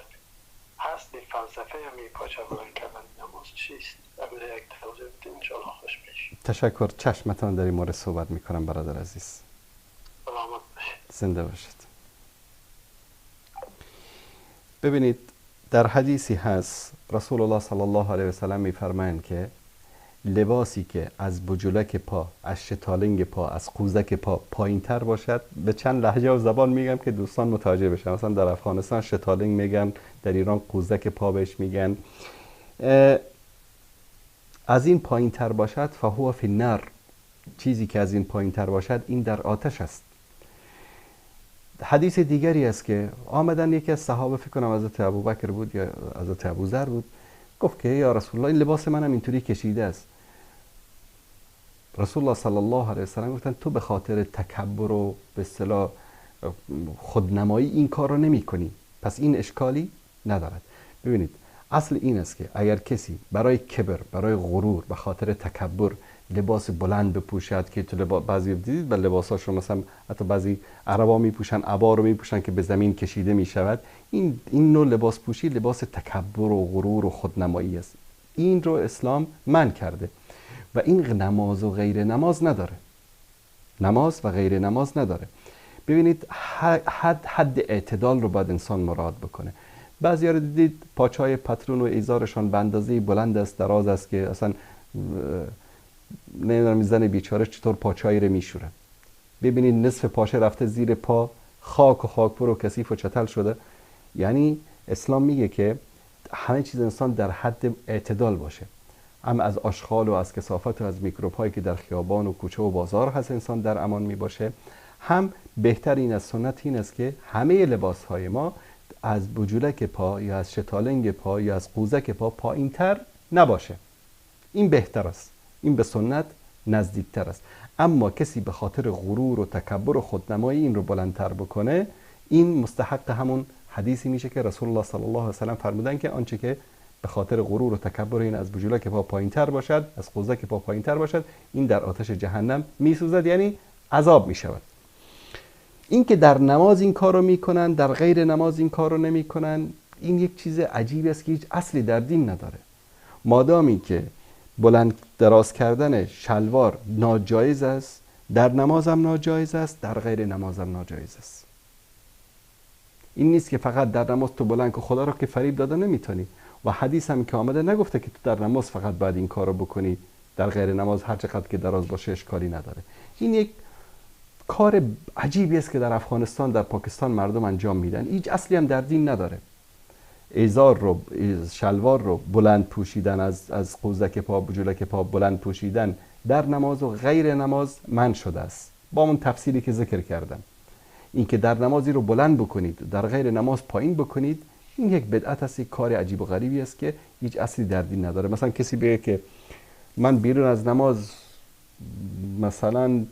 اصل فلسفه می پاچه بلند کردن نماز چیست؟ امیر یک توضیح بدین انشاءالله خوش بشید. تشکر، چشمتان در این مورد صحبت میکنم برادر عزیز. سلامت باشید. زنده باشید. ببینید در حدیثی هست رسول الله صلی الله علیه و سلم میفرمایند که لباسی که از بجلک پا، از شتالنگ پا، از قوزک پا پایین تر باشد، به چند لهجه و زبان میگم که دوستان متوجه بشن، مثلا در افغانستان شتالنگ میگن، در ایران قوزک پا بهش میگن، از این پایین تر باشد فهو فی النار، چیزی که از این پایین تر باشد این در آتش است. حدیث دیگری است که آمدن یکی از صحابه، فکر کنم حضرت ابوبکر بود یا حضرت ابوذر بود، گفت که یا رسول الله این لباس منم اینطوری کشیده است. رسول الله صلی الله علیه و سلم گفتن تو به خاطر تکبر و به اصطلاح خودنمایی این کار رو نمی کنی، پس این اشکالی ندارد. ببینید اصل این است که اگر کسی برای کبر، برای غرور، به خاطر تکبر لباس بلند بپوشد که تو بعضی دیدید و لباساش رو مثلا حتی بعضی عربا میپوشن، عبا رو میپوشن که به زمین کشیده میشود، این نوع لباس پوشی لباس تکبر و غرور و خودنمایی است. این رو اسلام منع کرده و این نماز و غیر نماز نداره. نماز و غیر نماز نداره. ببینید حد اعتدال رو باید انسان مراد بکنه. بعضی ها رو دیدید پاچای پتلون و ایزارشان به اندازه بلند است، دراز است که اصلا نمیدونم زن بیچاره چطور پاچایی رو میشوره. ببینید نصف پاچه رفته زیر پا، خاک و خاکپور و کثیف و چتل شده. یعنی اسلام میگه که همه چیز انسان در حد اعتدال باشه. هم از آشغال و از کثافت و از میکروب هایی که در خیابان و کوچه و بازار هست انسان در امان می باشه. هم بهتر این از سنت این است که همه لباس های ما از بجولک پا یا از شتالنگ پا یا از قوزک پا پایین تر نباشه. این بهتر است. این به سنت نزدیکتر است. اما کسی به خاطر غرور و تکبر و خودنمایی این رو بلندتر بکنه، این مستحق همون حدیثی میشه که رسول الله صلی الله علیه و سلم فرمودن که آنچه که به خاطر غرور و تکبر این از بجولک پا پایینتر باشد، از قوزک پا پایینتر باشد، این در آتش جهنم میسوزد، یعنی عذاب میشود. این که در نماز این کارو میکنن، در غیر نماز این کارو نمیکنن، این یک چیز عجیبی است که هیچ اصلی در دین نداره. مادامی که بلند دراز کردن شلوار ناجایز است، در نماز هم ناجایز است، در غیر نماز هم ناجایز است. این نیست که فقط در نماز تو بلند که خدا رو که فریب داده نمیتونی، و حدیث هم که آمده نگفته که تو در نماز فقط باید این کارو بکنی، در غیر نماز هر چقدر که دراز باشه اشکالی نداره. این یک کار عجیبی است که در افغانستان، در پاکستان مردم انجام میدن. هیچ اصلی هم در دین نداره. ایزار رو، شلوار رو بلند پوشیدن، از قوزک پا، بجولک پا بلند پوشیدن در نماز و غیر نماز منع شده است، با اون تفسیری که ذکر کردم. این که در نمازی رو بلند بکنید، در غیر نماز پایین بکنید، این یک بدعت است، یک کار عجیب و غریبی است که هیچ اصلی در دین نداره. مثلا کسی بگه که من بیرون از نماز، مثلا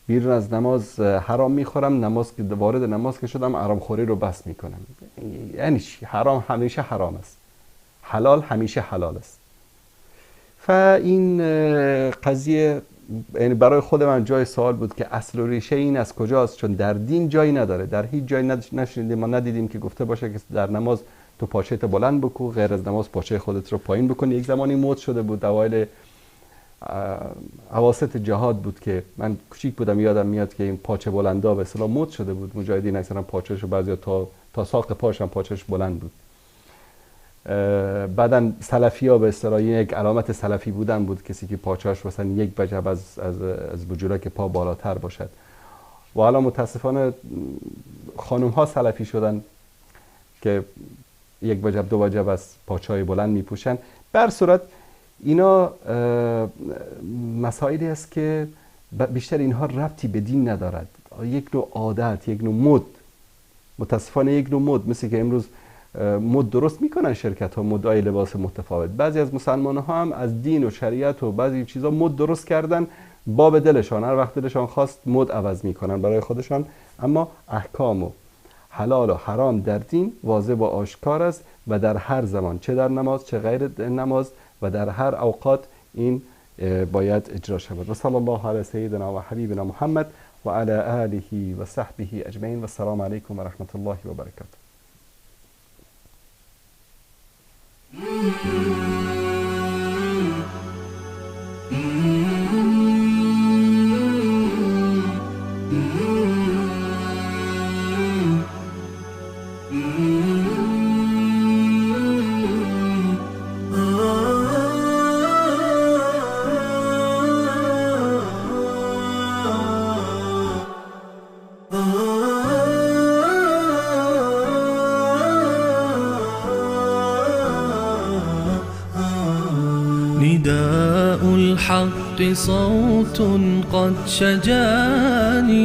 بیرون از نماز حرام میخورم، نماز که وارد نماز که شدم حرام خوری رو بس میکنم. یعنی حرام همیشه حرام است، حلال همیشه حلال است. این قضیه یعنی برای خود من جای سوال بود که اصل و ریشه این از کجاست، چون در دین جایی نداره. در هیچ جایی نشنیدیم، ما ندیدیم که گفته باشه که در نماز تو پاچه‌ت بلند بکو، غیر از نماز پاچه خودت رو پایین بکن. یک زمانی مد شده بود، اوایل اواسط جهاد بود که من کوچیک بودم، یادم میاد که این پاچه بلندا به اصطلاح مد شده بود. مجاهدین اکثرا پاچه‌شو بعضیا تا ساق پاش هم پاچه‌ش بلند بود. بعدن سلفی‌ها به اصطلاح یک علامت سلفی بودن بود کسی که پاچه‌اش مثلا یک وجب از بجولک پا بالاتر باشد. و حالا متاسفانه خانم‌ها سلفی شدن که یک وجب دو وجب از پاچه‌های بلند میپوشن. به هر صورت اینا مسائلی است که بیشتر اینها ربطی به دین ندارد، یک نوع عادت، یک نوع مد. متاسفانه یک نوع مد، مثل که امروز مد درست میکنن شرکت ها، مدای لباس متفاوت. بعضی از مسلمان ها هم از دین و شریعت و بعضی چیزا مد درست کردن، باب دلشان، هر وقت دلشان خواست مد عوض میکنن برای خودشان. اما احکام و حلال و حرام در دین واضح و آشکار است و در هر زمان، چه در نماز چه غیر نماز و در هر اوقات این باید اجرا شود. و صلی الله علی سیدنا و حبیبنا محمد و علی آله و صحبه اجمعین و السلام علیکم و رحمت الله و برکاته. نداء الحق صوت قد شجاني